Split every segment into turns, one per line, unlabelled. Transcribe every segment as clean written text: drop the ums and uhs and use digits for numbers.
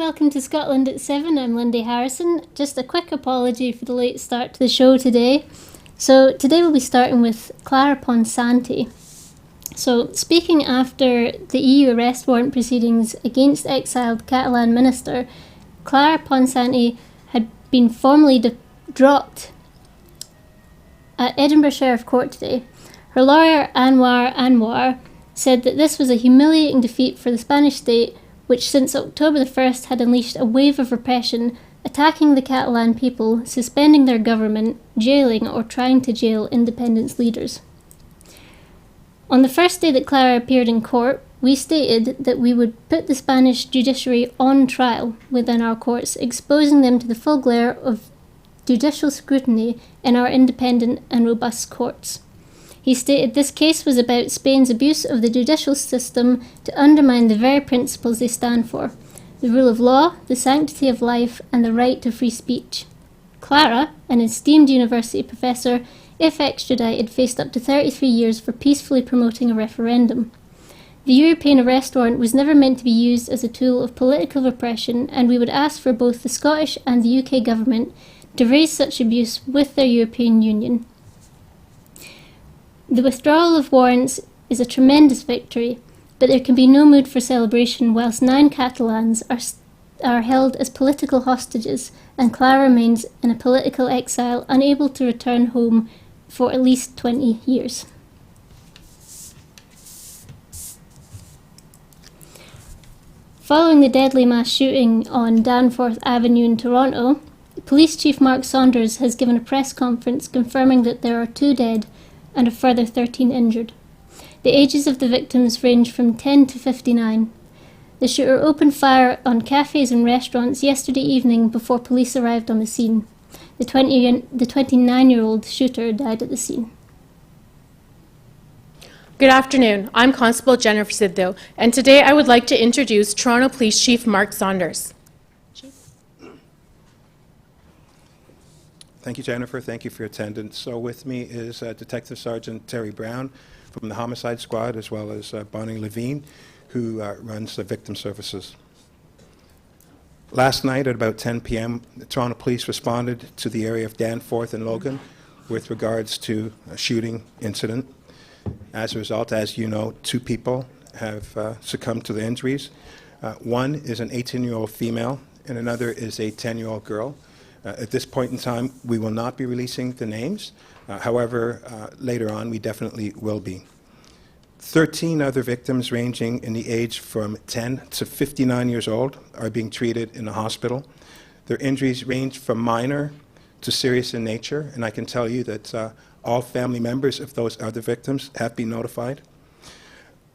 welcome to Scotland at 7. I'm Lindy Harrison. Just a quick apology for the late start to the show today. So today we'll be starting with Clara Ponsati. So speaking after the EU arrest warrant proceedings against exiled Catalan minister, Clara Ponsati had been formally dropped at Edinburgh Sheriff Court today. Her lawyer Anwar Anwar said that this was a humiliating defeat for the Spanish state, which since October the 1st had unleashed a wave of repression, attacking the Catalan people, suspending their government, jailing or trying to jail independence leaders. On the first day that Clara appeared in court, we stated that we would put the Spanish judiciary on trial within our courts, exposing them to the full glare of judicial scrutiny in our independent and robust courts. He stated this case was about Spain's abuse of the judicial system to undermine the very principles they stand for: the rule of law, the sanctity of life, and the right to free speech. Clara, an esteemed university professor, if extradited, faced up to 33 years for peacefully promoting a referendum. The European arrest warrant was never meant to be used as a tool of political repression, and we would ask for both the Scottish and the UK government to raise such abuse with their European Union. The withdrawal of warrants is a tremendous victory, but there can be no mood for celebration whilst 9 Catalans are held as political hostages, and Clara remains in a political exile, unable to return home for at least 20 years. Following the deadly mass shooting on Danforth Avenue in Toronto, Police Chief Mark Saunders has given a press conference confirming that there are 2 dead and a further 13 injured. The ages of the victims range from 10 to 59. The shooter opened fire on cafes and restaurants yesterday evening before police arrived on the scene. The 29-year-old shooter died at the scene.
Good afternoon. I'm Constable Jennifer Sidtho, and today I would like to introduce Toronto Police Chief Mark Saunders.
Thank you, Jennifer. Thank you for your attendance. So with me is Detective Sergeant Terry Brown from the Homicide Squad, as well as Bonnie Levine, who runs the Victim Services. Last night at about 10 p.m., the Toronto Police responded to the area of Danforth and Logan with regards to a shooting incident. As a result, as you know, 2 people have succumbed to the injuries. One is an 18-year-old female, and another is a 10-year-old girl. At this point in time, we will not be releasing the names. However, later on, we definitely will be. 13 other victims ranging in the age from 10 to 59 years old are being treated in the hospital. Their injuries range from minor to serious in nature, and I can tell you that all family members of those other victims have been notified.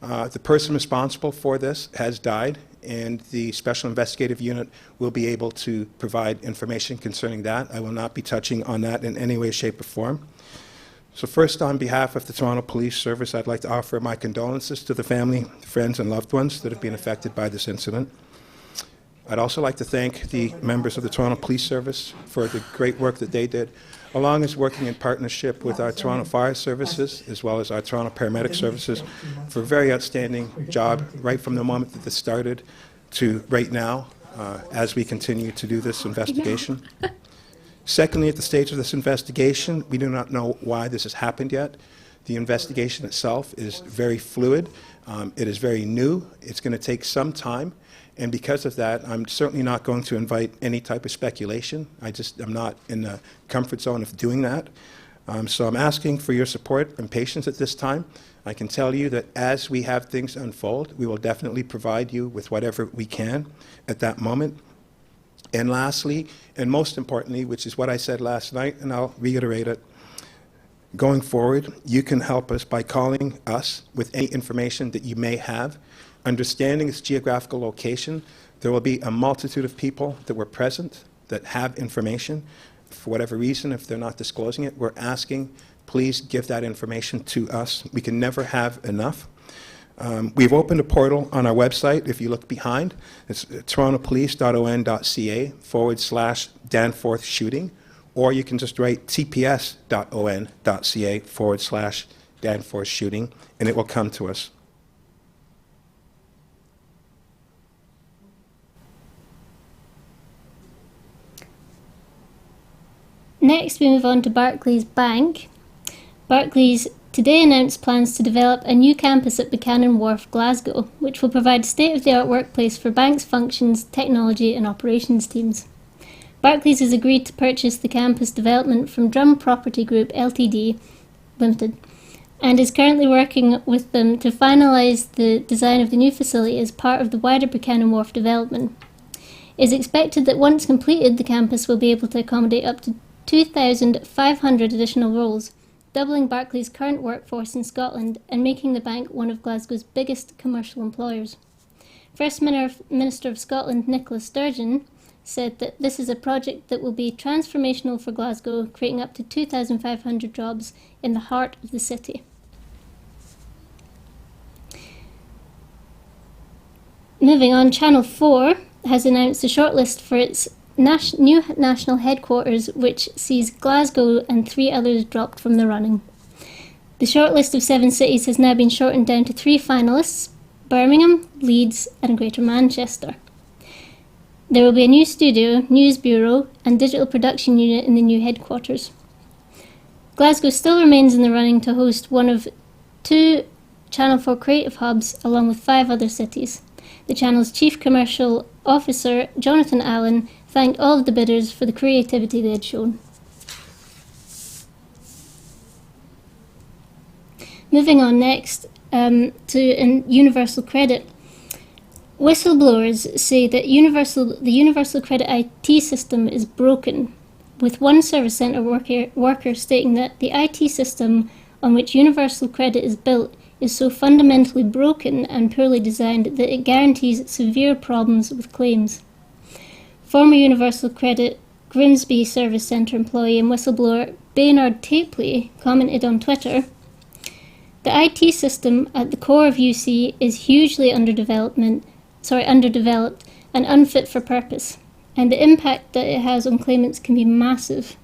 The person responsible for this has died, and the Special Investigative Unit will be able to provide information concerning that. I will not be touching on that in any way, shape, or form. So first, on behalf of the Toronto Police Service, I'd like to offer my condolences to the family, friends, and loved ones that have been affected by this incident. I'd also like to thank the members of the Toronto Police Service for the great work that they did, along as working in partnership with our Toronto Fire Services, as well as our Toronto Paramedic Services, for a very outstanding job right from the moment that this started to right now, as we continue to do this investigation. Secondly, at the stage of this investigation, we do not know why this has happened yet. The investigation itself is very fluid. It is very new. It's going to take some time. And because of that, I'm certainly not going to invite any type of speculation. I'm not in the comfort zone of doing that. So I'm asking for your support and patience at this time. I can tell you that as we have things unfold, we will definitely provide you with whatever we can at that moment. And lastly, and most importantly, which is what I said last night, and I'll reiterate it, going forward, you can help us by calling us with any information that you may have. Understanding its geographical location, there will be a multitude of people that were present that have information. For whatever reason, if they're not disclosing it, we're asking, please give that information to us. We can never have enough. We've opened a portal on our website. If you look behind, it's torontopolice.on.ca/Danforth shooting, or you can just write tps.on.ca/Danforth shooting, and it will come to us.
Next, we move on to Barclays Bank. Barclays today announced plans to develop a new campus at Buchanan Wharf, Glasgow, which will provide a state-of-the-art workplace for bank's functions, technology and operations teams. Barclays has agreed to purchase the campus development from Drum Property Group Ltd Limited and is currently working with them to finalise the design of the new facility as part of the wider Buchanan Wharf development. It is expected that once completed, the campus will be able to accommodate up to 2,500 additional roles, doubling Barclays' current workforce in Scotland and making the bank one of Glasgow's biggest commercial employers. First Minister of Scotland, Nicola Sturgeon, said that this is a project that will be transformational for Glasgow, creating up to 2,500 jobs in the heart of the city. Moving on, Channel 4 has announced a shortlist for its new national headquarters, which sees Glasgow and 3 others dropped from the running. The shortlist of 7 cities has now been shortened down to 3 finalists: Birmingham, Leeds and Greater Manchester. There will be a new studio, news bureau and digital production unit in the new headquarters. Glasgow still remains in the running to host one of 2 Channel 4 creative hubs along with 5 other cities. The channel's Chief Commercial Officer, Jonathan Allen, thanked all of the bidders for the creativity they had shown. Moving on next to Universal Credit. Whistleblowers say that the Universal Credit IT system is broken, with one service centre worker stating that the IT system on which Universal Credit is built is so fundamentally broken and poorly designed that it guarantees severe problems with claims. Former Universal Credit Grimsby Service Centre employee and whistleblower Baynard Tapley commented on Twitter, "The IT system at the core of UC is hugely underdeveloped and unfit for purpose, and the impact that it has on claimants can be massive.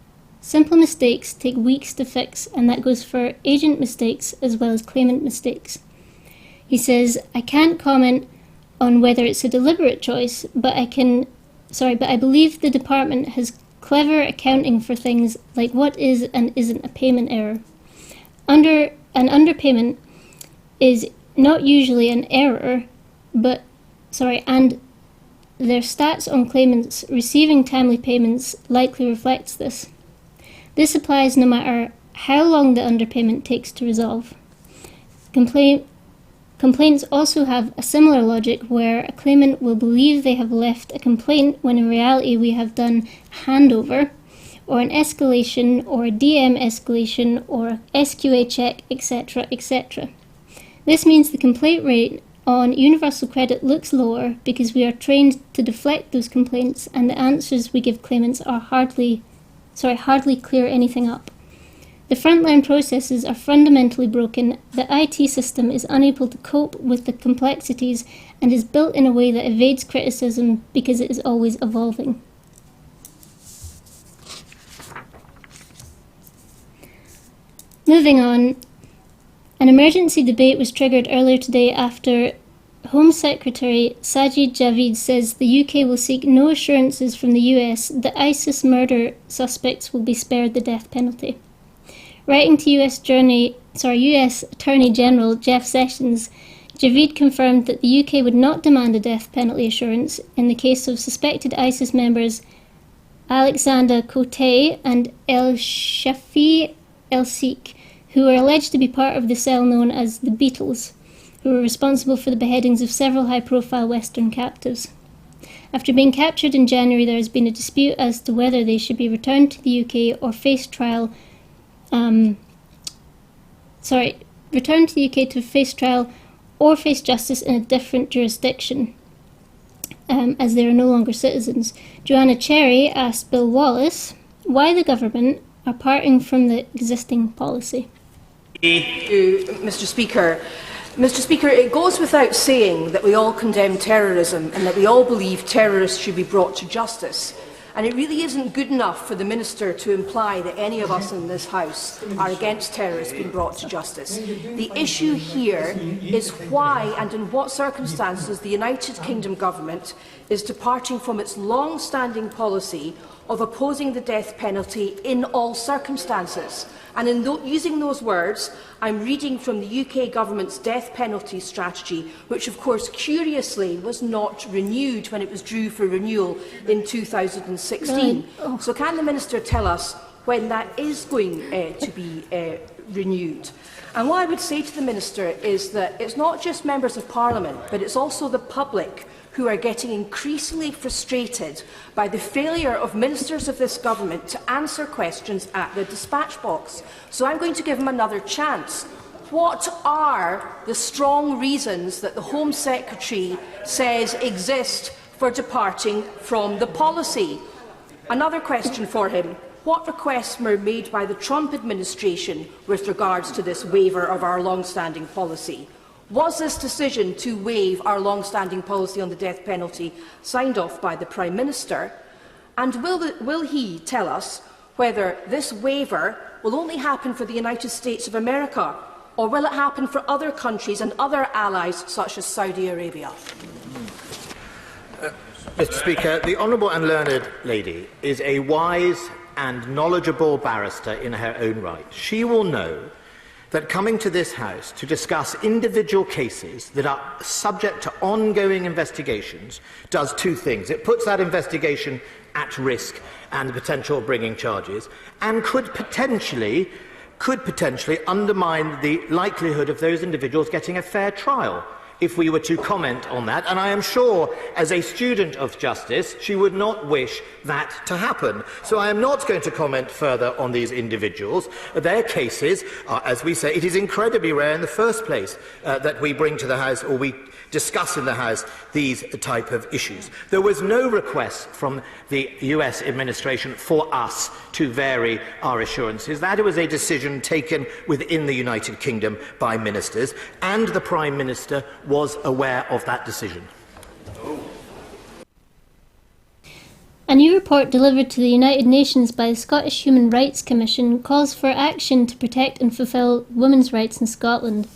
Simple mistakes take weeks to fix, and that goes for agent mistakes as well as claimant mistakes." He says, "I can't comment on whether it's a deliberate choice, but I believe the department has clever accounting for things like what is and isn't a payment error. An underpayment is not usually an error, and their stats on claimants receiving timely payments likely reflects this. This applies no matter how long the underpayment takes to resolve. Complaints also have a similar logic where a claimant will believe they have left a complaint when in reality we have done a handover, or an escalation, or a DM escalation, or a SQA check, etc., etc. This means the complaint rate on Universal Credit looks lower because we are trained to deflect those complaints, and the answers we give claimants are hardly clear anything up. The frontline processes are fundamentally broken, the IT system is unable to cope with the complexities and is built in a way that evades criticism because it is always evolving." Moving on, an emergency debate was triggered earlier today after Home Secretary Sajid Javid says the UK will seek no assurances from the US that ISIS murder suspects will be spared the death penalty. Writing to US Attorney General Jeff Sessions, Javid confirmed that the UK would not demand a death penalty assurance in the case of suspected ISIS members Alexander Kotay and El Shafi El Sikh, who are alleged to be part of the cell known as the Beatles, who were responsible for the beheadings of several high-profile Western captives. After being captured in January, there has been a dispute as to whether they should be returned to the UK or face trial. Returned to the UK to face trial or face justice in a different jurisdiction, as they are no longer citizens. Joanna Cherry asked Bill Wallace why the government are parting from the existing policy.
Thank you, Mr. Speaker. Mr. Speaker, it goes without saying that we all condemn terrorism and that we all believe terrorists should be brought to justice. And it really isn't good enough for the Minister to imply that any of us in this House are against terrorists being brought to justice. The issue here is why and in what circumstances the United Kingdom Government is departing from its long-standing policy of opposing the death penalty in all circumstances. And in using those words, I'm reading from the UK Government's death penalty strategy, which of course curiously was not renewed when it was due for renewal in 2016. So can the Minister tell us when that is going to be renewed? And what I would say to the Minister is that it's not just members of Parliament, but it's also the public who are getting increasingly frustrated by the failure of ministers of this government to answer questions at the dispatch box. So I'm going to give him another chance. What are the strong reasons that the Home Secretary says exist for departing from the policy? Another question for him. What requests were made by the Trump administration with regards to this waiver of our long-standing policy? Was this decision to waive our long-standing policy on the death penalty signed off by the Prime Minister? And will he tell us whether this waiver will only happen for the United States of America, or will it happen for other countries and other allies such as Saudi Arabia?
Mr. Speaker, the Honourable and Learned Lady is a wise and knowledgeable barrister in her own right. She will know that coming to this House to discuss individual cases that are subject to ongoing investigations does two things. It puts that investigation at risk and the potential of bringing charges, and could potentially undermine the likelihood of those individuals getting a fair trial if we were to comment on that. And I am sure, as a student of justice, she would not wish that to happen. So I am not going to comment further on these individuals. Their cases are, as we say, it is incredibly rare in the first place that we bring to the House, or we discuss in the House, these type of issues. There was no request from the US administration for us to vary our assurances. That was a decision taken within the United Kingdom by ministers, and the Prime Minister was aware of that decision.
A new report delivered to the United Nations by the Scottish Human Rights Commission calls for action to protect and fulfil women's rights in Scotland.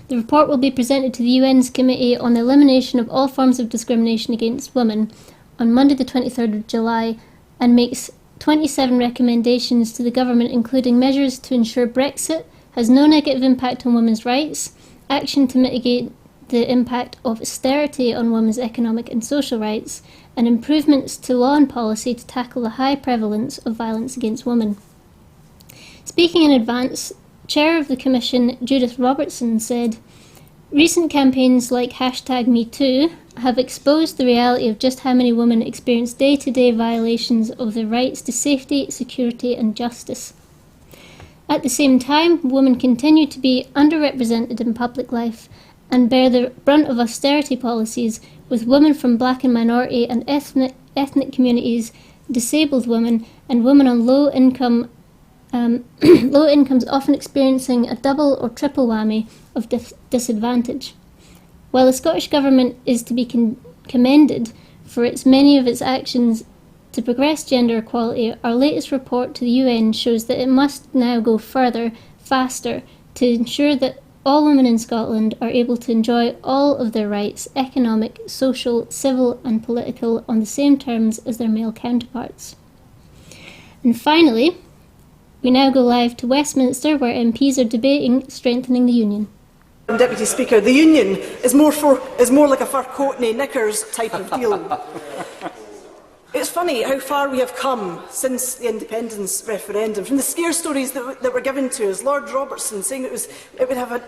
The report will be presented to the UN's Committee on the Elimination of All Forms of Discrimination Against Women on Monday the 23rd of July, and makes 27 recommendations to the government, including measures to ensure Brexit has no negative impact on women's rights, action to mitigate the impact of austerity on women's economic and social rights, and improvements to law and policy to tackle the high prevalence of violence against women. Speaking in advance, Chair of the Commission, Judith Robertson, said, "Recent campaigns like #MeToo have exposed the reality of just how many women experience day-to-day violations of their rights to safety, security and justice. At the same time, women continue to be underrepresented in public life and bear the brunt of austerity policies, with women from black and minority and ethnic communities, disabled women and women on low incomes often experiencing a double or triple whammy of disadvantage. While the Scottish Government is to be commended for many of its actions to progress gender equality, our latest report to the UN shows that it must now go further, faster, to ensure that all women in Scotland are able to enjoy all of their rights, economic, social, civil and political, on the same terms as their male counterparts." And finally, we now go live to Westminster, where MPs are debating strengthening the union.
Deputy Speaker, the union is more like a fur coat and knickers type of deal. It's funny how far we have come since the independence referendum. From the scare stories that were given to us, Lord Robertson saying it would have a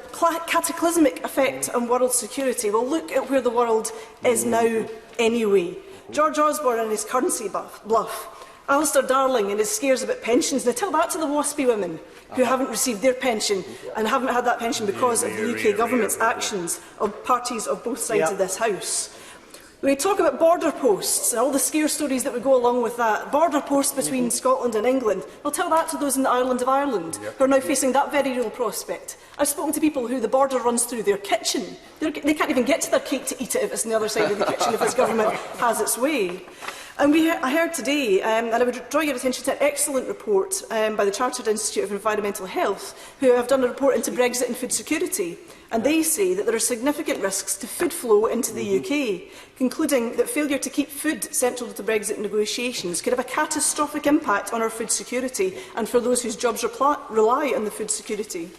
cataclysmic effect on world security. Well, look at where the world is now anyway. George Osborne and his currency bluff. Alistair Darling and his scares about pensions. Now tell that to the WASPy women who haven't received their pension and haven't had that pension because of the UK Government's actions of parties of both sides of this House. We talk about border posts and all the scare stories that would go along with that. Border posts between Scotland and England. Well, tell that to those in the island of Ireland who are now facing that very real prospect. I've spoken to people who the border runs through their kitchen. They can't even get to their cake to eat it if it's on the other side of the kitchen, if this government has its way. And I heard today, and I would draw your attention to an excellent report by the Chartered Institute of Environmental Health, who have done a report into Brexit and food security. And they say that there are significant risks to food flow into the UK, concluding that failure to keep food central to Brexit negotiations could have a catastrophic impact on our food security and for those whose jobs rely on the food security.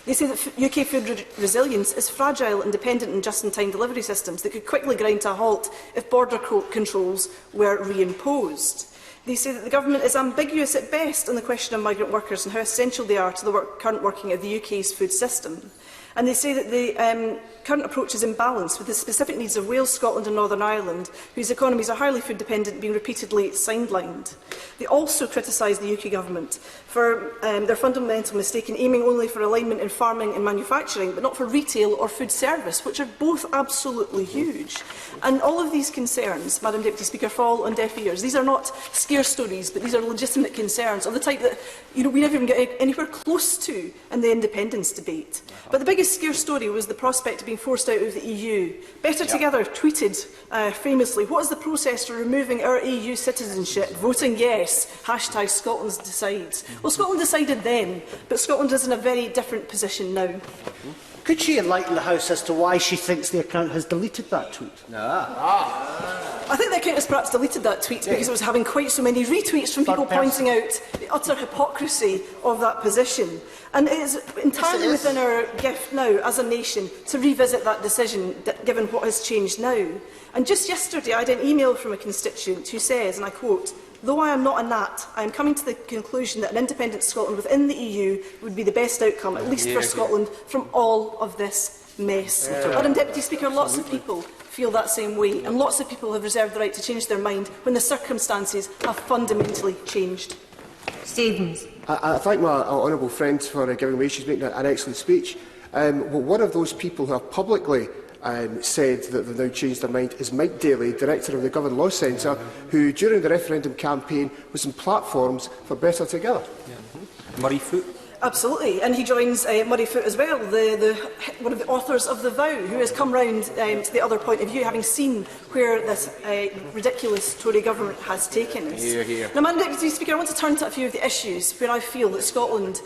They say that UK food resilience is fragile and dependent on just-in-time delivery systems that could quickly grind to a halt if border controls were reimposed. They say that the government is ambiguous at best on the question of migrant workers and how essential they are to the current working of the UK's food system. And they say that the current approach is imbalanced with the specific needs of Wales, Scotland and Northern Ireland, whose economies are highly food dependent, being repeatedly sidelined. They also criticise the UK government for their fundamental mistake in aiming only for alignment in farming and manufacturing, but not for retail or food service, which are both absolutely huge. And all of these concerns, Madam Deputy Speaker, fall on deaf ears. These are not scare stories, but these are legitimate concerns of the type that we never even get anywhere close to in the independence debate. But the biggest scare story was the prospect of being forced out of the EU. Better Together tweeted famously, "What is the process for removing our EU citizenship? Voting yes, hashtag Scotland decides." Well, Scotland decided then, but Scotland is in a very different position now.
Could she enlighten the House as to why she thinks the account has deleted that tweet?
I think the account has perhaps deleted that tweet because it was having quite so many retweets from people pointing out the utter hypocrisy of that position. And it is entirely within our gift now, as a nation, to revisit that decision, given what has changed now. And just yesterday, I had an email from a constituent who says, and I quote, "Though I am not a Nat, I am coming to the conclusion that an independent Scotland within the EU would be the best outcome, at least for Scotland, from all of this mess." Madam Deputy Speaker, lots of people feel that same way, and lots of people have reserved the right to change their mind when the circumstances have fundamentally changed.
Stevens.
I thank my honourable friend for giving way. She's making an excellent speech. Well, one of those people who have publicly said that they've now changed their mind is Mike Daly, Director of the Govan Law Centre, who during the referendum campaign was in platforms for Better Together.
Murray Foot.
Absolutely, and he joins Murray Foot as well, one of the authors of The Vow, who has come round to the other point of view, having seen where this ridiculous Tory government has taken us. Now, Madam Deputy Speaker, I want to turn to a few of the issues where I feel that Scotland's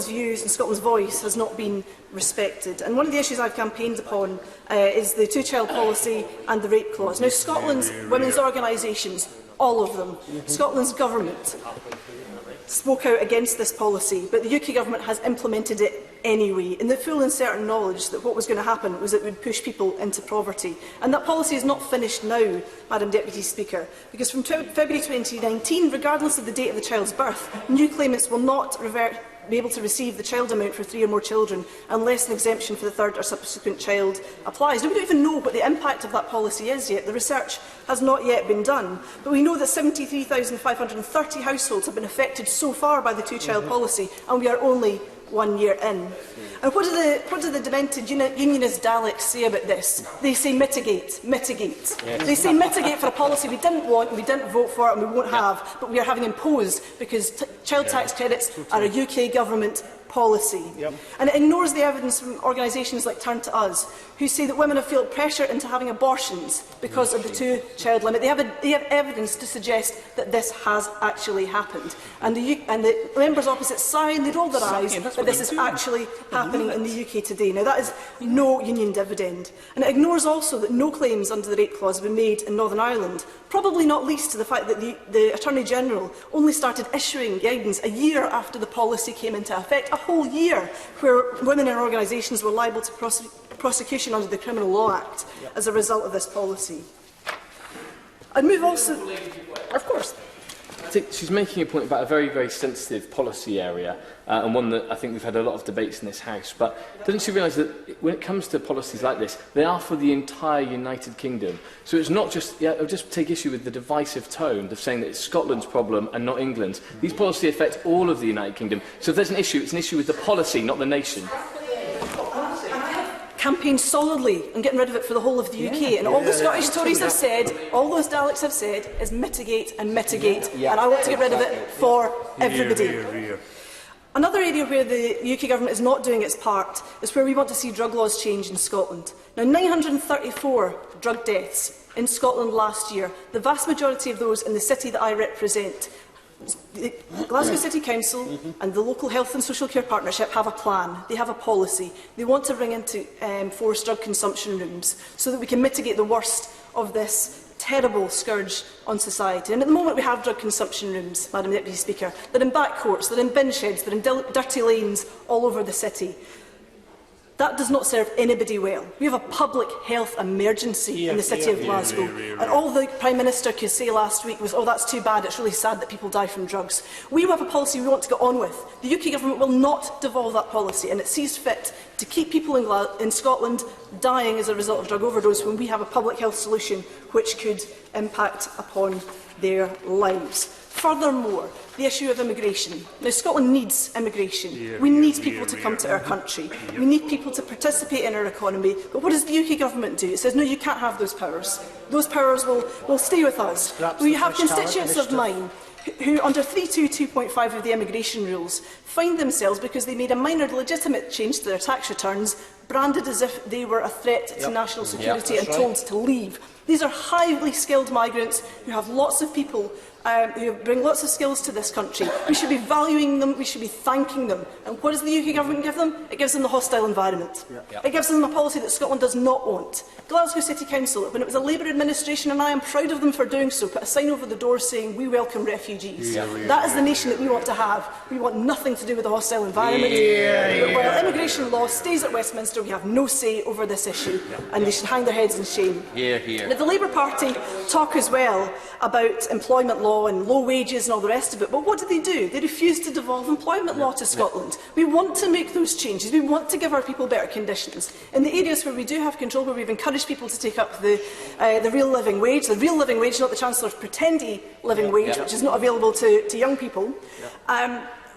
views and Scotland's voice has not been respected. And one of the issues I've campaigned upon is the two-child policy and the rape clause. Now, Scotland's women's organisations, all of them, Scotland's government, spoke out against this policy, but the UK government has implemented it anyway, in the full and certain knowledge that what was going to happen was it would push people into poverty. And that policy is not finished now, Madam Deputy Speaker, because from February 2019, regardless of the date of the child's birth, new claimants will not be able to receive the child amount for 3 or more children unless an exemption for the third or subsequent child applies. Now, we don't even know what the impact of that policy is yet. The research has not yet been done. But we know that 73,530 households have been affected so far by the two-child policy, and we are only 1 year in. And what do the demented unionist Daleks say about this? They say mitigate, mitigate. Yes. They say mitigate for a policy we didn't want, we didn't vote for and we won't have, but we are having imposed because child tax credits are a UK government policy. And it ignores the evidence from organisations like Turn to Us, who say that women have felt pressure into having abortions because of the two-child limit. They have evidence to suggest that this has actually happened. And the members opposite sigh and they roll their eyes that this is actually happening in the UK today. Now, that is no union dividend. And it ignores also that no claims under the rape clause have been made in Northern Ireland, probably not least to the fact that the Attorney-General only started issuing guidance a year after the policy came into effect, a whole year where women in organisations were liable to prosecution under the Criminal Law Act as a result of this policy. I'd move also... Of course.
I think she's making a point about a very, very sensitive policy area, and one that I think we've had a lot of debates in this House. But doesn't she realise that when it comes to policies like this, they are for the entire United Kingdom? So it's not just... I'll just take issue with the divisive tone of saying that it's Scotland's problem and not England's. These policies affect all of the United Kingdom. So if there's an issue, it's an issue with the policy, not the nation.
Campaigned solidly on getting rid of it for the whole of the UK, and all the Scottish Tories have said, all those Daleks have said, is mitigate and mitigate, and I want to get rid of it for everybody. Another area where the UK Government is not doing its part is where we want to see drug laws change in Scotland. Now, 934 drug deaths in Scotland last year, the vast majority of those in the city that I represent. The Glasgow City Council and the local Health and Social Care Partnership have a plan, they have a policy. They want to bring into forced drug consumption rooms so that we can mitigate the worst of this terrible scourge on society. And at the moment we have drug consumption rooms, Madam Deputy Speaker. They're in back courts, they're in bin sheds, they're in dirty lanes all over the city. That does not serve anybody well. We have a public health emergency in the city of Glasgow. And all the Prime Minister could say last week was, oh, that's too bad, it's really sad that people die from drugs. We have a policy we want to get on with. The UK Government will not devolve that policy, and it sees fit to keep people in Scotland dying as a result of drug overdose when we have a public health solution which could impact upon their lives. Furthermore, the issue of immigration. Now, Scotland needs immigration. We need people to come to our country. We need people to participate in our economy. But what does the UK Government do? It says, no, you can't have those powers. Those powers will stay with us. We have constituents of mine who, under 322.5 of the immigration rules, find themselves, because they made a minor legitimate change to their tax returns, branded as if they were a threat to national security and told to leave. These are highly skilled migrants who have lots of people who bring lots of skills to this country. We should be valuing them, we should be thanking them. And what does the UK Government give them? It gives them the hostile environment. It gives them a policy that Scotland does not want. Glasgow City Council, when it was a Labour administration, and I am proud of them for doing so, put a sign over the door saying, we welcome refugees. That is the nation that we want to have. We want nothing to do with the hostile environment. But while immigration law stays at Westminster, we have no say over this issue, and they should hang their heads in shame. Now, the Labour Party talk as well about employment law and low wages and all the rest of it, but what do? They refuse to devolve employment law to Scotland. We want to make those changes. We want to give our people better conditions. In the areas where we do have control, where we've encouraged people to take up the real living wage, not the Chancellor's pretendy living wage, which is not available to young people,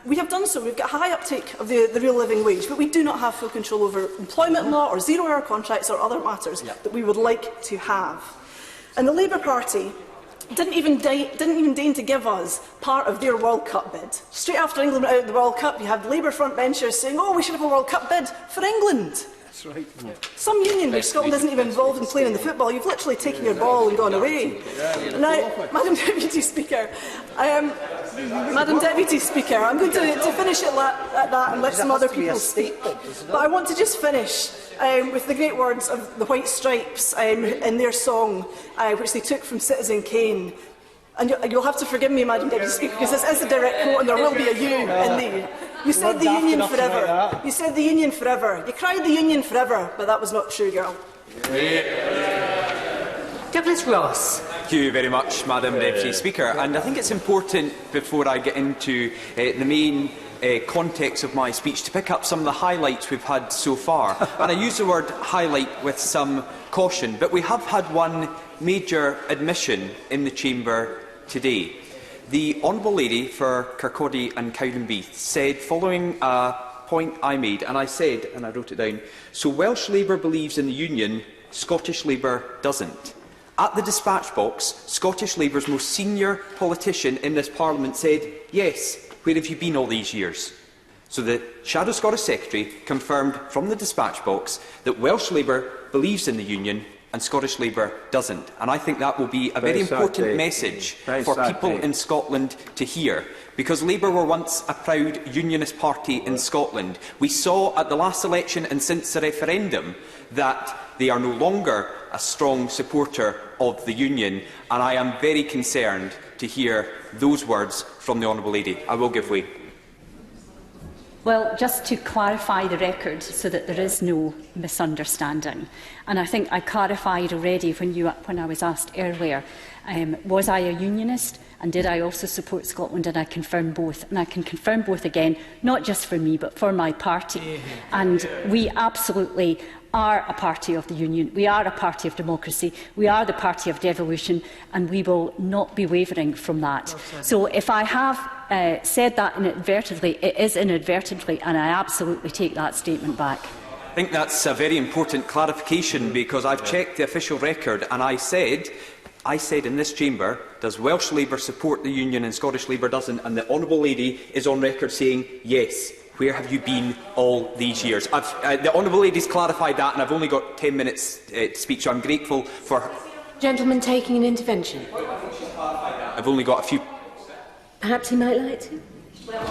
we have done so. We've got a high uptake of the real living wage, but we do not have full control over employment law or zero-hour contracts or other matters that we would like to have. And the Labour Party didn't even deign to give us part of their World Cup bid. Straight after England went out of the World Cup, you had Labour frontbenchers saying, oh, we should have a World Cup bid for England. That's right. Some union where Scotland isn't even involved in playing in the football, you've literally taken your ball and gone away. Now, Madam Deputy Speaker, I'm going to finish it at that and let some other people speak. But I want to just finish with the great words of the White Stripes in their song, which they took from Citizen Kane. And you'll have to forgive me, Madam Deputy Speaker, because this is a direct quote and there will be a you in there. You said the union forever. You said the union forever. You cried the union forever, but that was not true, girl.
Douglas Ross.
Thank you very much, Madam Deputy Speaker. And I think it's important, before I get into the main context of my speech, to pick up some of the highlights we've had so far. And I use the word highlight with some caution, but we have had one major admission in the Chamber today. The Honourable Lady for Kirkcaldy and Cowdenbeath said, following a point I made, and I said, and I wrote it down, so Welsh Labour believes in the Union, Scottish Labour doesn't. At the dispatch box, Scottish Labour's most senior politician in this Parliament said, yes, where have you been all these years? So the Shadow Scottish Secretary confirmed from the dispatch box that Welsh Labour believes in the Union and Scottish Labour doesn't. And I think that will be a very important message for people in Scotland to hear, because Labour were once a proud unionist party in Scotland. We saw at the last election and since the referendum that they are no longer a strong supporter of the Union, and I am very concerned to hear those words from the Honourable Lady. I will give way.
Well, just to clarify the record so that there is no misunderstanding, and I think I clarified already when I was asked earlier, was I a unionist and did I also support Scotland, and I confirm both. And I can confirm both again, not just for me but for my party. And we absolutely are a party of the Union, we are a party of democracy, we are the party of devolution, and we will not be wavering from that. So if I have said that inadvertently, it is inadvertently, and I absolutely take that statement back.
I think that's a very important clarification, because I've checked the official record and I said I said in this chamber, does Welsh Labour support the union and Scottish Labour doesn't? And the Honourable Lady is on record saying yes. Where have you been all these years? The Honourable Lady's clarified that, and I've only got 10 minutes to speak, so I'm grateful for her.
Gentleman taking an intervention.
I've only got a few.
Perhaps he might like to.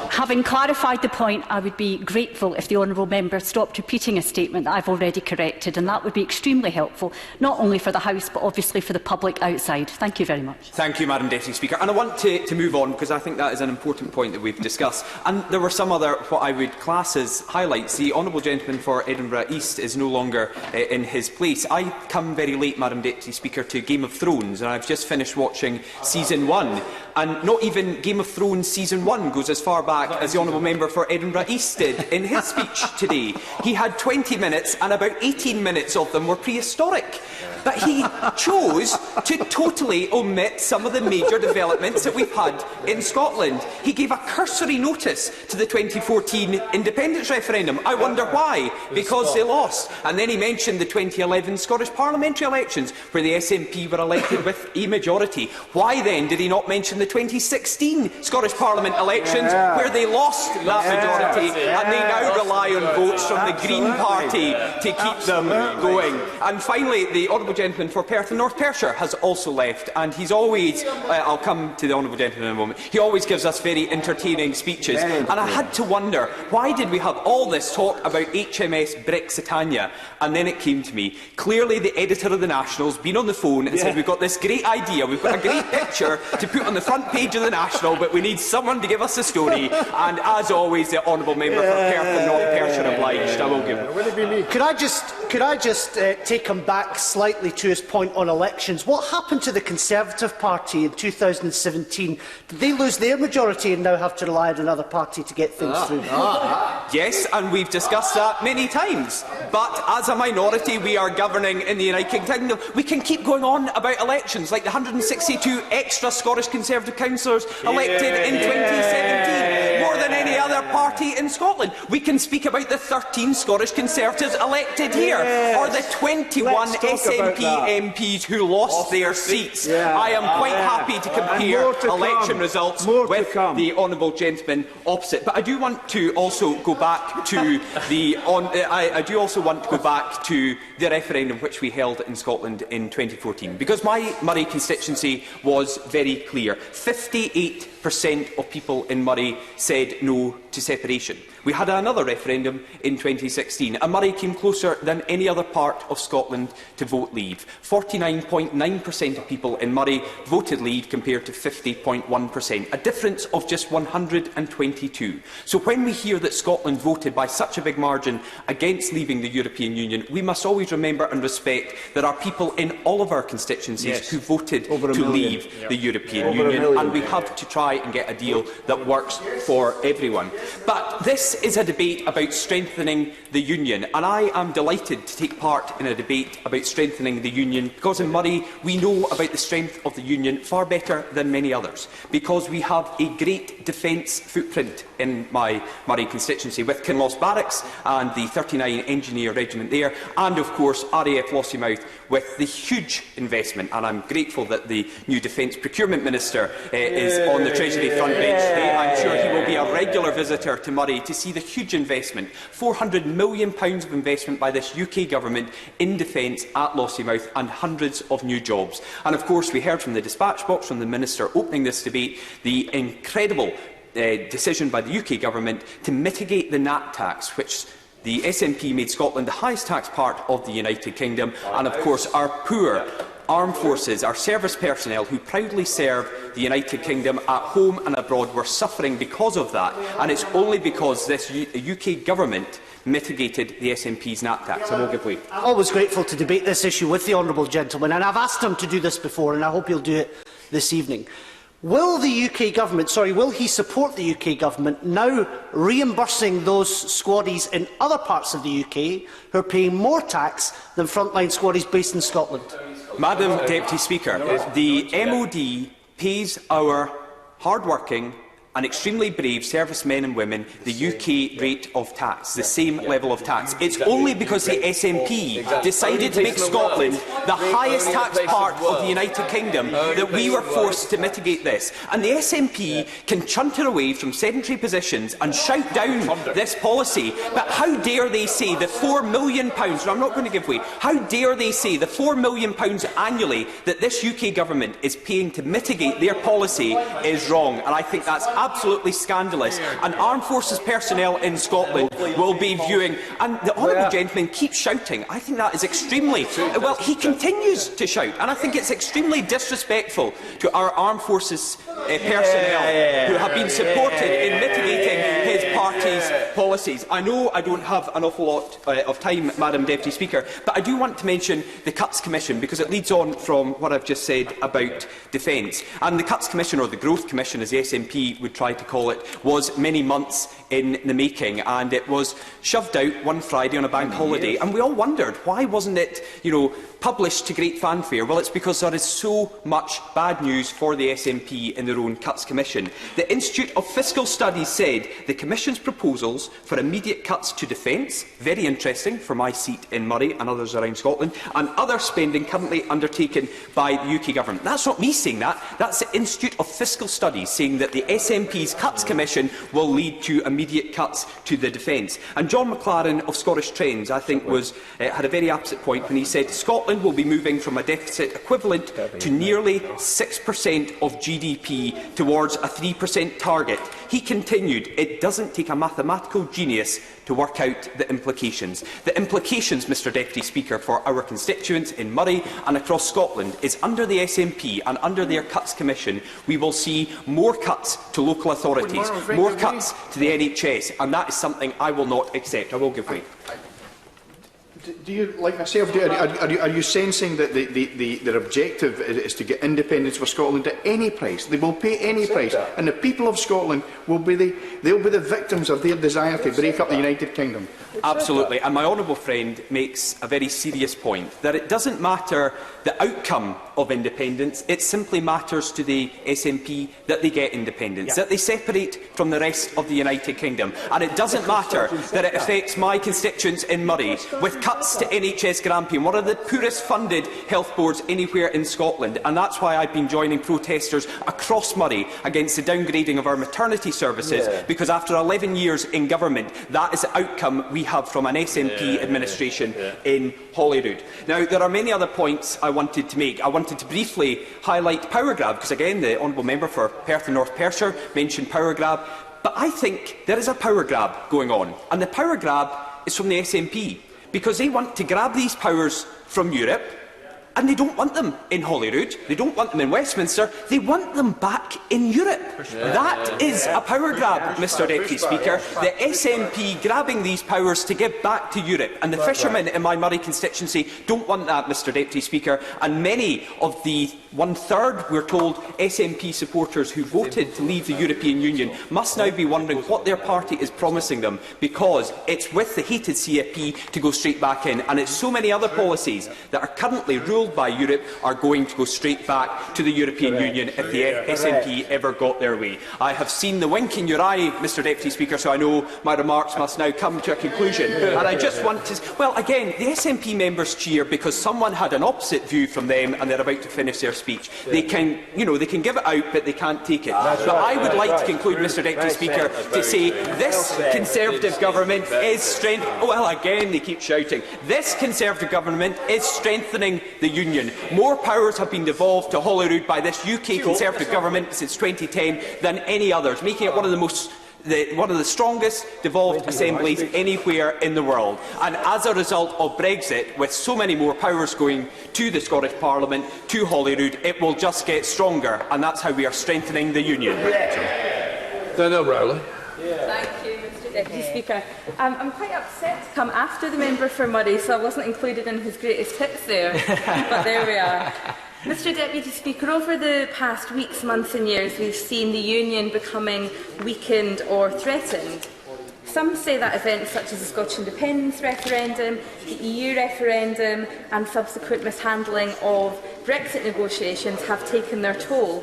Having clarified the point, I would be grateful if the honourable member stopped repeating a statement that I've already corrected, and that would be extremely helpful, not only for the House, but obviously for the public outside. Thank you very much.
Thank you, Madam Deputy Speaker. And I want to move on, because I think that is an important point that we've discussed. And there were some other, what I would class as highlights. The Honourable Gentleman for Edinburgh East is no longer in his place. I come very late, Madam Deputy Speaker, to Game of Thrones, and I've just finished watching Season 1. And not even Game of Thrones Season 1 goes as far back as the Honourable Member for Edinburgh East did in his speech today. He had 20 minutes and about 18 minutes of them were prehistoric. But he chose to totally omit some of the major developments that we've had in Scotland. He gave a cursory notice to the 2014 independence referendum. I wonder why. Because they lost. And then he mentioned the 2011 Scottish parliamentary elections, where the SNP were elected with a majority. Why then did he not mention the 2016 Scottish Parliament elections, where they lost that majority, and they now rely on votes from the Green Party to keep them going? And finally, the Honourable Gentleman for Perth and North Perthshire has also left, and he's always, I'll come to the Honourable Gentleman in a moment, he always gives us very entertaining speeches, and I had to wonder, why did we have all this talk about HMS Brexitania? And then it came to me, clearly the editor of the National's been on the phone and said, we've got this great idea, we've got a great picture to put on the front page of the National, but we need someone to give us a story, and as always, the Honourable Member for Perth and North Perthshire obliged. I will give him.
Could I just take him back slightly to his point on elections? What happened to the Conservative Party in 2017? Did they lose their majority and now have to rely on another party to get things through?
Yes, and we've discussed that many times. But as a minority, we are governing in the United Kingdom. We can keep going on about elections, like the 162 extra Scottish Conservative councillors elected in 2017, more than any other party in Scotland. We can speak about the 13 Scottish Conservatives elected here, or the 21 SNP MPs who lost their seats. I am quite happy to compare election results with the Honourable Gentleman opposite. But I do want to also go back to the referendum which we held in Scotland in 2014, because my Murray constituency was very clear. 58% of people in Murray said no to separation. We had another referendum in 2016, and Murray came closer than any other part of Scotland to vote leave. 49.9% of people in Murray voted leave compared to 50.1%, a difference of just 122. So when we hear that Scotland voted by such a big margin against leaving the European Union, we must always remember and respect there are people in all of our constituencies who voted to leave the European Union, and we have to try and get a deal that works for everyone. But this is a debate about strengthening the Union, and I am delighted to take part in a debate about strengthening the Union, because in Murray we know about the strength of the Union far better than many others, because we have a great defence footprint in my Murray constituency, with Kinloss Barracks and the 39 Engineer Regiment there, and of course RAF Lossiemouth, with the huge investment, and I'm grateful that the new Defence Procurement Minister is on the Treasury front bench today. I'm sure he will be a regular visitor to Murray to see the huge investment, £400 million of investment by this UK government in defence at Lossiemouth, and hundreds of new jobs. And of course we heard from the dispatch box from the Minister opening this debate the incredible decision by the UK government to mitigate the NAT tax, which the SNP made Scotland the highest tax part of the United Kingdom, and of course our poor armed forces, our service personnel who proudly serve the United Kingdom at home and abroad, were suffering because of that, and it's only because this UK government mitigated the SNP's NAT tax. I will give way.
I'm always grateful to debate this issue with the Honourable Gentleman, and I've asked him to do this before, and I hope he'll do it this evening. Will the UK government, will he support the UK government now reimbursing those squaddies in other parts of the UK who are paying more tax than frontline squaddies based in Scotland?
Madam Deputy Speaker, the MOD pays our hard-working and extremely brave servicemen and women the UK rate of tax, the same level of tax. It's only because the SNP decided to make Scotland the highest tax part of the United Kingdom that we were forced to mitigate this. And the SNP can chunter away from sedentary positions and shout down this policy, but how dare they say that £4 million, and I'm not going to give way, how dare they say the £4 million annually that this UK government is paying to mitigate their policy is wrong. And I think that's absolutely scandalous. And armed forces personnel in Scotland will be viewing. And the honourable gentleman keeps shouting. I think that is extremely... Well, he continues to shout. And I think it's extremely disrespectful to our armed forces personnel who have been supported in mitigating his party's policies. I know I don't have an awful lot of time, Madam Deputy Speaker, but I do want to mention the Cuts Commission, because it leads on from what I've just said about defence. And the Cuts Commission, or the Growth Commission as the SNP would try to call it, was many months in the making, and it was shoved out one Friday on a bank holiday, and we all wondered, why wasn't it, published to great fanfare? Well, it's because there is so much bad news for the SNP in their own Cuts Commission. The Institute of Fiscal Studies said the Commission's proposals for immediate cuts to defence, very interesting for my seat in Murray and others around Scotland, and other spending currently undertaken by the UK Government. That's not me saying that, that's the Institute of Fiscal Studies saying that the SNP's Cuts Commission will lead to immediate cuts to the defence. And John McLaren of Scottish Trends, I think, had a very apposite point when he said Scotland will be moving from a deficit equivalent to nearly 6% of GDP towards a 3% target. He continued, it doesn't take a mathematical genius to work out the implications. The implications, Mr Deputy Speaker, for our constituents in Murray and across Scotland is under the SNP and under their Cuts Commission, we will see more cuts to local authorities, more cuts to the NHS, and that is something I will not accept. I will give way.
Do you, like myself, are you sensing that their objective is to get independence for Scotland at any price? They will pay any price, and the people of Scotland will be the victims of their desire to break up the United Kingdom.
Absolutely, and my honourable friend makes a very serious point, that it doesn't matter the outcome of independence, it simply matters to the SNP that they get independence, that they separate from the rest of the United Kingdom. And it doesn't matter that it affects my constituents in Murray, with cuts to NHS Grampian, one of the poorest funded health boards anywhere in Scotland. And that's why I've been joining protesters across Murray against the downgrading of our maternity services, because after 11 years in government, that is the outcome we have from an SNP administration in Holyrood. Now, there are many other points I wanted to make. I wanted to briefly highlight power grab, because again, the honourable member for Perth and North Perthshire mentioned power grab. But I think there is a power grab going on, and the power grab is from the SNP, because they want to grab these powers from Europe, and they don't want them in Holyrood, they don't want them in Westminster, they want them back in Europe. That is a power grab, Mr Deputy Speaker. The SNP grabbing these powers to give back to Europe, and the fishermen in my Murray constituency don't want that, Mr Deputy Speaker, and many of the one-third, we're told, SNP supporters who voted to leave the European Union must now be wondering what their party is promising them, because it's with the hated CFP to go straight back in, and it's so many other policies that are currently ruled by Europe are going to go straight back to the European Union if the SNP ever got their way. I have seen the wink in your eye, Mr Deputy Speaker, so I know my remarks must now come to a conclusion. And I just want to... Well, again, the SNP members cheer because someone had an opposite view from them and they're about to finish their speech. They can, they can give it out, but they can't take it. But I would like to conclude, Mr Deputy Speaker, to say this Conservative government is strengthening... Well, again, they keep shouting. This Conservative government is strengthening the Union. More powers have been devolved to Holyrood by this UK Conservative government since 2010 than any others, making it one of the strongest devolved assemblies anywhere in the world. And as a result of Brexit, with so many more powers going to the Scottish Parliament, to Holyrood, it will just get stronger, and that's how we are strengthening the Union.
Daniel Rowley.
Thank you, Mr Deputy Speaker. I'm quite upset to come after the member for Murray, so I wasn't included in his greatest hits there, but there we are. Mr Deputy Speaker, over the past weeks, months and years, we've seen the Union becoming weakened or threatened. Some say that events such as the Scottish independence referendum, the EU referendum and subsequent mishandling of Brexit negotiations have taken their toll.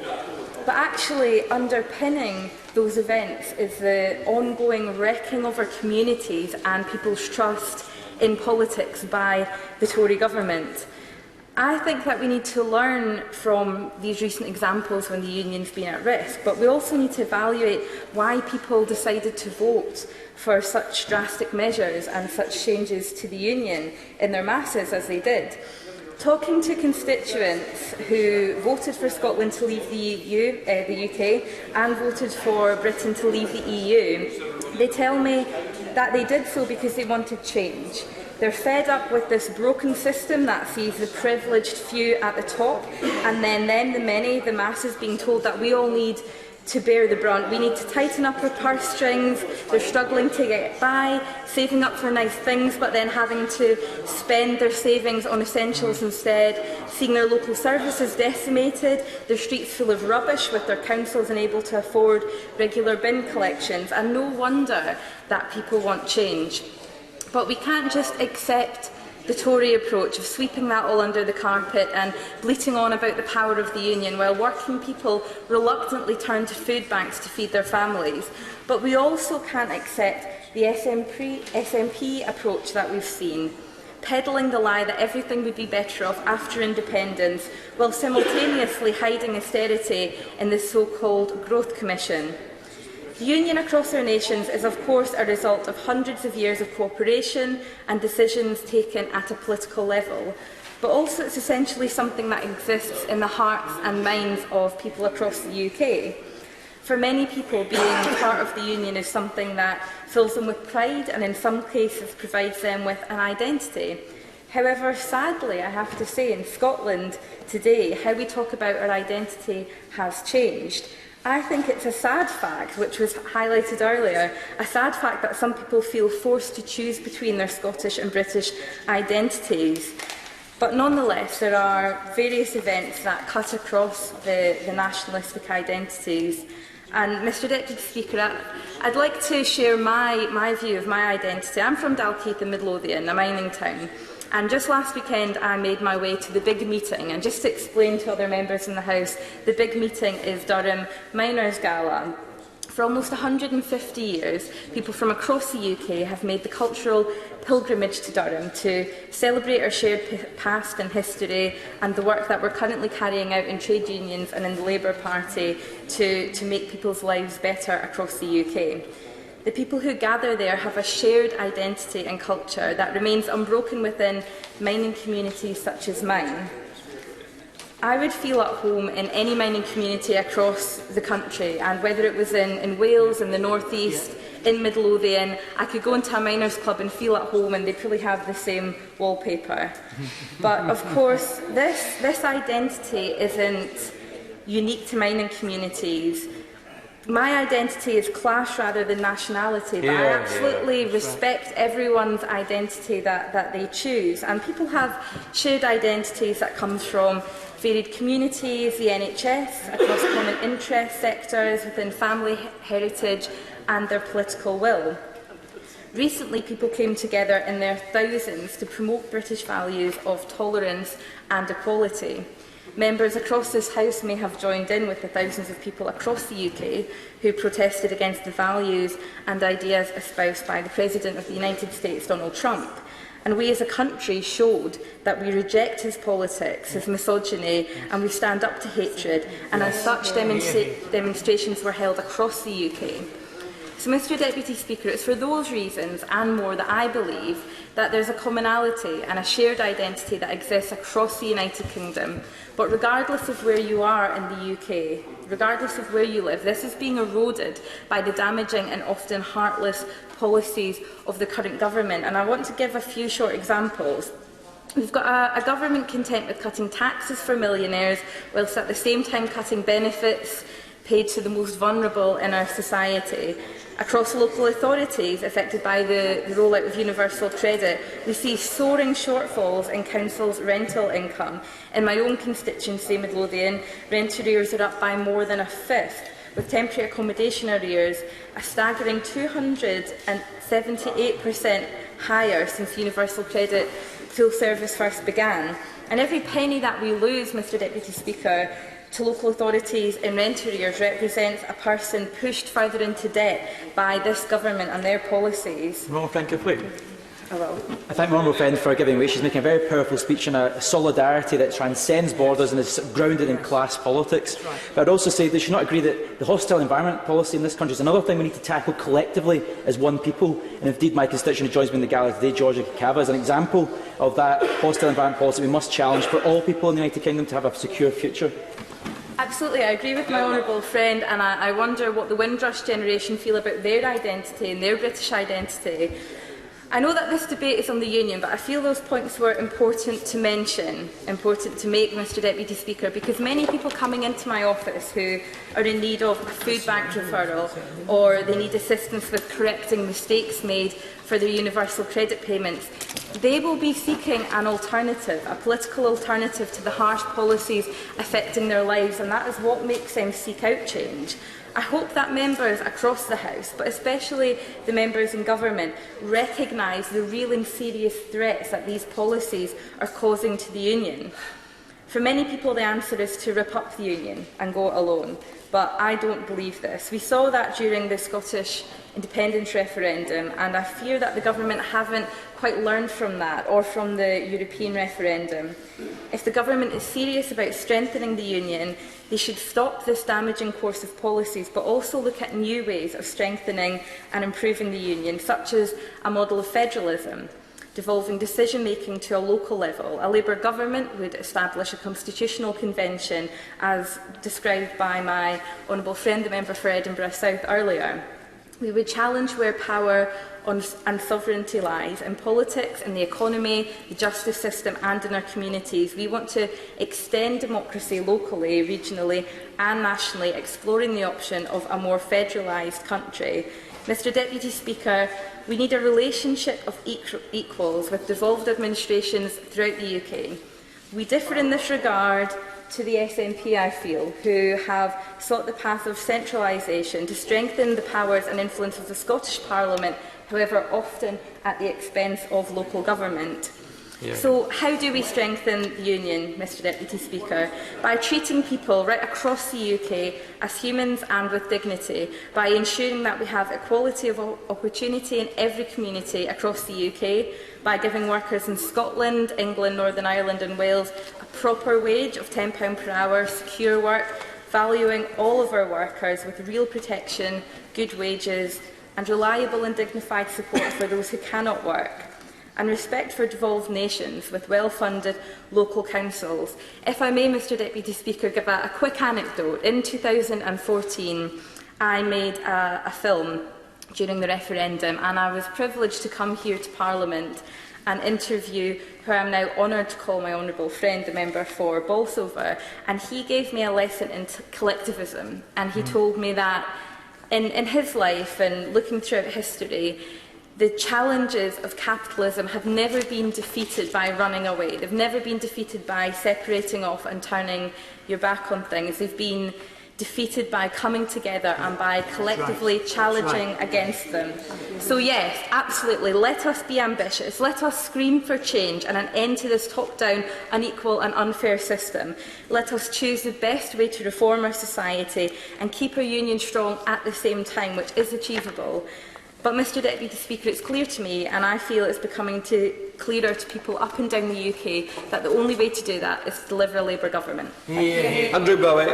But actually underpinning those events is the ongoing wrecking of our communities and people's trust in politics by the Tory government. I think that we need to learn from these recent examples when the union's been at risk, but we also need to evaluate why people decided to vote for such drastic measures and such changes to the union in their masses as they did. Talking to constituents who voted for Scotland to leave the UK, and voted for Britain to leave the EU, they tell me that they did so because they wanted change. They're fed up with this broken system that sees the privileged few at the top, and then them, the many, the masses, being told that we all need to bear the brunt. We need to tighten up our purse strings. They're struggling to get by, saving up for nice things, but then having to spend their savings on essentials instead, seeing their local services decimated, their streets full of rubbish with their councils unable to afford regular bin collections. And no wonder that people want change. But we can't just accept the Tory approach of sweeping that all under the carpet and bleating on about the power of the union while working people reluctantly turn to food banks to feed their families. But we also can't accept the SNP approach that we've seen, peddling the lie that everything would be better off after independence, while simultaneously hiding austerity in the so-called Growth Commission. The union across our nations is of course a result of hundreds of years of cooperation and decisions taken at a political level, but also it's essentially something that exists in the hearts and minds of people across the UK. For many people, being part of the union is something that fills them with pride and in some cases provides them with an identity. However, sadly, I have to say, in Scotland today, how we talk about our identity has changed. I think it's a sad fact, which was highlighted earlier, a sad fact that some people feel forced to choose between their Scottish and British identities. But nonetheless, there are various events that cut across the nationalistic identities. And, Mr Deputy Speaker, I'd like to share my view of my identity. I'm from Dalkeith in Midlothian, a mining town. And just last weekend, I made my way to the big meeting. And just to explain to other members in the House, the big meeting is Durham Miners Gala. For almost 150 years, people from across the UK have made the cultural pilgrimage to Durham to celebrate our shared past and history and the work that we're currently carrying out in trade unions and in the Labour Party to make people's lives better across the UK. The people who gather there have a shared identity and culture that remains unbroken within mining communities such as mine. I would feel at home in any mining community across the country, and whether it was in Wales, in the North East, in Midlothian, I could go into a miners' club and feel at home, and they'd probably have the same wallpaper. But of course, this identity isn't unique to mining communities. My identity is class rather than nationality, but I absolutely respect everyone's identity that they choose. And people have shared identities that comes from varied communities, the NHS, across common interest sectors, within family heritage and their political will. Recently, people came together in their thousands to promote British values of tolerance and equality. Members across this House may have joined in with the thousands of people across the UK who protested against the values and ideas espoused by the President of the United States, Donald Trump. And we as a country showed that we reject his politics, his misogyny, and we stand up to hatred, and as such demonstrations were held across the UK. So, Mr Deputy Speaker, it's for those reasons and more that I believe that there's a commonality and a shared identity that exists across the United Kingdom. But regardless of where you are in the UK, regardless of where you live, this is being eroded by the damaging and often heartless policies of the current government. And I want to give a few short examples. We've got a government content with cutting taxes for millionaires, whilst at the same time cutting benefits paid to the most vulnerable in our society. Across local authorities affected by the rollout of universal credit, we see soaring shortfalls in councils' rental income. In my own constituency, Midlothian, rent arrears are up by more than a fifth, with temporary accommodation arrears a staggering 278% higher since universal credit full service first began. And every penny that we lose, Mr Deputy Speaker, to local authorities in rent arrears represents a person pushed further into debt by this government and their policies.
Honourable friend complete.
I will.
I thank my honourable friend for giving way. She's making a very powerful speech on a solidarity that transcends borders and is grounded in class politics. But I'd also say that she should not agree that the hostile environment policy in this country is another thing we need to tackle collectively as one people. And indeed, my constituent who joins me in the gallery today, Georgia Cava, is an example of that hostile environment policy we must challenge for all people in the United Kingdom to have a secure future.
Absolutely, I agree with my honourable friend, and I wonder what the Windrush generation feel about their identity and their British identity. I know that this debate is on the Union, but I feel those points were important to mention, important to make, Mr Deputy Speaker, because many people coming into my office who are in need of a food bank referral, or they need assistance with correcting mistakes made for their universal credit payments, they will be seeking an alternative, a political alternative to the harsh policies affecting their lives, and that is what makes them seek out change. I hope that members across the House, but especially the members in government, recognise the real and serious threats that these policies are causing to the Union. For many people, the answer is to rip up the Union and go alone, but I don't believe this. We saw that during the Scottish independence referendum, and I fear that the government haven't quite learned from that or from the European referendum. If the government is serious about strengthening the Union, they should stop this damaging course of policies, but also look at new ways of strengthening and improving the Union, such as a model of federalism, devolving decision-making to a local level. A Labour government would establish a constitutional convention, as described by my honourable friend, the member for Edinburgh South, earlier. We would challenge where power and sovereignty lies in politics, in the economy, the justice system and in our communities. We want to extend democracy locally, regionally and nationally, exploring the option of a more federalised country. Mr Deputy Speaker, we need a relationship of equals with devolved administrations throughout the UK. We differ in this regard to the SNP, I feel, who have sought the path of centralisation to strengthen the powers and influence of the Scottish Parliament, however often at the expense of local government. Yeah. So how do we strengthen the Union, Mr Deputy Speaker? By treating people right across the UK as humans and with dignity, by ensuring that we have equality of opportunity in every community across the UK, by giving workers in Scotland, England, Northern Ireland and Wales a proper wage of £10 per hour, secure work, valuing all of our workers with real protection, good wages and reliable and dignified support for those who cannot work, and respect for devolved nations with well-funded local councils. If I may, Mr Deputy Speaker, give a quick anecdote. In 2014, I made a film during the referendum, and I was privileged to come here to Parliament and interview who I am now honoured to call my honourable friend, the member for Bolsover, and he gave me a lesson in collectivism, and he told me that in his life and looking throughout history, the challenges of capitalism have never been defeated by running away. They've never been defeated by separating off and turning your back on things. They've been defeated by coming together and by collectively challenging against them. So yes, absolutely, let us be ambitious. Let us scream for change and an end to this top-down, unequal and unfair system. Let us choose the best way to reform our society and keep our union strong at the same time, which is achievable. But, Mr Deputy Speaker, it's clear to me, and I feel it's becoming clearer to people up and down the UK, that the only way to do that is to deliver a Labour government.
Andrew Bowie.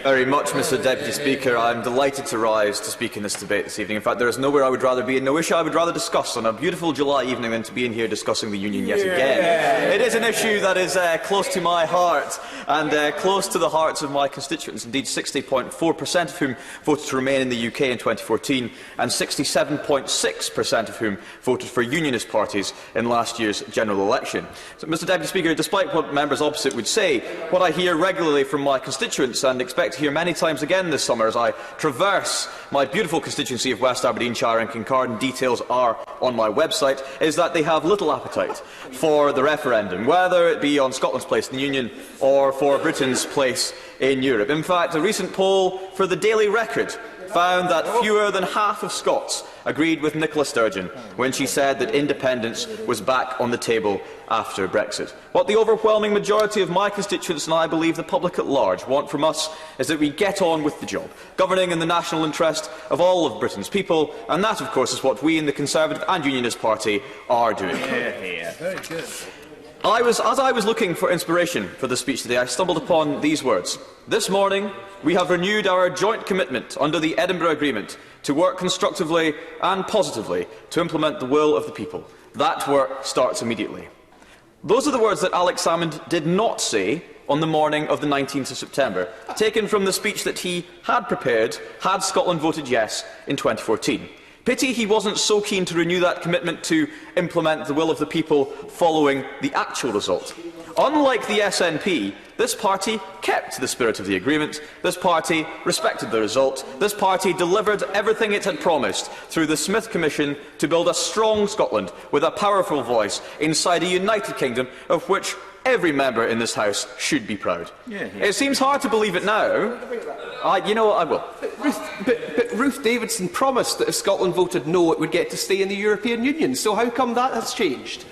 Very much, Mr Deputy Speaker. I am delighted to rise to speak in this debate this evening. In fact, there is nowhere I would rather be and no issue I would rather discuss on a beautiful July evening than to be in here discussing the Union yet again. It is an issue that is close to my heart and close to the hearts of my constituents. Indeed, 60.4% of whom voted to remain in the UK in 2014 and 67.6% of whom voted for Unionist parties in last year's general election. So, Mr Deputy Speaker, despite what members opposite would say, what I hear regularly from my constituents and expect to hear many times again this summer as I traverse my beautiful constituency of West Aberdeenshire and Kincardine, details are on my website, is that they have little appetite for the referendum, whether it be on Scotland's place in the Union or for Britain's place in Europe. In fact, a recent poll for the Daily Record found that fewer than half of Scots agreed with Nicola Sturgeon when she said that independence was back on the table after Brexit. What the overwhelming majority of my constituents and I believe the public at large want from us is that we get on with the job, governing in the national interest of all of Britain's people, and that, of course, is what we in the Conservative and Unionist Party are doing.
Very good.
As I was looking for inspiration for the speech today, I stumbled upon these words. This morning, we have renewed our joint commitment under the Edinburgh Agreement to work constructively and positively to implement the will of the people. That work starts immediately. Those are the words that Alex Salmond did not say on the morning of the 19th of September, taken from the speech that he had prepared had Scotland voted yes in 2014. Pity he wasn't so keen to renew that commitment to implement the will of the people following the actual result. Unlike the SNP, this party kept the spirit of the agreement, this party respected the result, this party delivered everything it had promised through the Smith Commission to build a strong Scotland with a powerful voice inside a United Kingdom of which every member in this House should be proud. It seems hard to believe it now. You know what, I will.
But Ruth Davidson promised that if Scotland voted no, it would get to stay in the European Union. So how come that has changed?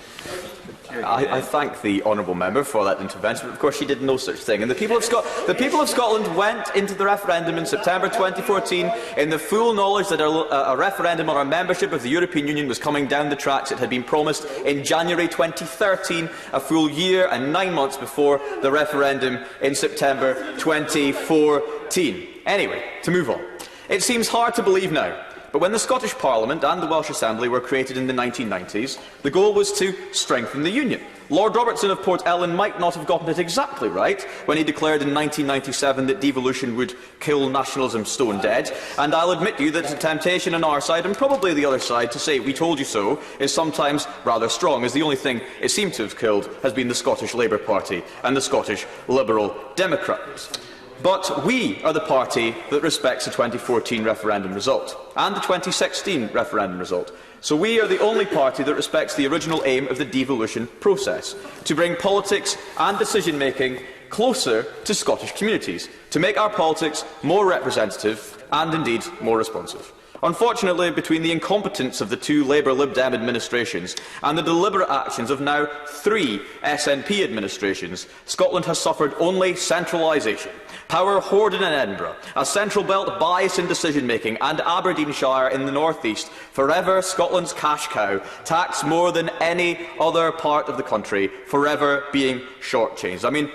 I thank the honourable member for that intervention, but of course she did no such thing. And the people of Scotland went into the referendum in September 2014 in the full knowledge that a referendum on our membership of the European Union was coming down the tracks. It had been promised in January 2013, a full year and 9 months before the referendum in September 2014. Anyway, to move on. It seems hard to believe now, but when the Scottish Parliament and the Welsh Assembly were created in the 1990s, the goal was to strengthen the Union. Lord Robertson of Port Ellen might not have gotten it exactly right when he declared in 1997 that devolution would kill nationalism stone dead, and I'll admit to you that it's a temptation on our side, and probably the other side, to say "we told you so" is sometimes rather strong, as the only thing it seemed to have killed has been the Scottish Labour Party and the Scottish Liberal Democrats. But we are the party that respects the 2014 referendum result and the 2016 referendum result. So we are the only party that respects the original aim of the devolution process, to bring politics and decision-making closer to Scottish communities, to make our politics more representative and indeed more responsive. Unfortunately, between the incompetence of the two Labour-Lib Dem administrations and the deliberate actions of now 3 SNP administrations, Scotland has suffered only centralisation, power hoarded in Edinburgh, a central belt bias in decision-making, and Aberdeenshire in the north east, forever Scotland's cash cow, taxed more than any other part of the country, forever being shortchanged. I mean,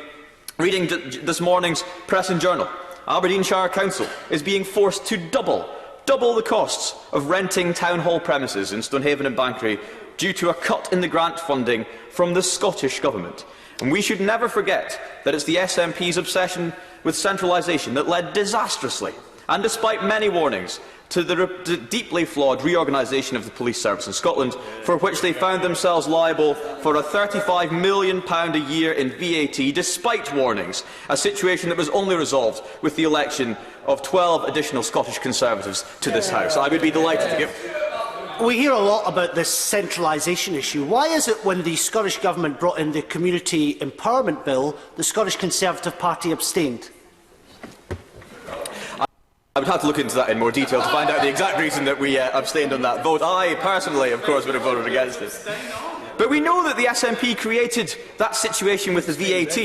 reading this morning's Press and Journal, Aberdeenshire Council is being forced to double the costs of renting town hall premises in Stonehaven and Banchory due to a cut in the grant funding from the Scottish Government. And we should never forget that it's the SNP's obsession with centralisation that led disastrously, and despite many warnings, to the deeply flawed reorganisation of the police service in Scotland, for which they found themselves liable for a £35 million a year in VAT, despite warnings, a situation that was only resolved with the election of 12 additional Scottish Conservatives to this House. I would be delighted to give...
We hear a lot about this centralisation issue. Why is it when the Scottish Government brought in the Community Empowerment Bill, the Scottish Conservative Party abstained?
I would have to look into that in more detail to find out the exact reason that we abstained on that vote. I, personally, of course, would have voted against it. But we know that the SNP created that situation with the VAT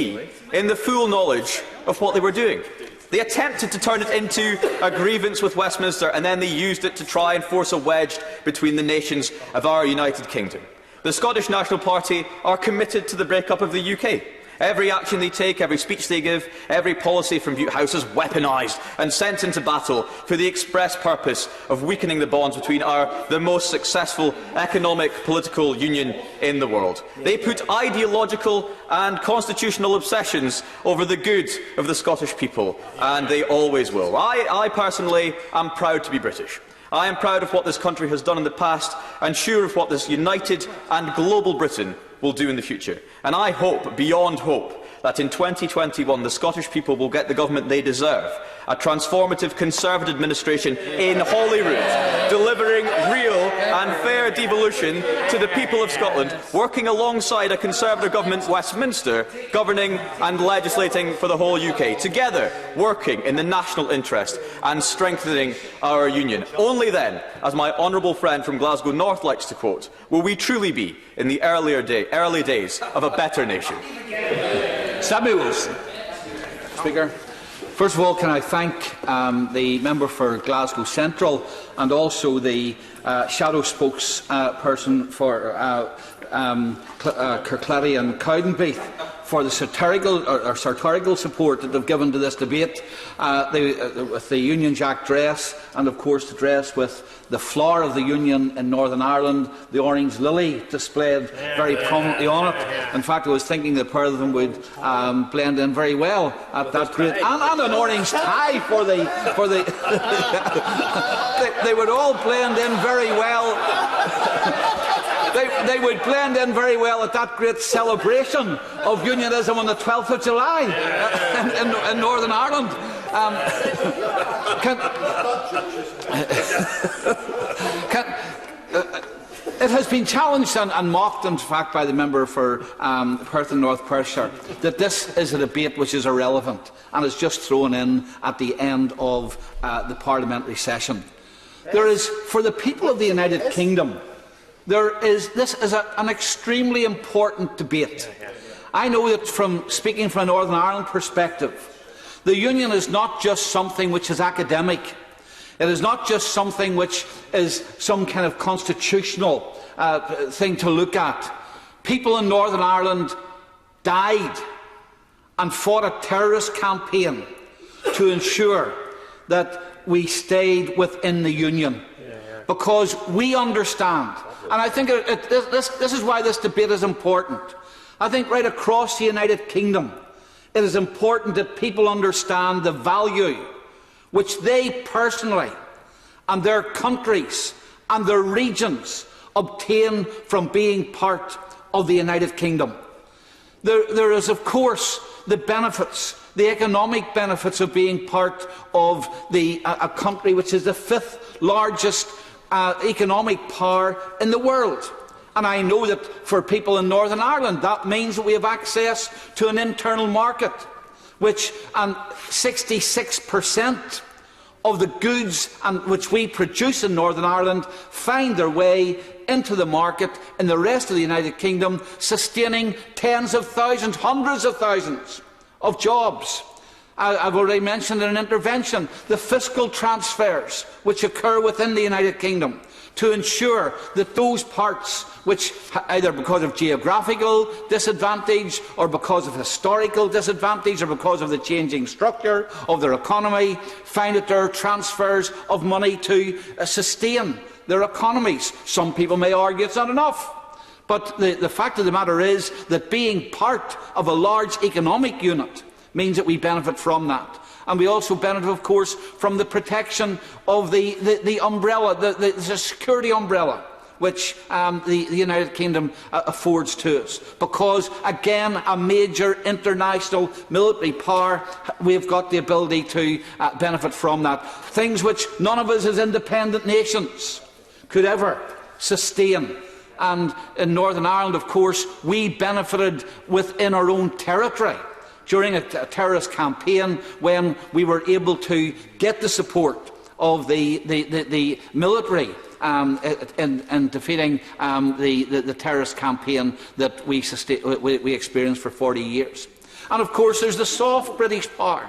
in the full knowledge of what they were doing. They attempted to turn it into a grievance with Westminster, and then they used it to try and force a wedge between the nations of our United Kingdom. The Scottish National Party are committed to the break-up of the UK. Every action they take, every speech they give, every policy from Bute House is weaponised and sent into battle for the express purpose of weakening the bonds between the most successful economic political union in the world. They put ideological and constitutional obsessions over the good of the Scottish people, and they always will. I personally am proud to be British. I am proud of what this country has done in the past and sure of what this united and global Britain will do in the future. And I hope, beyond hope, that in 2021 the Scottish people will get the government they deserve, a transformative Conservative administration in Holyrood, delivering real and fair devolution to the people of Scotland, working alongside a Conservative government Westminster, governing and legislating for the whole UK, together working in the national interest and strengthening our union. Only then, as my honourable friend from Glasgow North likes to quote, will we truly be in the early days of a better nation.
Samuel Wilson.
Speaker, first of all, can I thank the member for Glasgow Central and also the shadow spokesperson for Kirkcaldy and Cowdenbeath for the sartorial support that they've given to this debate, with the Union Jack dress and, of course, the dress with the flower of the Union in Northern Ireland, the orange lily displayed very prominently on it. In fact, I was thinking the pair of them would blend in very well at that great, and an orange tie for the they would all blend in very well. They would blend in very well at that great celebration of unionism on the 12th of July in Northern Ireland. It has been challenged and mocked, in fact, by the member for Perth and North Perthshire, that this is a debate which is irrelevant and is just thrown in at the end of the parliamentary session. There is, for the people of the United Kingdom, this is an extremely important debate. I know that from speaking from a Northern Ireland perspective, the Union is not just something which is academic. It is not just something which is some kind of constitutional thing to look at. People in Northern Ireland died and fought a terrorist campaign to ensure that we stayed within the Union, because we understand. And I think this is why this debate is important. I think right across the United Kingdom, it is important that people understand the value which they personally and their countries and their regions obtain from being part of the United Kingdom. There is, of course, the benefits, the economic benefits of being part of a country which is the 5th largest economic power in the world. And I know that for people in Northern Ireland, that means that we have access to an internal market, which 66% of the goods which we produce in Northern Ireland find their way into the market in the rest of the United Kingdom, sustaining tens of thousands, hundreds of thousands of jobs. I've already mentioned in an intervention the fiscal transfers which occur within the United Kingdom to ensure that those parts which, either because of geographical disadvantage or because of historical disadvantage or because of the changing structure of their economy, find that there are transfers of money to sustain their economies. Some people may argue it's not enough. But the fact of the matter is that being part of a large economic unit means that we benefit from that. And we also benefit, of course, from the protection of the umbrella, the security umbrella, which the United Kingdom affords to us. Because, again, a major international military power, we have got the ability to benefit from that. Things which none of us as independent nations could ever sustain. And in Northern Ireland, of course, we benefited within our own territory during a terrorist campaign when we were able to get the support of the military in defeating the terrorist campaign that we experienced for 40 years. And of course there's the soft British power,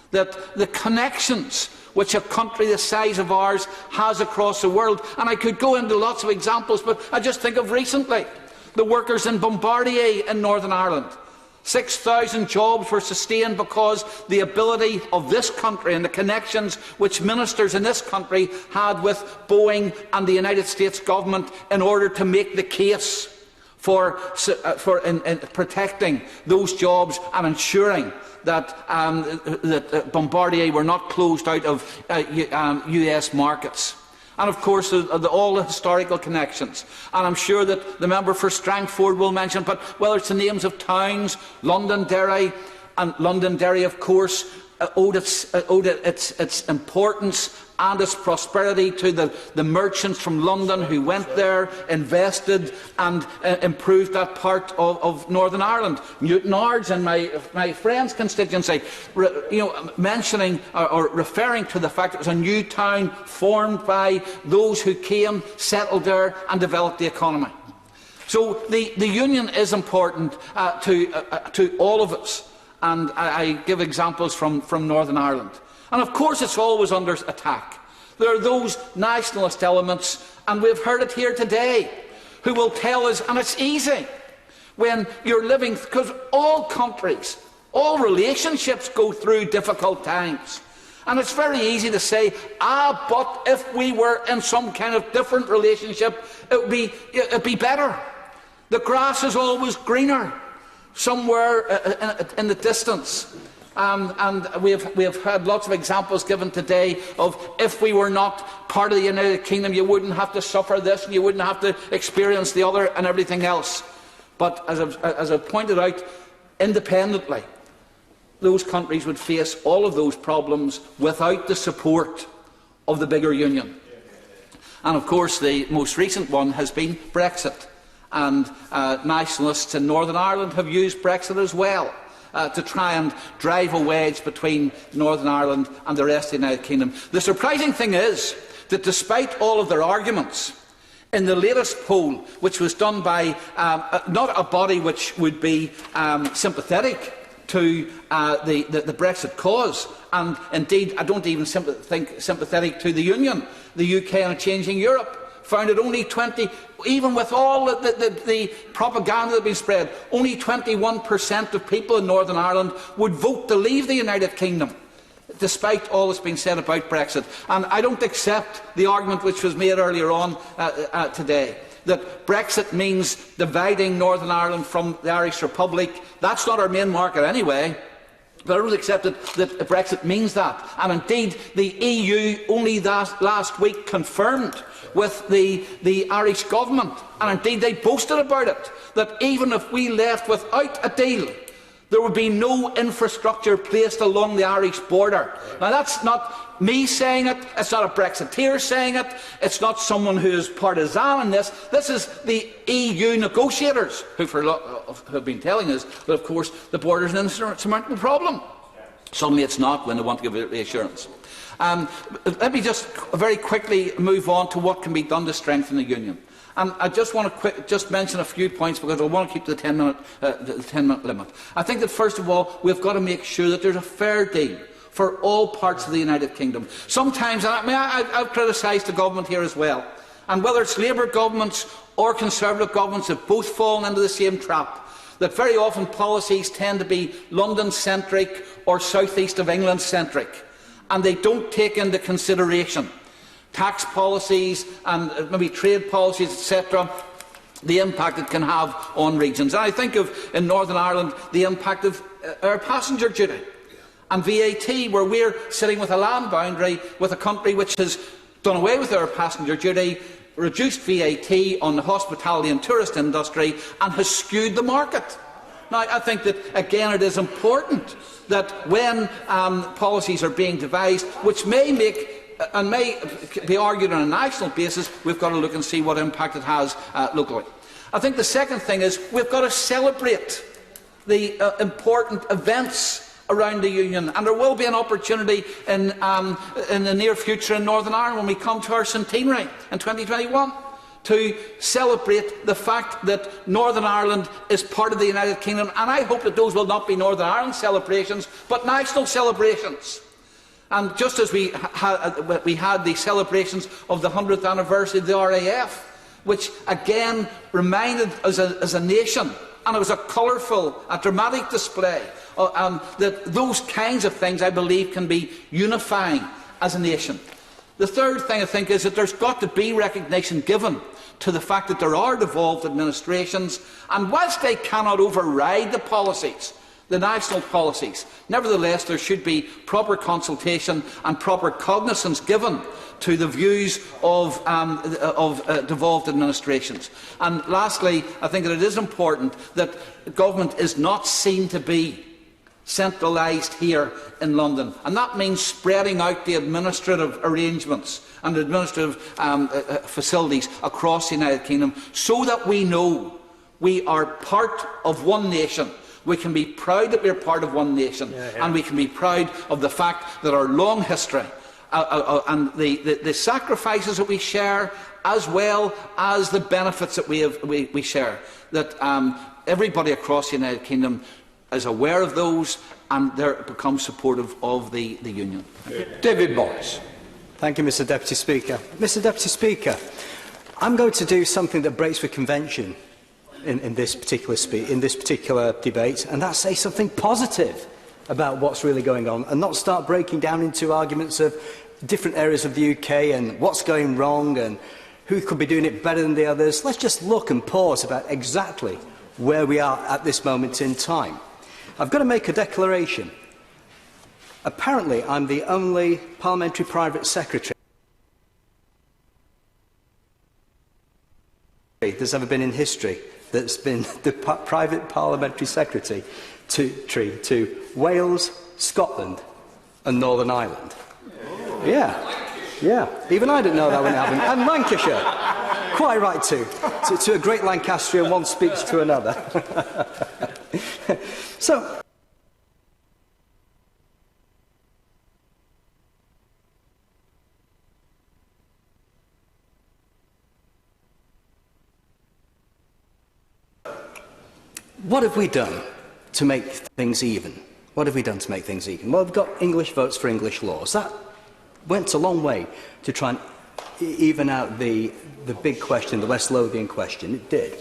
that the connections which a country the size of ours has across the world. And I could go into lots of examples, but I just think of recently the workers in Bombardier in Northern Ireland. 6,000 jobs were sustained because the ability of this country and the connections which ministers in this country had with Boeing and the United States government in order to make the case for protecting those jobs and ensuring that Bombardier were not closed out of US markets. and of course all the historical connections. And I'm sure that the member for Strangford will mention, but whether it's the names of towns, Londonderry, and Londonderry, of course, owed its importance and its prosperity to the merchants from London who went there, invested and improved that part of Northern Ireland. Newtownards in my friend's constituency, mentioning or referring to the fact it was a new town formed by those who came, settled there and developed the economy. So the union is important to all of us, and I give examples from Northern Ireland. And of course it's always under attack. There are those nationalist elements, and we've heard it here today, who will tell us, and it's easy, when you're living, because all countries, all relationships go through difficult times. And it's very easy to say, but if we were in some kind of different relationship, it'd be better. The grass is always greener somewhere in the distance. And we have had lots of examples given today of if we were not part of the United Kingdom, you wouldn't have to suffer this and you wouldn't have to experience the other and everything else. But as I've pointed out, independently, those countries would face all of those problems without the support of the bigger union. And of course the most recent one has been Brexit. And nationalists in Northern Ireland have used Brexit as well to try and drive a wedge between Northern Ireland and the rest of the United Kingdom. The surprising thing is that despite all of their arguments, in the latest poll, which was done by not a body which would be sympathetic to the Brexit cause, and indeed I don't even think sympathetic to the Union, the UK and a changing Europe, found that only 20, even with all the propaganda that had been spread, only 21% of people in Northern Ireland would vote to leave the United Kingdom, despite all that's been said about Brexit. And I don't accept the argument which was made earlier on today, that Brexit means dividing Northern Ireland from the Irish Republic. That's not our main market anyway. But I don't accept that Brexit means that. And indeed, the EU only last week confirmed with the Irish government, and indeed they boasted about it, that even if we left without a deal, there would be no infrastructure placed along the Irish border. Now that's not me saying it, it's not a Brexiteer saying it, it's not someone who is partisan in this. This is the EU negotiators who have been telling us that, of course, the border is an insurmountable problem. Suddenly it's not when they want to give reassurance. Let me just very quickly move on to what can be done to strengthen the union. And I just want to mention a few points because I want to keep the 10-minute limit. I think that first of all we've got to make sure that there's a fair deal for all parts of the United Kingdom. Sometimes, and I've criticised the government here as well, and whether it's Labour governments or Conservative governments have both fallen into the same trap, that very often policies tend to be London-centric or South East of England-centric, and they don't take into consideration tax policies and maybe trade policies, etc., the impact it can have on regions. And I think of, in Northern Ireland, the impact of air passenger duty and VAT, where we're sitting with a land boundary with a country which has done away with air passenger duty, reduced VAT on the hospitality and tourist industry, and has skewed the market. Now, I think that, again, it is important that when policies are being devised, which may make and may be argued on a national basis, we've got to look and see what impact it has locally. I think the second thing is we've got to celebrate the important events around the Union, and there will be an opportunity in the near future in Northern Ireland when we come to our centenary in 2021 to celebrate the fact that Northern Ireland is part of the United Kingdom, and I hope that those will not be Northern Ireland celebrations but national celebrations. And just as we had the celebrations of the 100th anniversary of the RAF, which again reminded us as a nation, and it was a colourful, a dramatic display, that those kinds of things, I believe, can be unifying as a nation. The third thing, I think, is that there's got to be recognition given to the fact that there are devolved administrations, and whilst they cannot override the policies the national policies. Nevertheless, there should be proper consultation and proper cognizance given to the views of devolved administrations. And lastly, I think that it is important that government is not seen to be centralised here in London, and that means spreading out the administrative arrangements and administrative facilities across the United Kingdom, so that we know we are part of one nation. We can be proud that we are part of one nation, and we can be proud of the fact that our long history and the sacrifices that we share, as well as the benefits that we share, that everybody across the United Kingdom is aware of those and becomes supportive of the Union.
David Boyce.
Thank you, Mr Deputy Speaker. Mr Deputy Speaker, I'm going to do something that breaks with convention in this particular debate, and that's say something positive about what's really going on, and not start breaking down into arguments of different areas of the UK and what's going wrong and who could be doing it better than the others. Let's just look and pause about exactly where we are at this moment in time. I've got to make a declaration. Apparently, I'm the only parliamentary private secretary there's ever been in history that's been the private parliamentary secretary to Wales, Scotland and Northern Ireland. Yeah. Even I didn't know that when it happened. And Lancashire. Quite right too. To a great Lancastrian, one speaks to another. So, what have we done to make things even? What have we done to make things even? Well, we've got English votes for English laws. That went a long way to try and even out the big question, the West Lothian question. It did.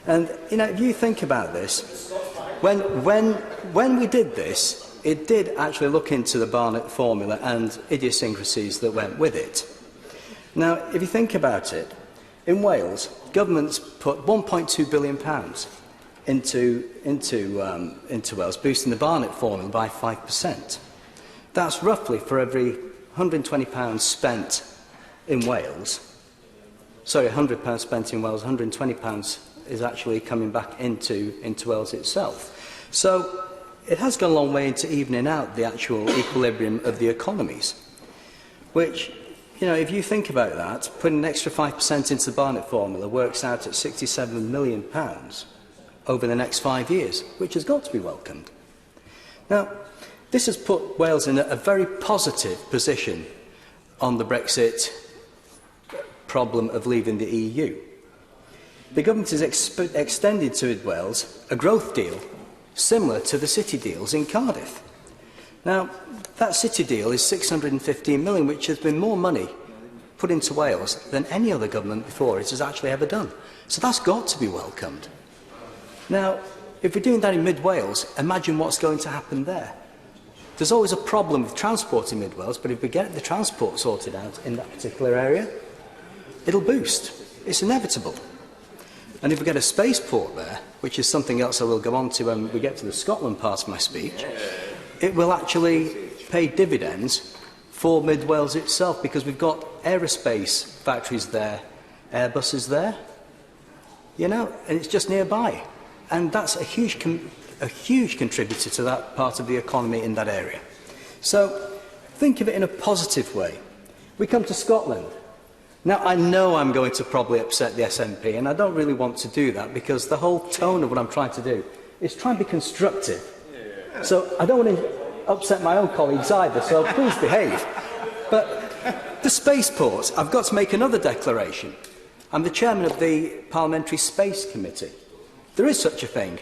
And, you know, if you think about this, when we did this, it did actually look into the Barnett formula and idiosyncrasies that went with it. Now, if you think about it, in Wales, governments put £1.2 billion into Wales, boosting the Barnett formula by 5%. That's roughly for every £120 spent in Wales. Sorry, £100 spent in Wales, £120 is actually coming back into Wales itself. So it has gone a long way into evening out the actual equilibrium of the economies, which, you know, if you think about that, putting an extra 5% into the Barnett formula works out at £67 million over the next 5 years, which has got to be welcomed. Now, this has put Wales in a very positive position on the Brexit problem of leaving the EU. The government has extended to Wales a growth deal similar to the City deals in Cardiff. Now, that City deal is £615 million, which has been more money put into Wales than any other government before it has actually ever done. So that's got to be welcomed. Now, if we're doing that in mid-Wales, imagine what's going to happen there. There's always a problem with transport in mid-Wales, but if we get the transport sorted out in that particular area, it'll boost. It's inevitable. And if we get a spaceport there, which is something else I will go on to when we get to the Scotland part of my speech, it will actually pay dividends for mid-Wales itself, because we've got aerospace factories there, Airbus is there, you know, and it's just nearby. And that's a huge contributor to that part of the economy in that area. So think of it in a positive way. We come to Scotland. Now, I know I'm going to probably upset the SNP, and I don't really want to do that, because the whole tone of what I'm trying to do is try and be constructive. So I don't want to upset my own colleagues either, so please behave. But the spaceport, I've got to make another declaration. I'm the chairman of the Parliamentary Space Committee. There is such a thing.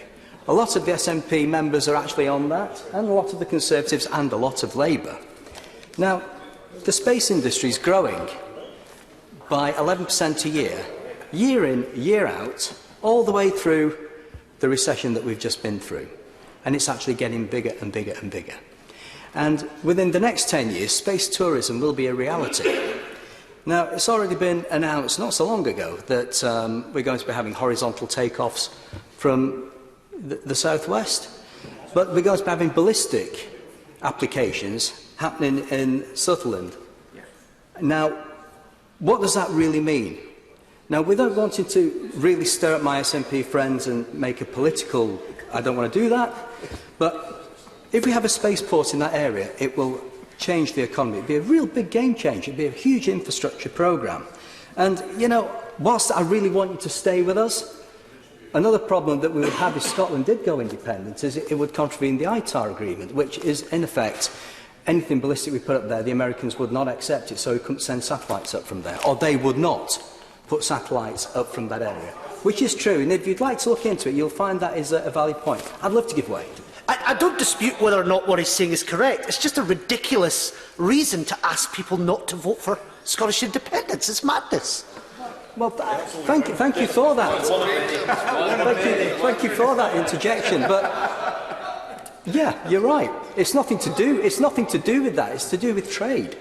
A lot of the SNP members are actually on that, and a lot of the Conservatives and a lot of Labour. Now, the space industry is growing by 11% a year in, year out, all the way through the recession that we've just been through. And it's actually getting bigger and bigger and bigger. And within the next 10 years, space tourism will be a reality. Now, it's already been announced not so long ago that we're going to be having horizontal takeoffs from the southwest. but we're going to be having ballistic applications happening in Sutherland. Now, what does that really mean? Now, without wanting to really stir up my SNP friends and make a political, I don't want to do that, but if we have a spaceport in that area, it will change the economy. It'd be a real big game changer. It'd be a huge infrastructure programme. And, you know, whilst I really want you to stay with us, another problem that we would have if Scotland did go independent is it would contravene the ITAR agreement, which is, in effect, anything ballistic we put up there, the Americans would not accept it, so we couldn't send satellites up from there, or they would not put satellites up from that area, which is true. And if you'd like to look into it, you'll find that is a valid point. I'd love to give way.
I don't dispute whether or not what he's saying is correct. It's just a ridiculous reason to ask people not to vote for Scottish independence. It's madness.
Well, thank you for that. Thank you for that interjection. But yeah, you're right. It's nothing to do with that. It's to do with trade.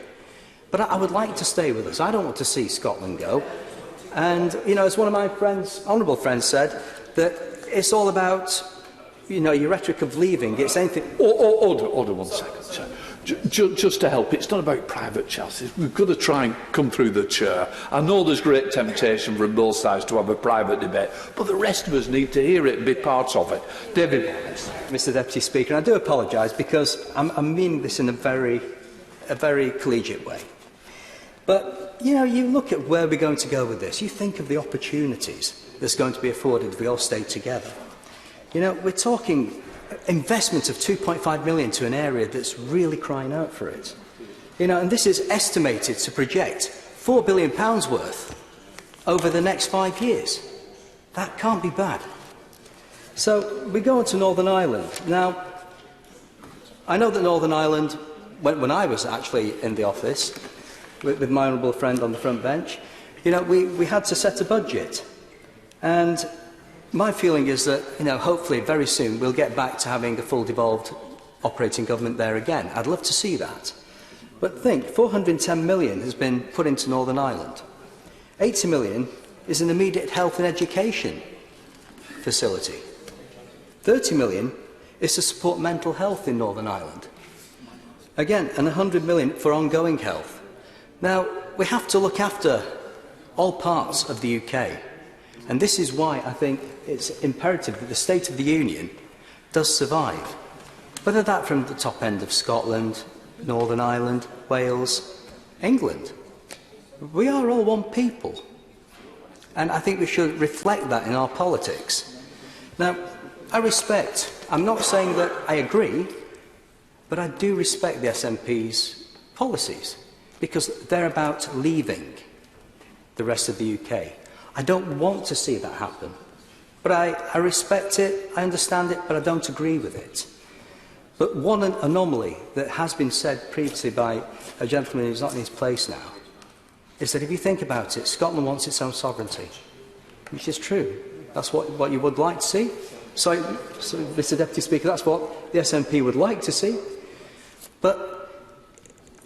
But I would like to stay with us. I don't want to see Scotland go. And you know, as one of my friends, honourable friends, said, that it's all about, you know, your rhetoric of leaving. It's anything.
Order 1 second, sir. Just to help, it's not about private charities. We've got to try and come through the chair. I know there's great temptation from both sides to have a private debate, but the rest of us need to hear it and be part of it. David Wallace.
Mr Deputy Speaker, I do apologise because I'm meaning this in a very collegiate way. But, you know, you look at where we're going to go with this. You think of the opportunities that's going to be afforded if we all stay together. You know, we're talking investment of £2.5 million to an area that's really crying out for it. You know, and this is estimated to project £4 billion worth over the next 5 years. That can't be bad. So we go on to Northern Ireland. Now, I know that Northern Ireland, when I was actually in the office with my honourable friend on the front bench, you know, we had to set a budget. And my feeling is that, you know, hopefully very soon we'll get back to having a full devolved operating government there again. I'd love to see that. But think, 410 million has been put into Northern Ireland. 80 million is an immediate health and education facility. 30 million is to support mental health in Northern Ireland. Again, and 100 million for ongoing health. Now, we have to look after all parts of the UK. And this is why I think it's imperative that the State of the Union does survive. Whether that from the top end of Scotland, Northern Ireland, Wales, England. We are all one people. And I think we should reflect that in our politics. Now, I'm not saying that I agree, but I do respect the SNP's policies, because they're about leaving the rest of the UK. I don't want to see that happen. But I respect it, I understand it, but I don't agree with it. But one anomaly that has been said previously by a gentleman who's not in his place now is that if you think about it, Scotland wants its own sovereignty, which is true. That's what you would like to see. So, Mr Deputy Speaker, that's what the SNP would like to see. But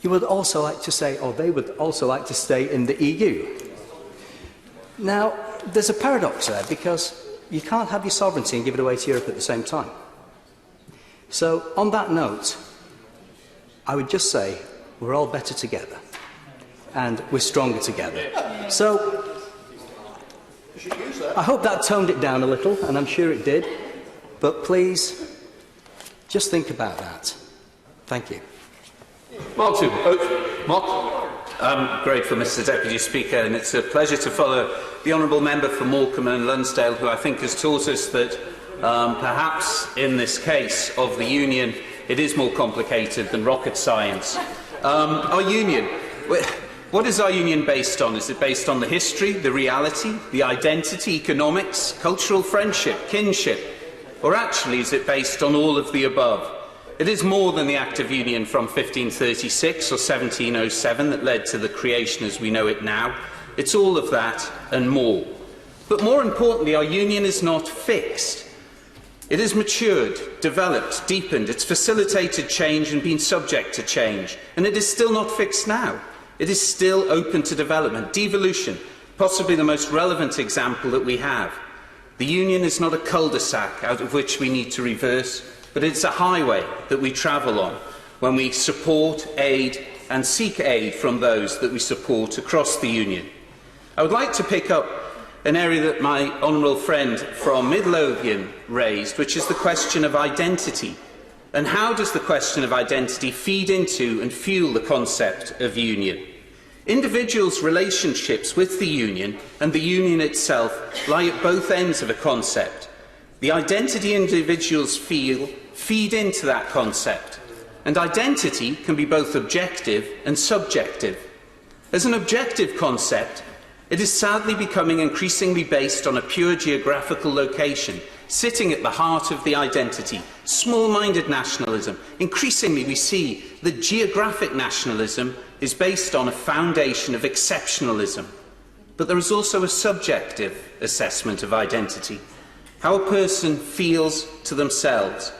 you would also like to say, or they would also like to stay in the EU. Now, there's a paradox there, because you can't have your sovereignty and give it away to Europe at the same time. So, on that note, I would just say we're all better together, and we're stronger together. So, I hope that toned it down a little, and I'm sure it did. But please, just think about that. Thank you.
Martin.
I'm grateful, Mr Deputy Speaker, and it's a pleasure to follow the honourable member for Morecambe and Lonsdale, who I think has taught us that perhaps in this case of the Union it is more complicated than rocket science. Our Union, what is our Union based on? Is it based on the history, the reality, the identity, economics, cultural friendship, kinship? Or actually is it based on all of the above? It is more than the Act of Union from 1536 or 1707 that led to the creation as we know it now. It's all of that and more. But more importantly, our Union is not fixed. It has matured, developed, deepened, it's facilitated change and been subject to change. And it is still not fixed now. It is still open to development, devolution, possibly the most relevant example that we have. The Union is not a cul-de-sac out of which we need to reverse. but it's a highway that we travel on when we support, aid and seek aid from those that we support across the Union. I would like to pick up an area that my honourable friend from Midlothian raised, which is the question of identity. And how does the question of identity feed into and fuel the concept of union? Individuals' relationships with the union and the union itself lie at both ends of a concept. The identity individuals feel feed into that concept, and identity can be both objective and subjective. As an objective concept, it is sadly becoming increasingly based on a pure geographical location, sitting at the heart of the identity. Small-minded nationalism. Increasingly we see that geographic nationalism is based on a foundation of exceptionalism. But there is also a subjective assessment of identity. How a person feels to themselves.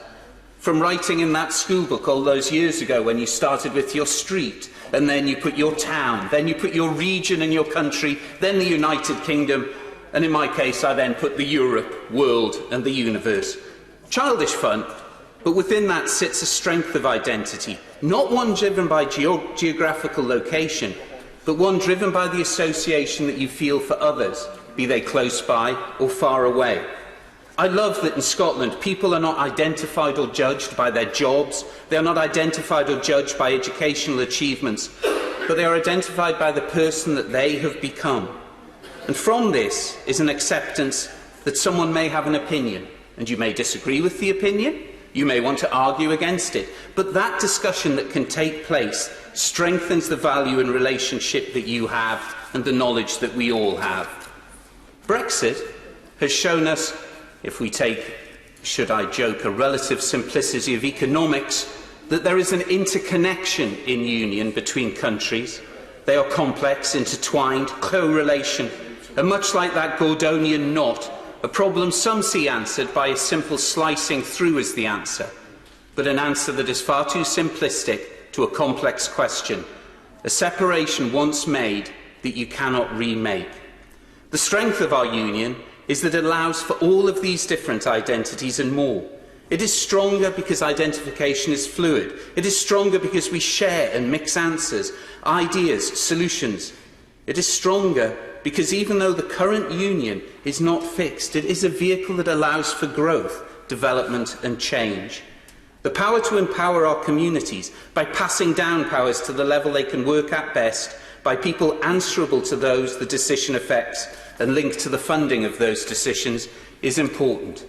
From writing in that school book all those years ago when you started with your street, and then you put your town, then you put your region and your country, then the United Kingdom, and in my case I then put the Europe, world and the universe. Childish fun, but within that sits a strength of identity, not one driven by geographical location, but one driven by the association that you feel for others, be they close by or far away. I love that in Scotland people are not identified or judged by their jobs, they are not identified or judged by educational achievements, but they are identified by the person that they have become. And from this is an acceptance that someone may have an opinion, and you may disagree with the opinion, you may want to argue against it, but that discussion that can take place strengthens the value and relationship that you have and the knowledge that we all have. Brexit has shown us, if we take, should I joke, a relative simplicity of economics, that there is an interconnection in union between countries. They are complex, intertwined, co-relation, and much like that Gordonian knot, a problem some see answered by a simple slicing through as the answer, but an answer that is far too simplistic to a complex question, a separation once made that you cannot remake. The strength of our union is that it allows for all of these different identities and more. It is stronger because identification is fluid. It is stronger because we share and mix answers, ideas, solutions. It is stronger because even though the current union is not fixed, it is a vehicle that allows for growth, development and change. The power to empower our communities by passing down powers to the level they can work at best, by people answerable to those the decision affects and linked to the funding of those decisions, is important.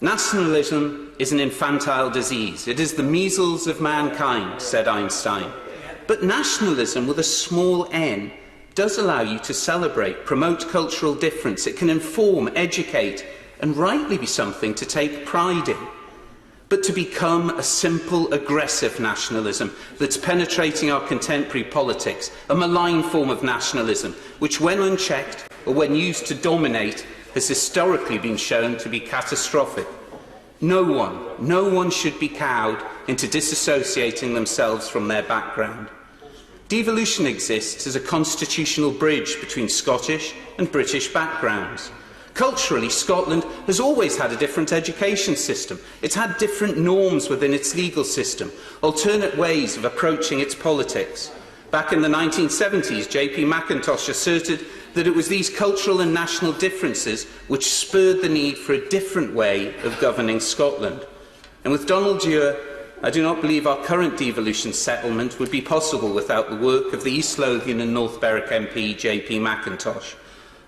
Nationalism is an infantile disease. It is the measles of mankind, said Einstein. But nationalism with a small n does allow you to celebrate, promote cultural difference. It can inform, educate, and rightly be something to take pride in. But to become a simple, aggressive nationalism that's penetrating our contemporary politics, a malign form of nationalism, which when unchecked or when used to dominate, has historically been shown to be catastrophic. No one should be cowed into disassociating themselves from their background. Devolution exists as a constitutional bridge between Scottish and British backgrounds. Culturally, Scotland has always had a different education system. It's had different norms within its legal system, alternate ways of approaching its politics. Back in the 1970s, J.P. Mackintosh asserted that it was these cultural and national differences which spurred the need for a different way of governing Scotland. And with Donald Dewar, I do not believe our current devolution settlement would be possible without the work of the East Lothian and North Berwick MP, J.P. Mackintosh.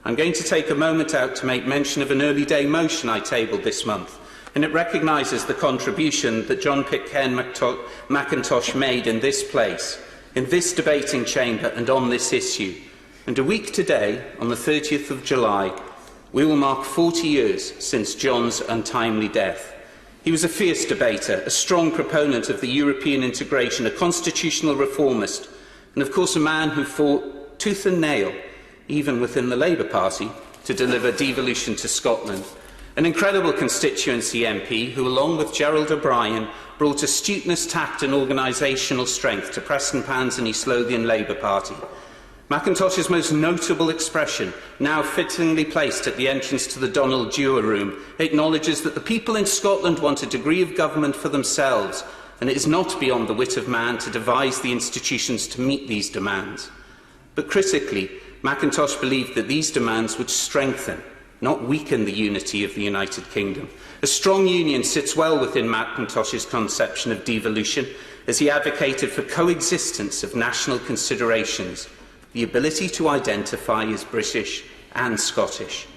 I'm going to take a moment out to make mention of an early day motion I tabled this month, and it recognises the contribution that John Pitcairn Mackintosh made in this place, in this debating chamber and on this issue. And a week today, on the 30th of July, we will mark 40 years since John's untimely death. He was a fierce debater, a strong proponent of the European integration, a constitutional reformist, and of course a man who fought tooth and nail, even within the Labour Party, to deliver devolution to Scotland. An incredible constituency MP who, along with Gerald O'Brien, brought astuteness, tact and organisational strength to Preston Pans and East Lothian Labour Party. Mackintosh's most notable expression, now fittingly placed at the entrance to the Donald Dewar Room, acknowledges that the people in Scotland want a degree of government for themselves, and it is not beyond the wit of man to devise the institutions to meet these demands. But critically, Mackintosh believed that these demands would strengthen, not weaken, the unity of the United Kingdom. A strong union sits well within Mackintosh's conception of devolution, as he advocated for coexistence of national considerations, the ability to identify as British and Scottish.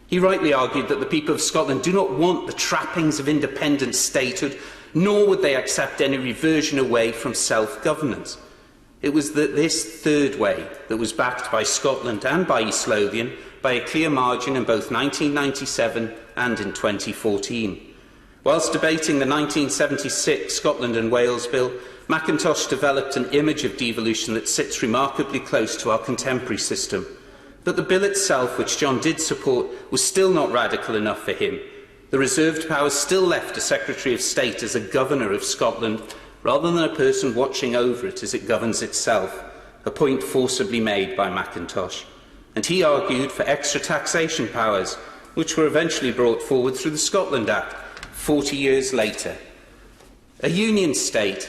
He rightly argued that the people of Scotland do not want the trappings of independent statehood, nor would they accept any reversion away from self-governance. It was this third way that was backed by Scotland and by East Lothian by a clear margin in both 1997 and in 2014. Whilst debating the 1976 Scotland and Wales Bill, Mackintosh developed an image of devolution that sits remarkably close to our contemporary system. But the bill itself, which John did support, was still not radical enough for him. The reserved powers still left a Secretary of State as a governor of Scotland, rather than a person watching over it as it governs itself, a point forcibly made by Mackintosh. And he argued for extra taxation powers, which were eventually brought forward through the Scotland Act 40 years later. A union state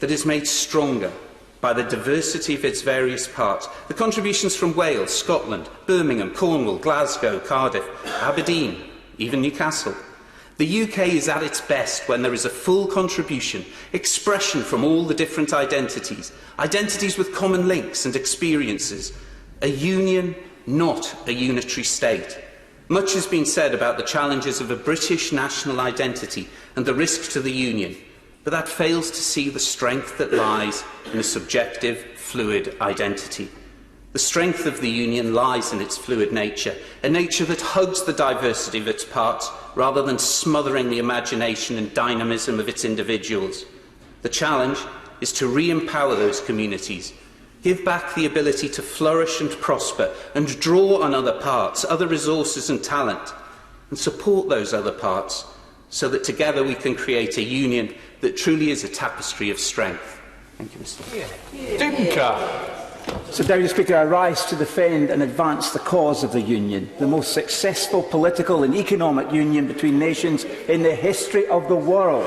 that is made stronger by the diversity of its various parts, the contributions from Wales, Scotland, Birmingham, Cornwall, Glasgow, Cardiff, Aberdeen, even Newcastle. The UK is at its best when there is a full contribution, expression from all the different identities, identities with common links and experiences. A union, not a unitary state. Much has been said about the challenges of a British national identity and the risks to the union, but that fails to see the strength that lies in a subjective, fluid identity. The strength of the union lies in its fluid nature, a nature that hugs the diversity of its parts rather than smothering the imagination and dynamism of its individuals. The challenge is to re-empower those communities, give back the ability to flourish and prosper and draw on other parts, other resources and talent, and support those other parts so that together we can create a union that truly is a tapestry of strength. Thank you, Mr.
Duncan. So, Deputy Speaker, I rise to defend and advance the cause of the Union, the most successful political and economic union between nations in the history of the world.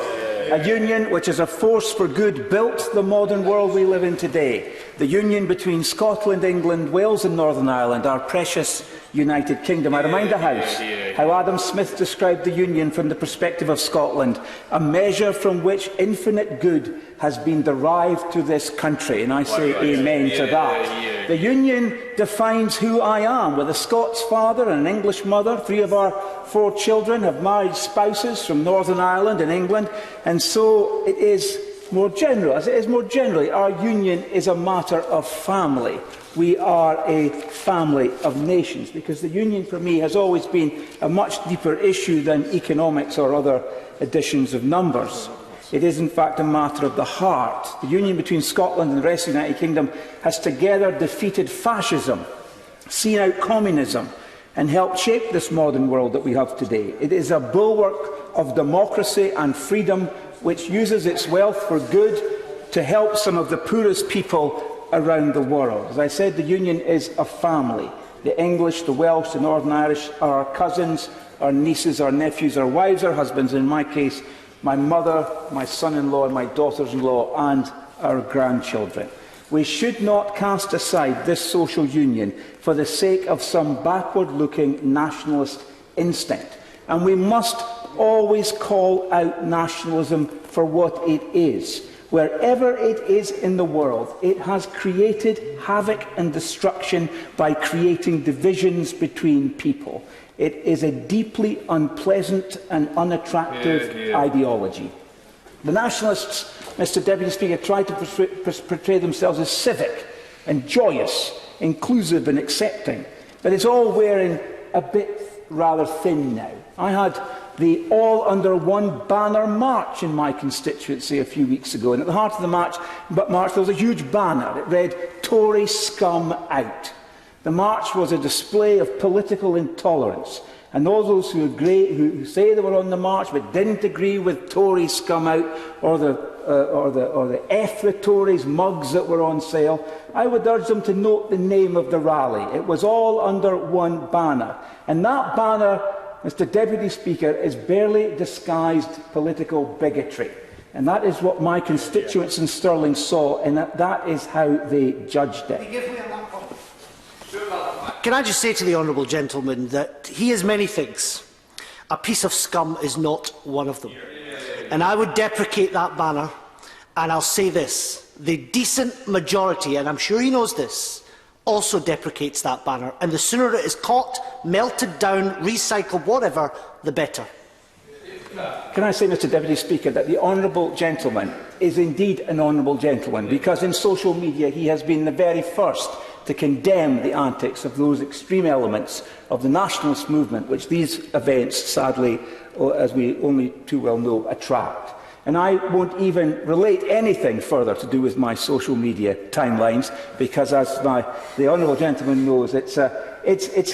A union which, as a force for good, built the modern world we live in today. The union between Scotland, England, Wales and Northern Ireland, our precious United Kingdom. I remind the House how Adam Smith described the union from the perspective of Scotland, a measure from which infinite good has been derived to this country. And I say amen to that. The union defines who I am, with a Scots father and an English mother. 3 of our 4 children have married spouses from Northern Ireland and England, and so it is more general. As it is more generally, our union is a matter of family. We are a family of nations, because the union for me has always been a much deeper issue than economics or other additions of numbers. It is in fact a matter of the heart. The union between Scotland and the rest of the United Kingdom has together defeated fascism, seen out communism and helped shape this modern world that we have today. It is a bulwark of democracy and freedom which uses its wealth for good to help some of the poorest people around the world. As I said, the Union is a family. The English, the Welsh, the Northern Irish are our cousins, our nieces, our nephews, our wives, our husbands, and in my case, my mother, my son-in-law, my daughters-in-law, and our grandchildren. We should not cast aside this social union for the sake of some backward-looking nationalist instinct. And we must always call out nationalism for what it is. Wherever it is in the world, it has created havoc and destruction by creating divisions between people. It is a deeply unpleasant and unattractive ideology. The nationalists, Mr. Deputy Speaker, try to portray themselves as civic and joyous, inclusive and accepting, but it's all wearing a bit rather thin now. I had the All Under One banner march in my constituency a few weeks ago, and at the heart of the march there was a huge banner. It read, "Tory scum out." The march was a display of political intolerance, and those who say they were on the march but didn't agree with Tory scum out or the or the F the Tories mugs that were on sale, I would urge them to note the name of the rally. It was all under one banner. And that banner, Mr Deputy Speaker, is barely disguised political bigotry. And that is what my constituents in Stirling saw, and that is how they judged it.
Can I just say to the honourable gentleman that he is many things. A piece of scum is not one of them. And I would deprecate that banner, and I'll say this. The decent majority, and I'm sure he knows this, also deprecates that banner. And the sooner it is caught, melted down, recycled, whatever, the better.
Can I say, Mr Deputy Speaker, that the honourable gentleman is indeed an honourable gentleman, because in social media he has been the very first to condemn the antics of those extreme elements of the nationalist movement which these events, sadly, as we only too well know, attract. And I won't even relate anything further to do with my social media timelines, because, as the honourable gentleman knows, it's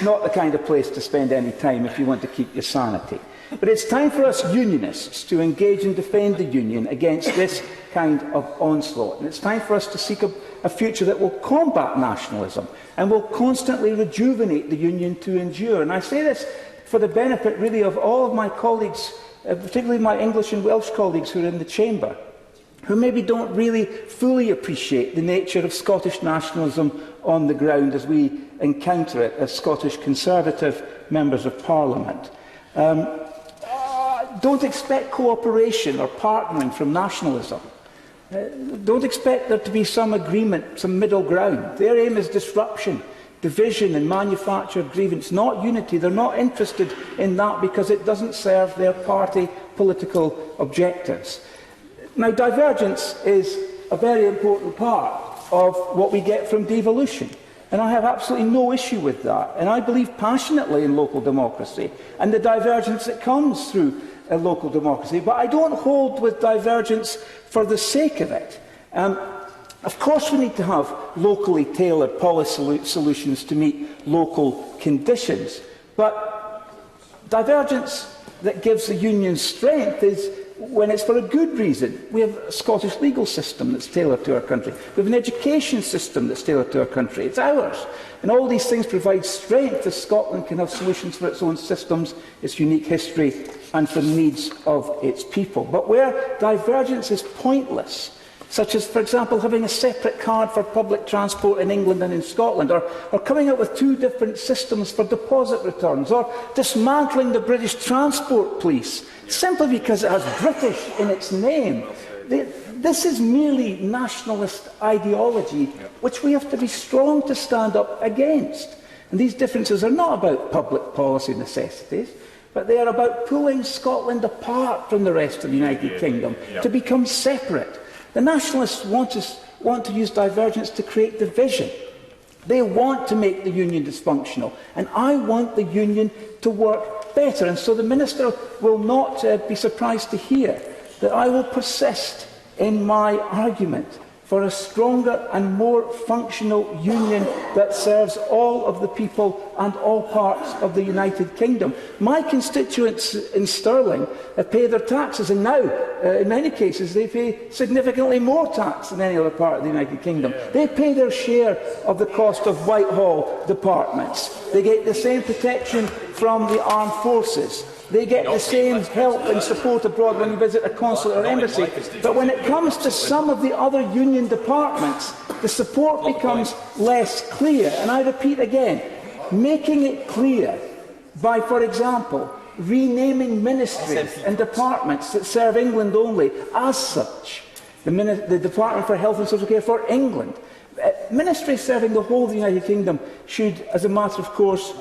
not the kind of place to spend any time if you want to keep your sanity. But it's time for us unionists to engage and defend the union against this kind of onslaught. And it's time for us to seek a future that will combat nationalism and will constantly rejuvenate the union to endure. And I say this for the benefit, really, of all of my colleagues, particularly my English and Welsh colleagues who are in the chamber, who maybe don't really fully appreciate the nature of Scottish nationalism on the ground as we encounter it as Scottish Conservative members of Parliament. Don't expect cooperation or partnering from nationalism. Don't expect there to be some agreement, some middle ground. Their aim is disruption, division and manufactured grievance, not unity. They're not interested in that because it doesn't serve their party political objectives. Now, divergence is a very important part of what we get from devolution. And I have absolutely no issue with that. And I believe passionately in local democracy and the divergence that comes through local democracy. But I don't hold with divergence for the sake of it. Of course we need to have locally tailored policy solutions to meet local conditions. But divergence that gives the union strength is when it's for a good reason. We have a Scottish legal system that's tailored to our country. We have an education system that's tailored to our country. It's ours. And all these things provide strength as Scotland can have solutions for its own systems, its unique history, and for the needs of its people. But where divergence is pointless, such as, for example, having a separate card for public transport in England and in Scotland, or coming up with two different systems for deposit returns, or dismantling the British Transport Police, simply because it has British in its name. This is merely nationalist ideology, which we have to be strong to stand up against. And these differences are not about public policy necessities, but they are about pulling Scotland apart from the rest of the United Kingdom to become separate. The nationalists want to use divergence to create division. They want to make the union dysfunctional, and I want the union to work better. And so the Minister will not be surprised to hear that I will persist in my argument for a stronger and more functional union that serves all of the people and all parts of the United Kingdom. My constituents in Stirling pay their taxes, and now, in many cases, they pay significantly more tax than any other part of the United Kingdom. They pay their share of the cost of Whitehall departments. They get the same protection from the armed forces. They get the same help and support abroad when you visit a consulate or embassy. But when it comes to some of the other union departments, the support becomes less clear. And I repeat again, making it clear by, for example, renaming ministries and departments that serve England only as such. The Department for Health and Social Care for England. Ministries serving the whole of the United Kingdom should, as a matter of course,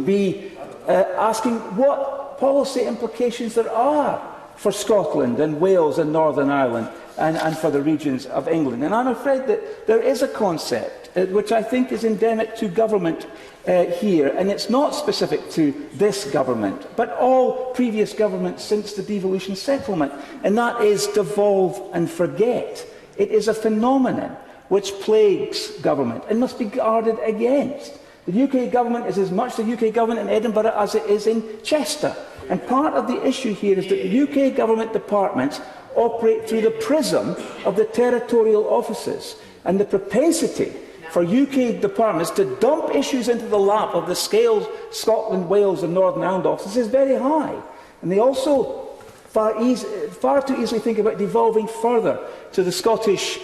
be asking what policy implications there are for Scotland and Wales and Northern Ireland and for the regions of England. And I'm afraid that there is a concept which I think is endemic to government here, and it's not specific to this government, but all previous governments since the devolution settlement, and that is devolve and forget. It is a phenomenon which plagues government and must be guarded against. The UK government is as much the UK government in Edinburgh as it is in Chester. And part of the issue here is that the UK government departments operate through the prism of the territorial offices, and the propensity for UK departments to dump issues into the lap of the Scotland, Wales and Northern Ireland offices is very high. And they also far too easily think about devolving further to the Scottish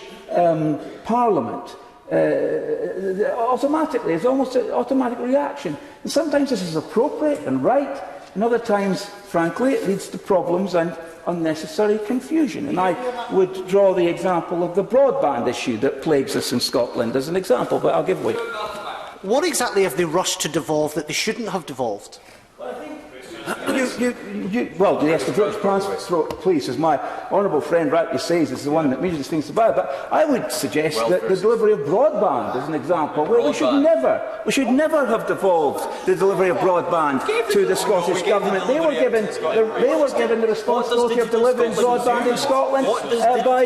Parliament. Automatically, it's almost an automatic reaction. And sometimes this is appropriate and right, and other times, frankly, it leads to problems and unnecessary confusion. And I would draw the example of the broadband issue that plagues us in Scotland as an example, but I'll give way.
What exactly have they rushed to devolve that they shouldn't have devolved?
Well, yes, the British Transport Police, as my honourable friend rightly says, is the one that immediately thinks about it. But I would suggest that the delivery of broadband is an example where we should never have devolved the delivery of broadband to the Scottish Government. They were given the responsibility of delivering broadband in Scotland by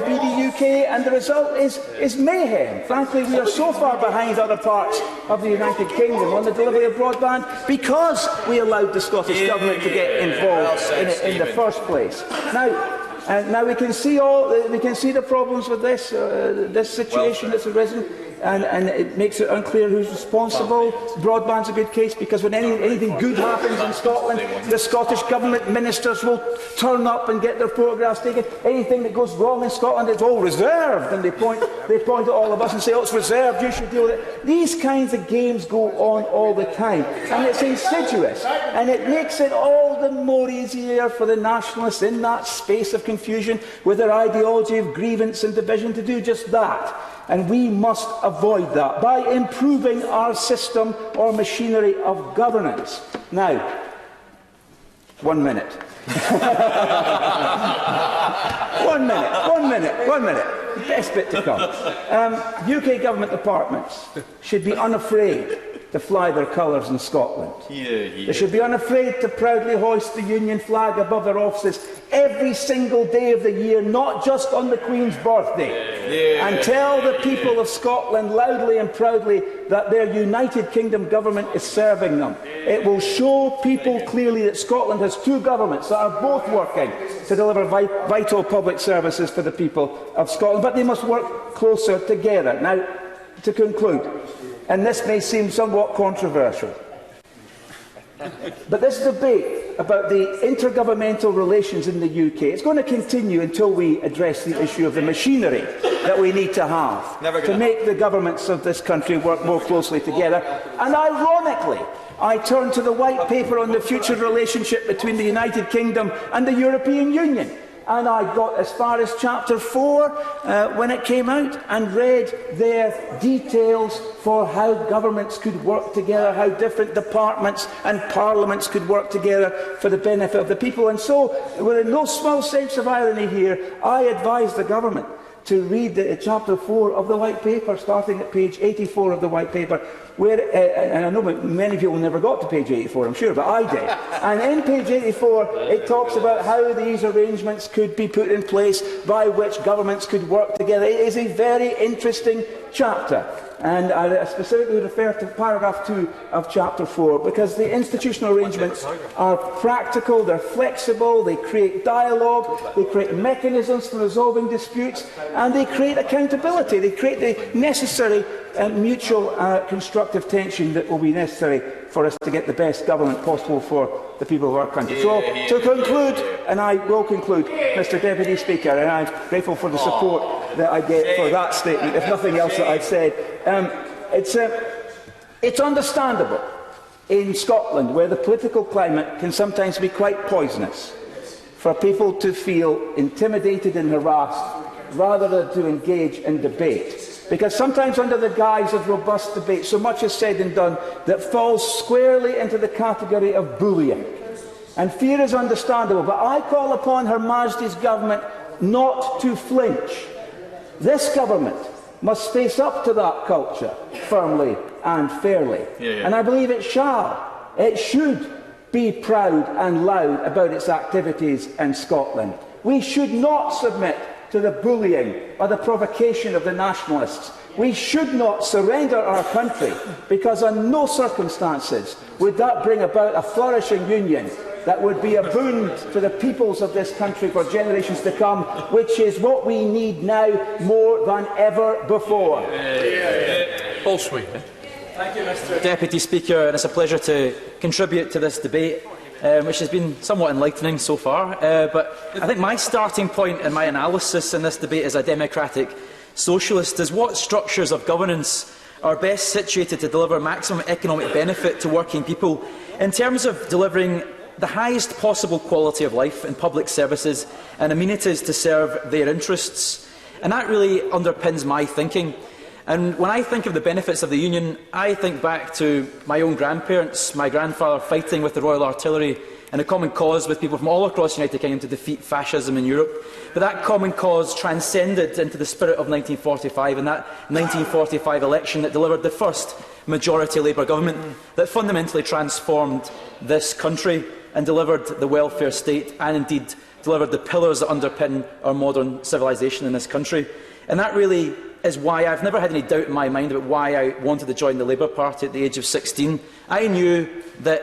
BD UK, and the result is mayhem. Frankly, we are so far behind other parts of the United Kingdom on the delivery of broadband because we allowed the Scottish Government to get involved in it in the first place. Now we can see the problems with this situation that's arisen, and it makes it unclear who's responsible. Broadband's a good case because when anything good happens in Scotland, the Scottish Government ministers will turn up and get their photographs taken. Anything that goes wrong in Scotland, it's all reserved, and they point at all of us and say, "Oh, it's reserved, you should deal with it." These kinds of games go on all the time, and it's insidious, and it makes it all the more easier for the nationalists in that space of confusion with their ideology of grievance and division to do just that. And we must avoid that by improving our system or machinery of governance. Now, 1 minute. 1 minute. Best bit to come. UK government departments should be unafraid to fly their colours in Scotland. They should be unafraid to proudly hoist the Union flag above their offices every single day of the year, not just on the Queen's birthday. And tell the people of Scotland loudly and proudly that their United Kingdom government is serving them. It will show people clearly that Scotland has two governments that are both working to deliver vital public services for the people of Scotland, but they must work closer together. Now, to conclude, and this may seem somewhat controversial, but this debate about the intergovernmental relations in the UK is going to continue until we address the issue of the machinery that we need to have to make the governments of this country work more closely together. And ironically, I turn to the White Paper on the future relationship between the United Kingdom and the European Union. And I got as far as chapter 4 when it came out and read their details for how governments could work together, how different departments and parliaments could work together for the benefit of the people. And so, with no small sense of irony here, I advise the government to read chapter 4 of the White Paper, starting at page 84 of the White Paper, where, and I know many people never got to page 84, I'm sure, but I did. And in page 84, it talks about how these arrangements could be put in place by which governments could work together. It is a very interesting chapter. And I specifically refer to paragraph 2 of chapter 4, because the institutional arrangements are practical, they're flexible, they create dialogue, they create mechanisms for resolving disputes, and they create accountability. They create the necessary mutual constructive tension that will be necessary for us to get the best government possible for the people of our country. So, to conclude, and I will conclude, Mr Deputy Speaker, and I'm grateful for the support that I get for that statement, if nothing else that I've said. It's understandable in Scotland, where the political climate can sometimes be quite poisonous, for people to feel intimidated and harassed rather than to engage in debate. Because sometimes under the guise of robust debate, so much is said and done that falls squarely into the category of bullying. And fear is understandable, but I call upon Her Majesty's Government not to flinch. This government must face up to that culture firmly and fairly. And I believe it shall. It should be proud and loud about its activities in Scotland. We should not submit to the bullying or the provocation of the nationalists. We should not surrender our country, because on no circumstances would that bring about a flourishing union that would be a boon to the peoples of this country for generations to come, which is what we need now more than ever before.
Paul Sweet.
Thank you, Mr Deputy Speaker, and it's a pleasure to contribute to this debate, which has been somewhat enlightening so far. But I think my starting point and my analysis in this debate as a democratic socialist is what structures of governance are best situated to deliver maximum economic benefit to working people in terms of delivering the highest possible quality of life in public services and amenities to serve their interests. And that really underpins my thinking. And when I think of the benefits of the Union, I think back to my own grandparents, my grandfather fighting with the Royal Artillery in a common cause with people from all across the United Kingdom to defeat fascism in Europe. But that common cause transcended into the spirit of 1945 and that 1945 election that delivered the first majority Labour government that fundamentally transformed this country and delivered the welfare state and indeed delivered the pillars that underpin our modern civilisation in this country. And that really is why I've never had any doubt in my mind about why I wanted to join the Labour Party at the age of 16. I knew that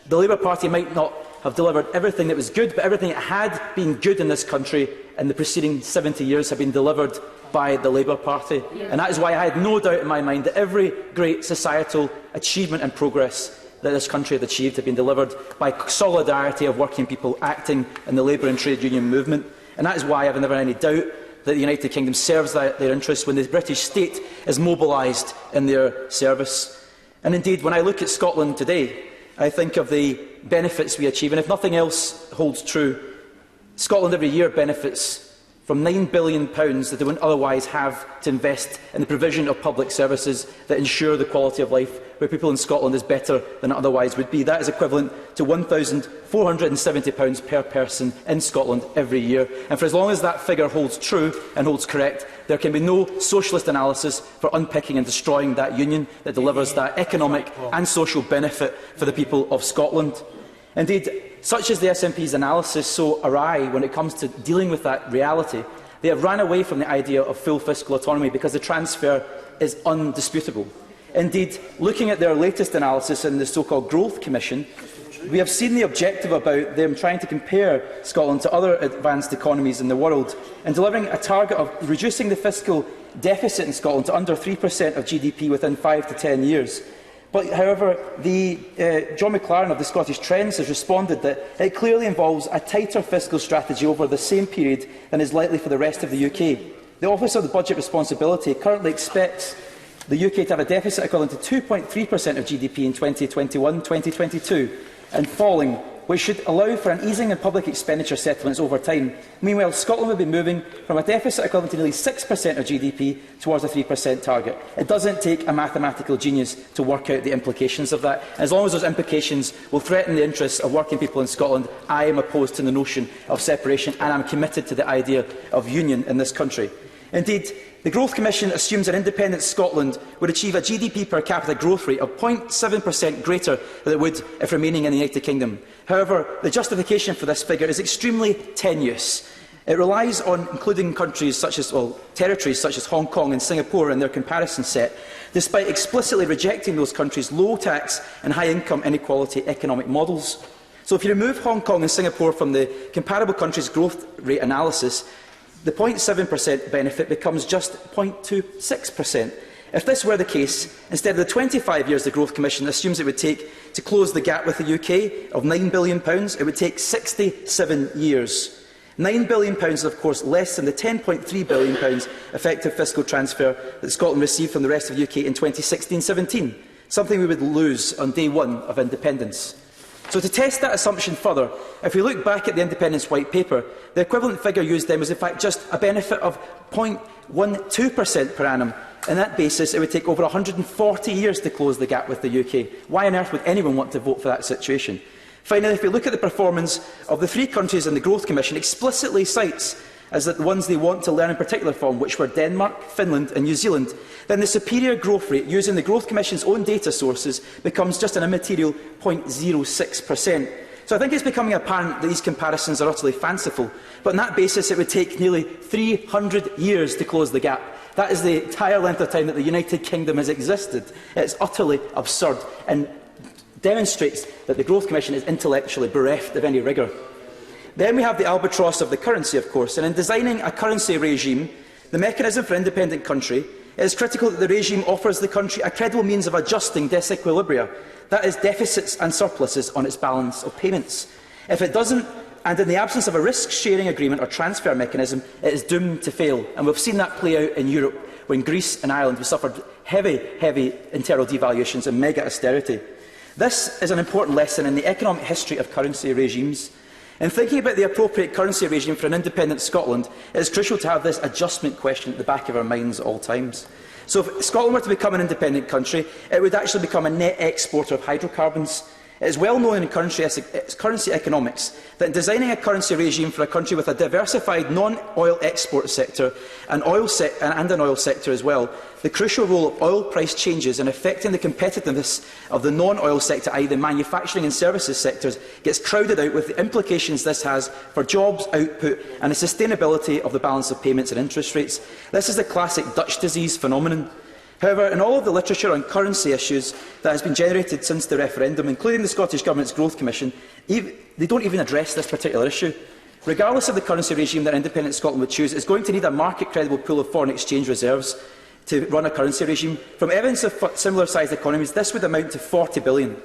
the Labour Party might not have delivered everything that was good, but everything that had been good in this country in the preceding 70 years had been delivered by the Labour Party. And that is why I had no doubt in my mind that every great societal achievement and progress that this country had achieved had been delivered by solidarity of working people acting in the labour and trade union movement. And that is why I have never had any doubt that the United Kingdom serves their interests when the British state is mobilised in their service. And indeed, when I look at Scotland today, I think of the benefits we achieve, and if nothing else holds true, Scotland every year benefits from £9 billion that they wouldn't otherwise have to invest in the provision of public services that ensure the quality of life where people in Scotland is better than it otherwise would be. That is equivalent to £1,470 per person in Scotland every year. And for as long as that figure holds true and holds correct, there can be no socialist analysis for unpicking and destroying that union that delivers that economic and social benefit for the people of Scotland. Indeed, such is the SNP's analysis so awry when it comes to dealing with that reality. They have ran away from the idea of full fiscal autonomy because the transfer is undisputable. Indeed, looking at their latest analysis in the so-called Growth Commission, we have seen the objective about them trying to compare Scotland to other advanced economies in the world and delivering a target of reducing the fiscal deficit in Scotland to under 3% of GDP within 5 to 10 years. But, however, John McLaren of the Scottish Trends has responded that it clearly involves a tighter fiscal strategy over the same period than is likely for the rest of the UK. The Office of the Budget Responsibility currently expects the UK to have a deficit equivalent to 2.3% of GDP in 2021-2022 and falling, which should allow for an easing in public expenditure settlements over time. Meanwhile, Scotland will be moving from a deficit equivalent to nearly 6% of GDP towards a 3% target. It doesn't take a mathematical genius to work out the implications of that. As long as those implications will threaten the interests of working people in Scotland, I am opposed to the notion of separation and I am committed to the idea of union in this country. Indeed, the Growth Commission assumes an independent Scotland would achieve a GDP per capita growth rate of 0.7% greater than it would if remaining in the United Kingdom. However, the justification for this figure is extremely tenuous. It relies on including territories such as Hong Kong and Singapore in their comparison set, despite explicitly rejecting those countries' low tax and high income inequality economic models. So if you remove Hong Kong and Singapore from the comparable countries' growth rate analysis, the 0.7% benefit becomes just 0.26%. If this were the case, instead of the 25 years the Growth Commission assumes it would take to close the gap with the UK of £9 billion, it would take 67 years. £9 billion is, of course, less than the £10.3 billion effective fiscal transfer that Scotland received from the rest of the UK in 2016-17, something we would lose on day one of independence. So to test that assumption further, if we look back at the Independence White Paper, the equivalent figure used then was in fact just a benefit of 0.12% per annum. On that basis, it would take over 140 years to close the gap with the UK. Why on earth would anyone want to vote for that situation? Finally, if we look at the performance of the three countries in the Growth Commission, explicitly cites as the ones they want to learn in particular from, which were Denmark, Finland and New Zealand, then the superior growth rate using the Growth Commission's own data sources becomes just an immaterial 0.06%. So I think it's becoming apparent that these comparisons are utterly fanciful, but on that basis it would take nearly 300 years to close the gap. That is the entire length of time that the United Kingdom has existed. It's utterly absurd and demonstrates that the Growth Commission is intellectually bereft of any rigour. Then we have the albatross of the currency, of course, and in designing a currency regime, the mechanism for independent country, it is critical that the regime offers the country a credible means of adjusting disequilibria, that is, deficits and surpluses on its balance of payments. If it doesn't, and in the absence of a risk-sharing agreement or transfer mechanism, it is doomed to fail. And we've seen that play out in Europe, when Greece and Ireland have suffered heavy internal devaluations and mega austerity. This is an important lesson in the economic history of currency regimes. In thinking about the appropriate currency regime for an independent Scotland, it is crucial to have this adjustment question at the back of our minds at all times. So if Scotland were to become an independent country, it would actually become a net exporter of hydrocarbons. It is well known in currency economics that in designing a currency regime for a country with a diversified non-oil export sector and an oil sector as well, the crucial role of oil price changes in affecting the competitiveness of the non-oil sector, i.e. the manufacturing and services sectors, gets crowded out with the implications this has for jobs, output and the sustainability of the balance of payments and interest rates. This is the classic Dutch disease phenomenon. However, in all of the literature on currency issues that has been generated since the referendum, including the Scottish Government's Growth Commission, they don't even address this particular issue. Regardless of the currency regime that independent Scotland would choose, it is going to need a market-credible pool of foreign exchange reserves to run a currency regime. From evidence of similar-sized economies, this would amount to £40 billion.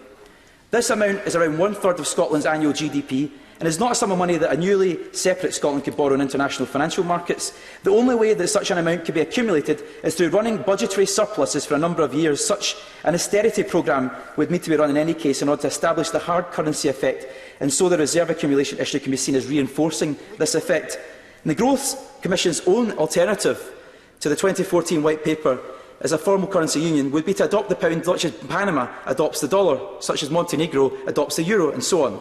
This amount is around one-third of Scotland's annual GDP, and is not a sum of money that a newly separate Scotland could borrow in international financial markets. The only way that such an amount could be accumulated is through running budgetary surpluses for a number of years. Such an austerity programme would need to be run in any case in order to establish the hard currency effect, and so the reserve accumulation issue can be seen as reinforcing this effect. And the Growth Commission's own alternative to the 2014 White Paper as a formal currency union would be to adopt the pound, such as Panama adopts the dollar, such as Montenegro adopts the euro, and so on.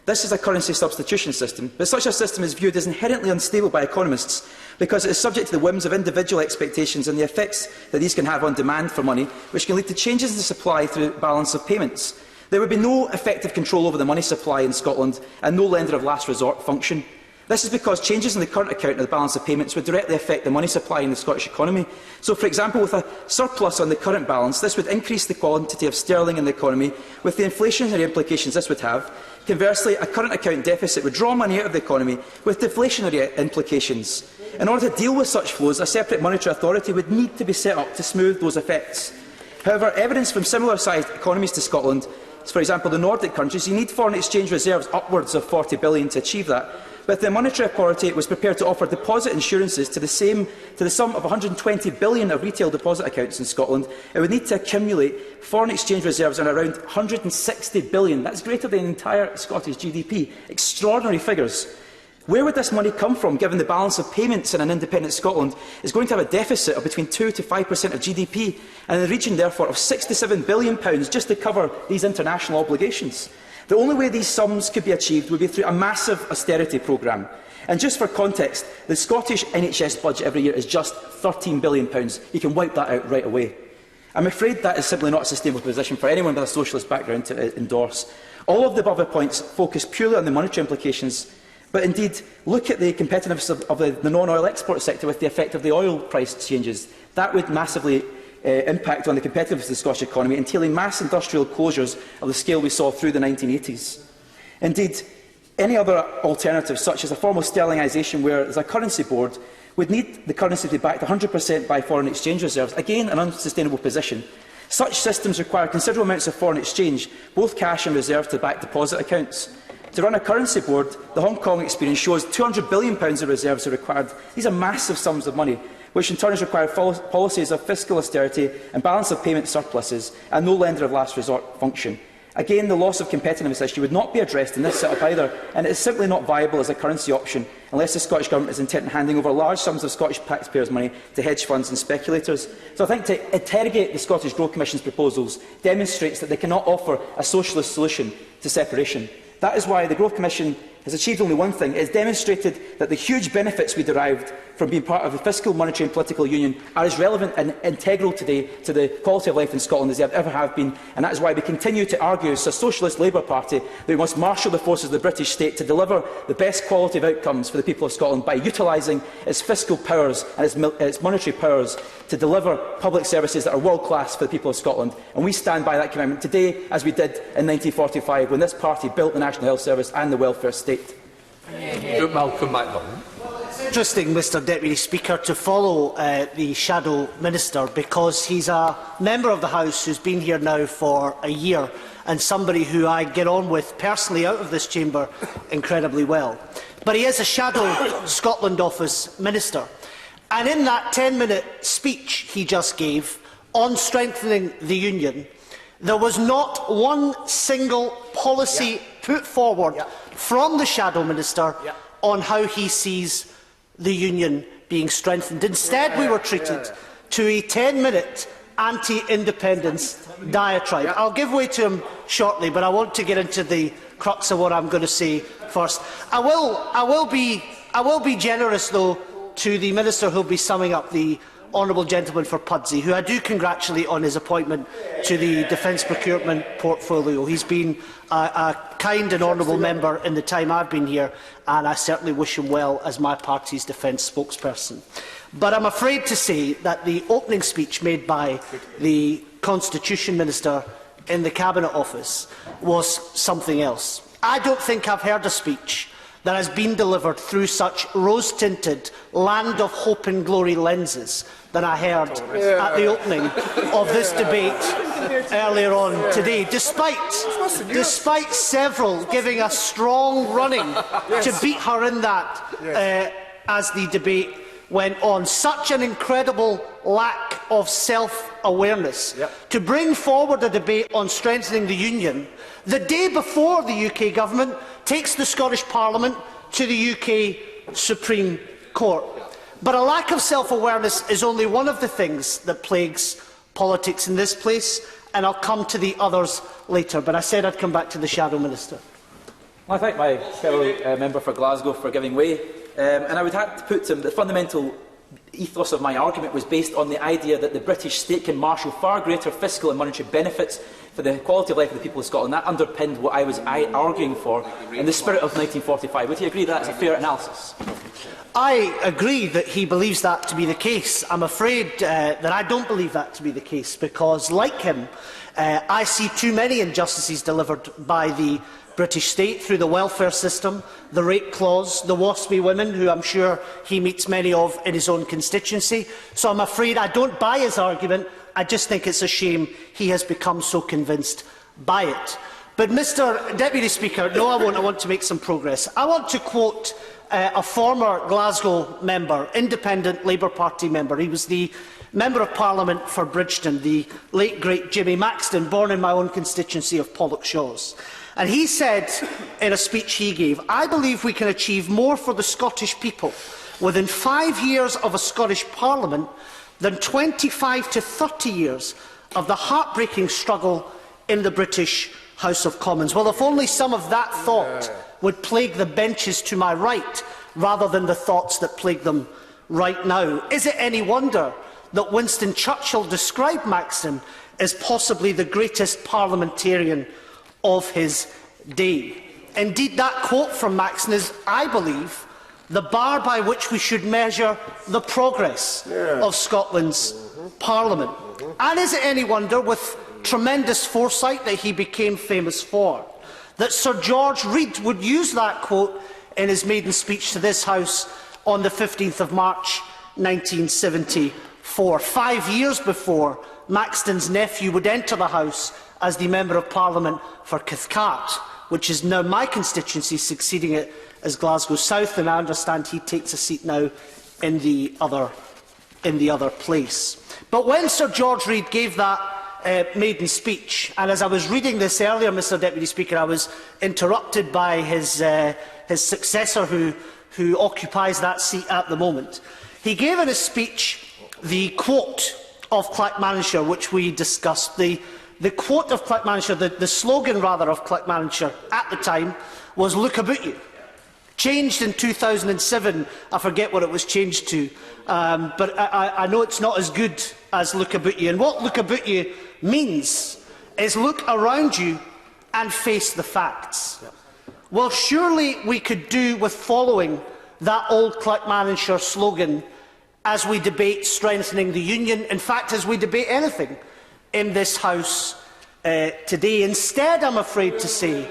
This is a currency substitution system, but such a system is viewed as inherently unstable by economists because it is subject to the whims of individual expectations and the effects that these can have on demand for money, which can lead to changes in the supply through balance of payments. There would be no effective control over the money supply in Scotland and no lender of last resort function. This is because changes in the current account and the balance of payments would directly affect the money supply in the Scottish economy. So, for example, with a surplus on the current balance, this would increase the quantity of sterling in the economy, with the inflationary implications this would have. Conversely, a current account deficit would draw money out of the economy, with deflationary implications. In order to deal with such flows, a separate monetary authority would need to be set up to smooth those effects. However, evidence from similar-sized economies to Scotland, for example the Nordic countries, you need foreign exchange reserves upwards of £40 billion to achieve that. But if the Monetary Authority was prepared to offer deposit insurances to the sum of £120 billion of retail deposit accounts in Scotland, it would need to accumulate foreign exchange reserves on around £160 billion. That is greater than the entire Scottish GDP. Extraordinary figures. Where would this money come from, given the balance of payments in an independent Scotland is going to have a deficit of between 2 to 5% of GDP, and in the region, therefore, of £67 billion just to cover these international obligations? The only way these sums could be achieved would be through a massive austerity programme. And just for context, the Scottish NHS budget every year is just £13 billion. You can wipe that out right away. I'm afraid that is simply not a sustainable position for anyone with a socialist background to endorse. All of the above points focus purely on the monetary implications, but indeed look at the competitiveness of the non-oil export sector with the effect of the oil price changes. That would massively impact on the competitiveness of the Scottish economy, entailing mass industrial closures of the scale we saw through the 1980s. Indeed, any other alternatives, such as a formal sterlingisation where there is a currency board, would need the currency to be backed 100% by foreign exchange reserves, again an unsustainable position. Such systems require considerable amounts of foreign exchange, both cash and reserves, to back deposit accounts. To run a currency board, the Hong Kong experience shows £200 billion of reserves are required. These are massive sums of money, which in turn has required policies of fiscal austerity and balance of payment surpluses and no lender of last resort function. Again, the loss of competitiveness issue would not be addressed in this set-up either, and it is simply not viable as a currency option unless the Scottish Government is intent on handing over large sums of Scottish taxpayers' money to hedge funds and speculators. So I think to interrogate the Scottish Growth Commission's proposals demonstrates that they cannot offer a socialist solution to separation. That is why the Growth Commission has achieved only one thing. It has demonstrated that the huge benefits we derived from being part of the fiscal, monetary and political union are as relevant and integral today to the quality of life in Scotland as they ever have been, and that is why we continue to argue as a Socialist Labour Party that we must marshal the forces of the British state to deliver the best quality of outcomes for the people of Scotland by utilising its fiscal powers and its monetary powers to deliver public services that are world-class for the people of Scotland. And we stand by that commitment today, as we did in 1945, when this party built the National Health Service and the welfare state.
Malcolm MacDonald.
Interesting, Mr Deputy Speaker, to follow the Shadow Minister, because he's a member of the House who's been here now for a year and somebody who I get on with personally out of this chamber incredibly well. But he is a Shadow Scotland Office Minister. And in that 10-minute speech he just gave on strengthening the Union, there was not one single policy put forward from the Shadow Minister on how he sees the Union being strengthened. Instead, we were treated to a 10-minute anti-independence diatribe. I'll give way to him shortly, but I want to get into the crux of what I'm going to say first. I will be generous, though, to the Minister who will be summing up, the Honourable Gentleman for Pudsey, who I do congratulate on his appointment to the Defence Procurement Portfolio. He's been a kind and honourable member in the time I've been here, and I certainly wish him well as my party's defence spokesperson. But I'm afraid to say that the opening speech made by the Constitution Minister in the Cabinet Office was something else. I don't think I've heard a speech that has been delivered through such rose-tinted, land of hope and glory lenses than I heard at the opening of this debate earlier on today, despite several giving a strong running to beat her in that as the debate went on. Such an incredible lack of self-awareness to bring forward a debate on strengthening the Union the day before the UK Government takes the Scottish Parliament to the UK Supreme Court. But a lack of self-awareness is only one of the things that plagues politics in this place, and I'll come to the others later. But I said I'd come back to the Shadow Minister.
Well, I thank my fellow member for Glasgow for giving way, and I would have to put to him the fundamental ethos of my argument was based on the idea that the British state can marshal far greater fiscal and monetary benefits for the quality of life of the people of Scotland. That underpinned what I was arguing for in the spirit of 1945. Would he agree that that's a fair analysis?
I agree that he believes that to be the case. I'm afraid that I don't believe that to be the case, because, like him, I see too many injustices delivered by the British state through the welfare system, the rape clause, the WASPy women, who I'm sure he meets many of in his own constituency. So I'm afraid I don't buy his argument. I just think it's a shame he has become so convinced by it. But, Mr Deputy Speaker, no, I won't. I want to make some progress. I want to quote a former Glasgow member, independent Labour Party member. He was the Member of Parliament for Bridgeton, the late great Jimmy Maxton, born in my own constituency of Pollokshaws. And he said in a speech he gave, "I believe we can achieve more for the Scottish people within 5 years of a Scottish Parliament than 25 to 30 years of the heartbreaking struggle in the British House of Commons." Well, if only some of that thought would plague the benches to my right, rather than the thoughts that plague them right now. Is it any wonder that Winston Churchill described Maxton as possibly the greatest parliamentarian of his day? Indeed, that quote from Maxton is, I believe, the bar by which we should measure the progress of Scotland's Parliament. And is it any wonder, with tremendous foresight that he became famous for, that Sir George Reid would use that quote in his maiden speech to this House on the 15th of March 1974, 5 years before Maxton's nephew would enter the House as the Member of Parliament for Cathcart, which is now my constituency, succeeding it as Glasgow South, and I understand he takes a seat now in the other place. But when Sir George Reid gave that maiden speech, and as I was reading this earlier, Mr Deputy Speaker, I was interrupted by his successor who occupies that seat at the moment. He gave in his speech the quote of Clackmannanshire, which we discussed. The quote of Clackmannanshire, the slogan rather of Clackmannanshire at the time was "Look about you." changed in 2007. I forget what it was changed to, but I know it's not as good as look about you. And what look about you means is look around you and face the facts. Yep. Well, surely we could do with following that old Clackmannanshire slogan as we debate strengthening the Union. In fact, as we debate anything in this House today. Instead, I'm afraid to say,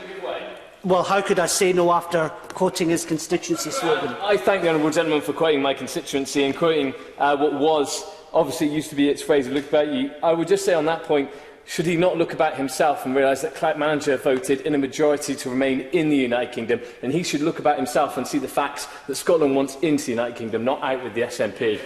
well, how could I say no after quoting his constituency slogan?
I thank the honourable gentleman for quoting my constituency and quoting what was, obviously used to be its phrase, look about you. I would just say on that point, should he not look about himself and realise that Clackmannanshire voted in a majority to remain in the United Kingdom, and he should look about himself and see the facts that Scotland wants into the United Kingdom, not out with the SNP.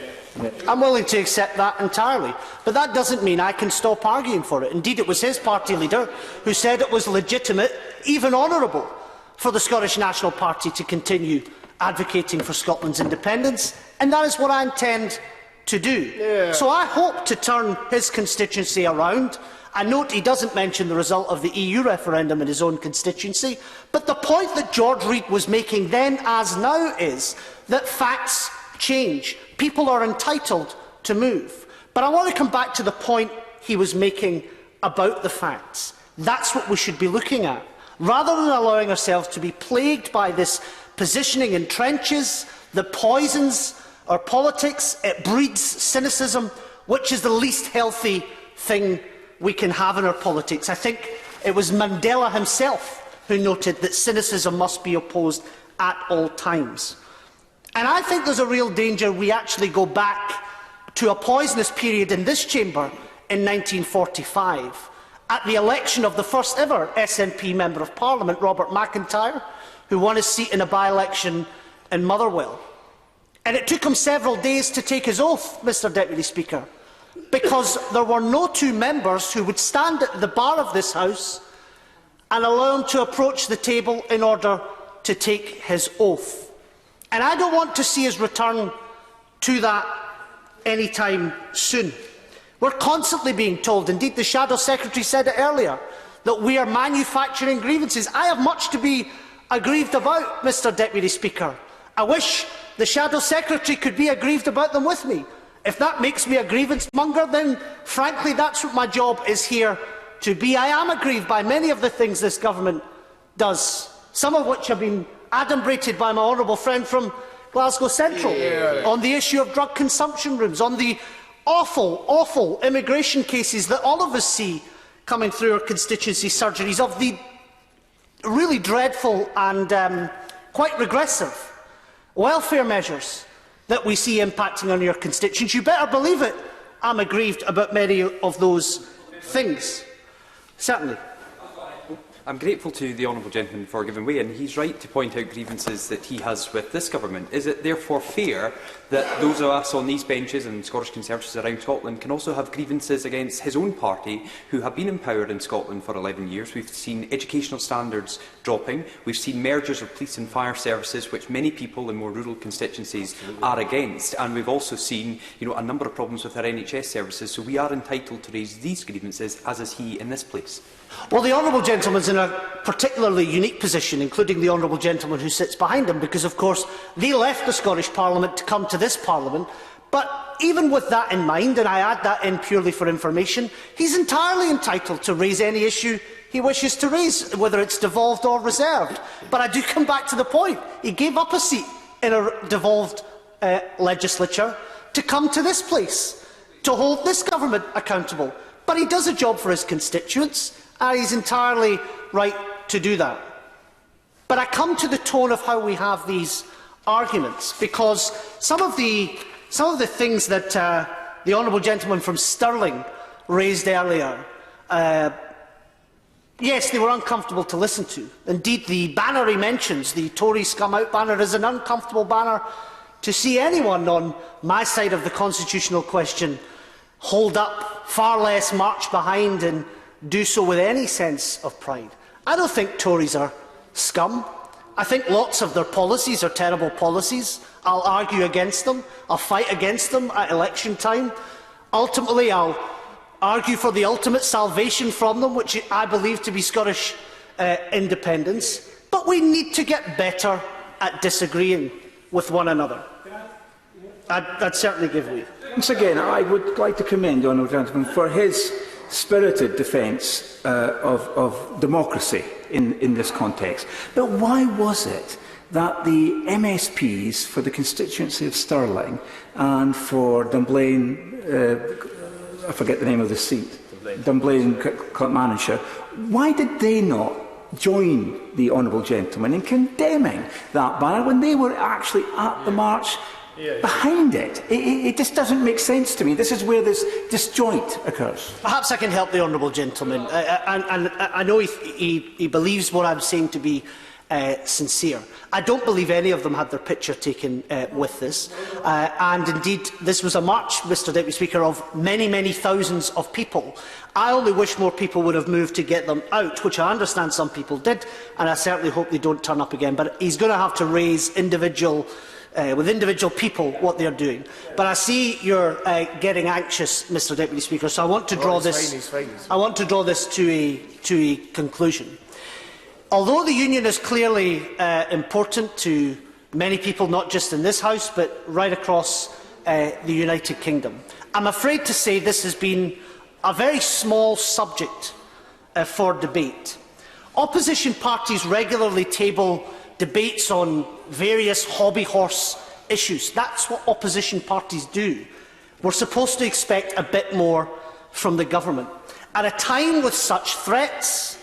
I'm willing to accept that entirely, but that doesn't mean I can stop arguing for it. Indeed, it was his party leader who said it was legitimate, even honourable, for the Scottish National Party to continue advocating for Scotland's independence, and that is what I intend to do. Yeah. So I hope to turn his constituency around. I note he doesn't mention the result of the EU referendum in his own constituency, but the point that George Reid was making then as now is that facts change. People are entitled to move. But I want to come back to the point he was making about the facts. That's what we should be looking at. Rather than allowing ourselves to be plagued by this positioning in trenches that poisons our politics, it breeds cynicism, which is the least healthy thing we can have in our politics. I think it was Mandela himself who noted that cynicism must be opposed at all times. And I think there's a real danger we actually go back to a poisonous period in this chamber in 1945, at the election of the first ever SNP Member of Parliament, Robert McIntyre, who won his seat in a by-election in Motherwell. And it took him several days to take his oath, Mr Deputy Speaker, because there were no two members who would stand at the bar of this House and allow him to approach the table in order to take his oath. And I don't want to see us return to that any time soon. We're constantly being told, indeed the Shadow Secretary said it earlier, that we are manufacturing grievances. I have much to be aggrieved about, Mr Deputy Speaker. I wish the Shadow Secretary could be aggrieved about them with me. If that makes me a grievance monger, then frankly that's what my job is here to be. I am aggrieved by many of the things this government does, some of which have been adumbrated by my honourable friend from Glasgow Central, on the issue of drug consumption rooms, on the awful, awful immigration cases that all of us see coming through our constituency surgeries, of the really dreadful and quite regressive welfare measures that we see impacting on your constituents. You better believe it, I'm aggrieved about many of those things. Certainly.
I'm grateful to the honourable gentleman for giving way, and he's right to point out grievances that he has with this government. Is it therefore fair that those of us on these benches and Scottish Conservatives around Scotland can also have grievances against his own party, who have been in power in Scotland for 11 years? We've seen educational standards dropping, we've seen mergers of police and fire services, which many people in more rural constituencies are against, and we've also seen a number of problems with our NHS services, so we are entitled to raise these grievances, as is he in this place.
Well, the honourable gentleman is in a particularly unique position, including the honourable gentleman who sits behind him, because, of course, they left the Scottish Parliament to come to this Parliament. But even with that in mind, and I add that in purely for information, he's entirely entitled to raise any issue he wishes to raise, whether it's devolved or reserved. But I do come back to the point. He gave up a seat in a devolved legislature to come to this place, to hold this government accountable. But he does a job for his constituents, and he's entirely right to do that. But I come to the tone of how we have these arguments, because some of the things that the honourable gentleman from Stirling raised earlier, yes, they were uncomfortable to listen to. Indeed, the banner he mentions, the Tories Come Out banner, is an uncomfortable banner to see anyone on my side of the constitutional question hold up, far less march behind and do so with any sense of pride. I don't think Tories are scum. I think lots of their policies are terrible policies. I'll argue against them. I'll fight against them at election time. Ultimately, I'll argue for the ultimate salvation from them, which I believe to be Scottish independence. But we need to get better at disagreeing with one another. I'd certainly give way.
Once again, I would like to commend the honourable gentleman for his spirited defence of democracy in this context. But why was it that the MSPs for the constituency of Stirling and for Dunblane, I forget the name of the seat, Dunblane, Clackmannanshire, why did they not join the honourable gentleman in condemning that banner when they were actually at the march behind it? It just doesn't make sense to me. This is where this disjoint occurs.
Perhaps I can help the honourable gentleman. And I know he believes what I'm saying to be sincere. I don't believe any of them had their picture taken with this. And indeed, this was a march, Mr Deputy Speaker, of many, many thousands of people. I only wish more people would have moved to get them out, which I understand some people did, and I certainly hope they don't turn up again. But he's going to have to raise with individual people what they are doing. But I see you're getting anxious, Mr Deputy Speaker, so I want to draw this to a conclusion. Although the union is clearly important to many people, not just in this House, but right across the United Kingdom, I'm afraid to say this has been a very small subject for debate. Opposition parties regularly table debates on various hobby horse issues. That's what opposition parties do. We're supposed to expect a bit more from the government. At a time with such threats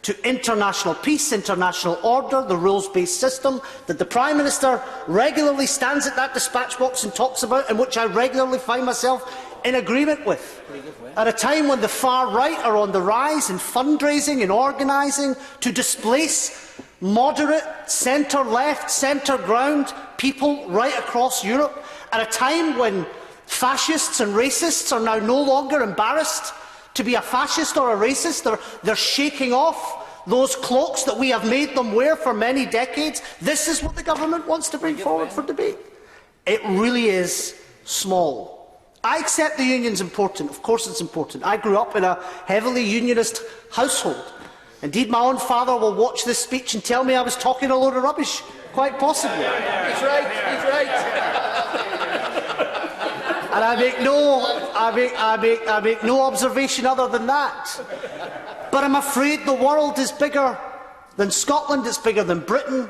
to international peace, international order, the rules-based system that the Prime Minister regularly stands at that dispatch box and talks about, and which I regularly find myself in agreement with. At a time when the far right are on the rise in fundraising and organising to displace moderate, centre-left, centre-ground people right across Europe, at a time when fascists and racists are now no longer embarrassed to be a fascist or a racist. They're shaking off those cloaks that we have made them wear for many decades. This is what the government wants to bring forward for debate. It really is small. I accept the union's important. Of course it's important. I grew up in a heavily unionist household. Indeed, my own father will watch this speech and tell me I was talking a load of rubbish, quite possibly.
He's right, he's right.
And I make no observation other than that. But I'm afraid the world is bigger than Scotland, it's bigger than Britain,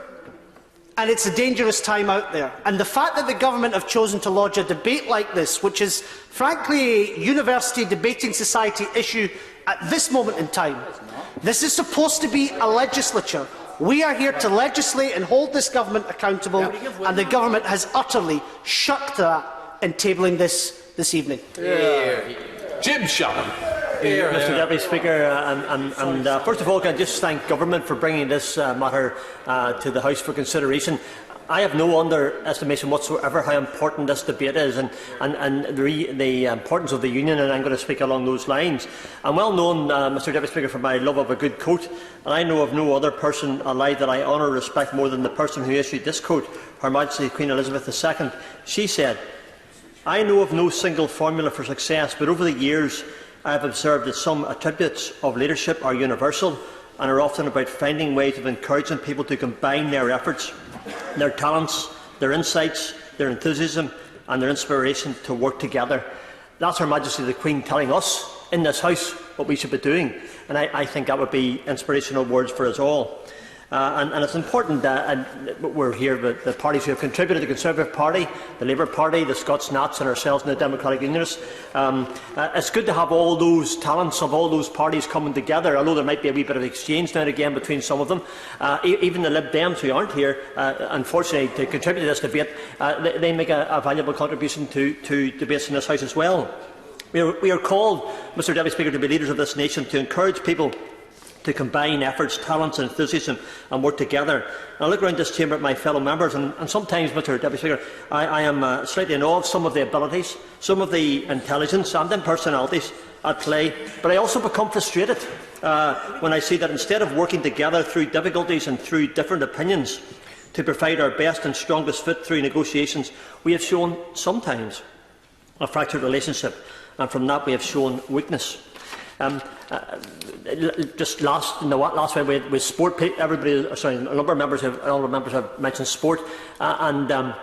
and it's a dangerous time out there. And the fact that the government have chosen to lodge a debate like this, which is frankly a university debating society issue at this moment in time, this is supposed to be a legislature. We are here to legislate and hold this government accountable, and the government has utterly shirked that in tabling this evening.
Jim Shannon.
Mr Deputy Speaker, first of all, can I just thank government for bringing this matter to the House for consideration. I have no underestimation whatsoever how important this debate is and the importance of the union, and I'm going to speak along those lines. I'm well known, Mr Deputy Speaker, for my love of a good coat, and I know of no other person alive that I honour and respect more than the person who issued this coat, Her Majesty Queen Elizabeth II. She said, "I know of no single formula for success, but over the years I have observed that some attributes of leadership are universal and are often about finding ways of encouraging people to combine their efforts, their talents, their insights, their enthusiasm and their inspiration to work together." That's Her Majesty the Queen telling us in this House what we should be doing, and I think that would be inspirational words for us all. And it's important that we're here with the parties who have contributed, the Conservative Party, the Labour Party, the Scots Nats and ourselves and the Democratic Unionists. It's good to have all those talents of all those parties coming together, although there might be a wee bit of exchange now and again between some of them. Even the Lib Dems who aren't here, unfortunately, to contribute to this debate, they make a valuable contribution to debates in this House as well. We are called, Mr Deputy Speaker, to be leaders of this nation, to encourage people to combine efforts, talents and enthusiasm and work together. And I look around this chamber at my fellow members, and sometimes, Mr Deputy Speaker, I am slightly in awe of some of the abilities, some of the intelligence and then personalities at play, but I also become frustrated when I see that instead of working together through difficulties and through different opinions to provide our best and strongest fit through negotiations, we have shown sometimes a fractured relationship, and from that we have shown weakness. just last week with sport. Everybody, sorry, a number of members have mentioned sport, and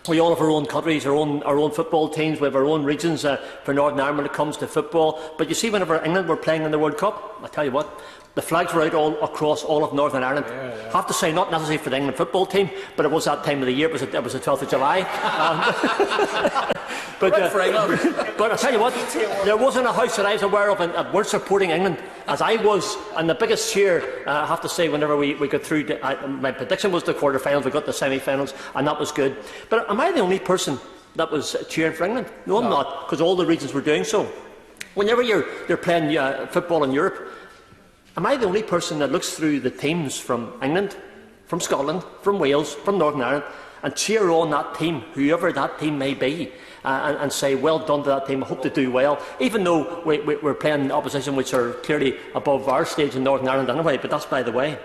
we all have our own countries, our own football teams. We have our own regions for Northern Ireland when it comes to football. But you see, whenever England were playing in the World Cup, I tell you what, the flags were out all across all of Northern Ireland. I have to say, not necessarily for the England football team, but it was that time of the year. It was the 12th of July. But I tell you what, there wasn't a house that I was aware of that weren't supporting England, as I was. And the biggest cheer, I have to say, whenever we got through, my prediction was the quarter-finals, we got the semi-finals, and that was good. But am I the only person that was cheering for England? No, I'm not, because all the regions were doing so. Whenever you're playing football in Europe, am I the only person that looks through the teams from England, from Scotland, from Wales, from Northern Ireland, and cheer on that team, whoever that team may be, and say, well done to that team, I hope they do well, even though we're playing opposition which are clearly above our stage in Northern Ireland anyway, but that's by the way.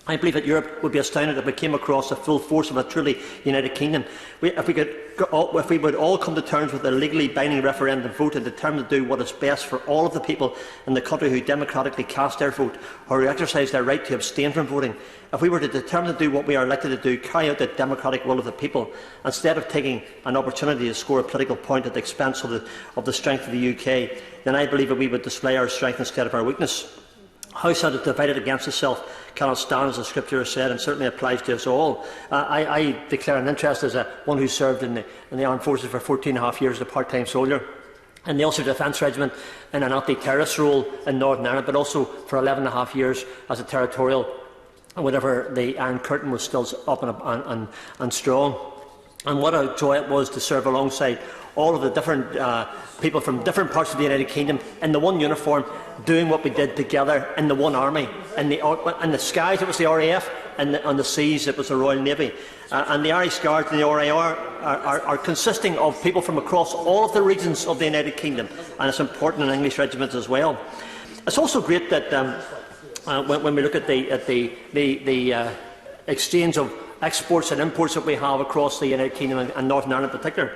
I believe that Europe would be astounded if we came across the full force of a truly united kingdom. If we would all come to terms with a legally binding referendum vote and determine to do what is best for all of the people in the country who democratically cast their vote or who exercise their right to abstain from voting, if we were to determine to do what we are elected to do, carry out the democratic will of the people, instead of taking an opportunity to score a political point at the expense of the strength of the UK, then I believe that we would display our strength instead of our weakness. A house that is divided against itself cannot stand, as the Scripture has said, and certainly applies to us all. I declare an interest as one who served in the armed forces for 14.5 years as a part-time soldier, in the Ulster Defence Regiment in an anti-terrorist role in Northern Ireland, but also for 11.5 years as a territorial, whenever the Iron Curtain was still up and strong. And what a joy it was to serve alongside all of the different people from different parts of the United Kingdom in the one uniform, doing what we did together in the one army. In the skies it was the RAF, and on the seas it was the Royal Navy. And the Irish Guards and the RAR are consisting of people from across all of the regions of the United Kingdom, and it's important in English regiments as well. It's also great that when we look at the exchange of exports and imports that we have across the United Kingdom and Northern Ireland in particular.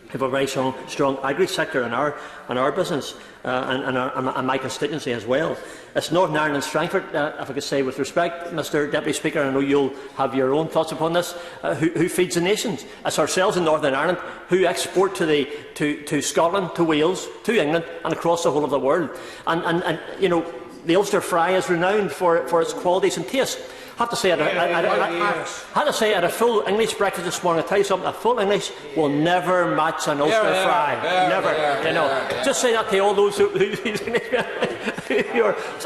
We have a very strong agri-sector in our business and my constituency as well. It's Northern Ireland and Strangford, if I could say with respect, Mr Deputy Speaker, I know you'll have your own thoughts upon this, who feeds the nations. It's ourselves in Northern Ireland who export to Scotland, to Wales, to England and across the whole of the world. And you know, the Ulster fry is renowned for its qualities and taste. I have to say, at a full English breakfast this morning, I'll tell you something, a full English will never match an Ulster fry. Never. You know. Just say that to all those who are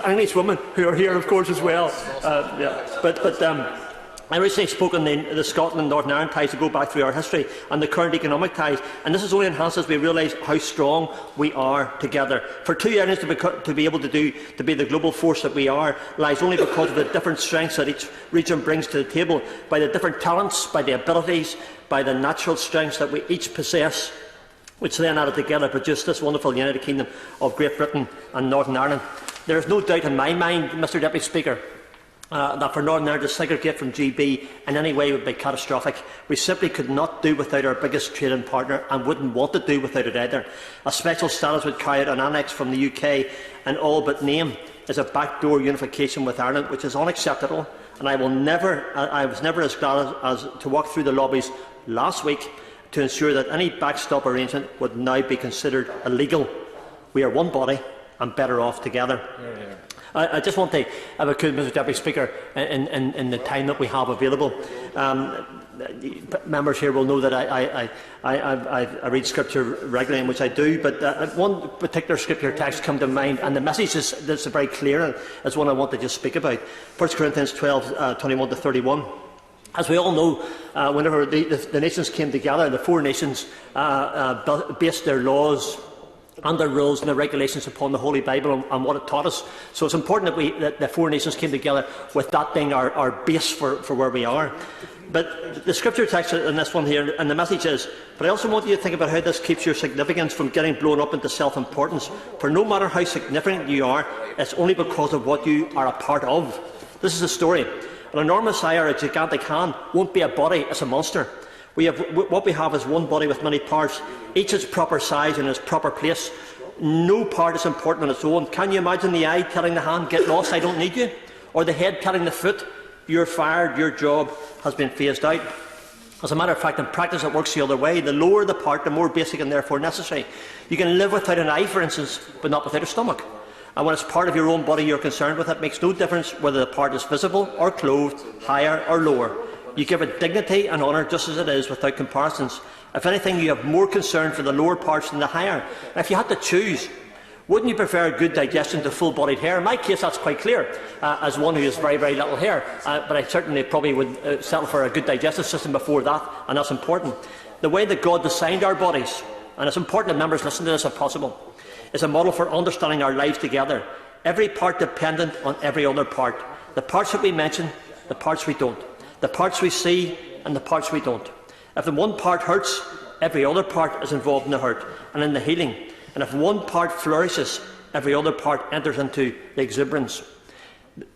English women who are here, of course, as well. I recently spoke on the Scotland and Northern Ireland ties that go back through our history and the current economic ties, and this is only enhanced as we realise how strong we are together. For two areas to be able to be the global force that we are lies only because of the different strengths that each region brings to the table, by the different talents, by the abilities, by the natural strengths that we each possess, which then added together produce this wonderful United Kingdom of Great Britain and Northern Ireland. There is no doubt in my mind, Mr Deputy Speaker, that for Northern Ireland to segregate from GB in any way would be catastrophic. We simply could not do without our biggest trading partner and wouldn't want to do without it either. A special status would carry out an annex from the UK, and all but name is a backdoor unification with Ireland, which is unacceptable. And I was never as glad as to walk through the lobbies last week to ensure that any backstop arrangement would now be considered illegal. We are one body and better off together. I just want to, if I could, Mr Deputy Speaker, in the time that we have available, members here will know that I read Scripture regularly, in which I do, but one particular Scripture text come to mind, and the message that's very clear, is one I want to just speak about. 1 Corinthians 12, 21 to 31. As we all know, whenever the nations came together, the four nations based their laws and their rules and their regulations upon the Holy Bible and what it taught us. So it's important that the four nations came together with that being our base for where we are. But the Scripture text in this one here, and the message is, but I also want you to think about how this keeps your significance from getting blown up into self-importance. For no matter how significant you are, it's only because of what you are a part of. This is the story. An enormous eye or a gigantic hand won't be a body, it's a monster. What we have is one body with many parts, each its proper size and its proper place. No part is important on its own. Can you imagine the eye telling the hand, get lost, I don't need you? Or the head telling the foot, you're fired, your job has been phased out? As a matter of fact, in practice it works the other way. The lower the part, the more basic and therefore necessary. You can live without an eye, for instance, but not without a stomach. And when it's part of your own body you're concerned with, it makes no difference whether the part is visible or clothed, higher or lower. You give it dignity and honour just as it is, without comparisons. If anything, you have more concern for the lower parts than the higher. And if you had to choose, wouldn't you prefer good digestion to full-bodied hair? In my case, that's quite clear, as one who has very, very little hair. But I certainly probably would settle for a good digestive system before that, and that's important. The way that God designed our bodies, and it's important that members listen to this if possible, is a model for understanding our lives together. Every part dependent on every other part. The parts that we mention, the parts we don't. The parts we see, and the parts we don't. If the one part hurts, every other part is involved in the hurt and in the healing. And if one part flourishes, every other part enters into the exuberance.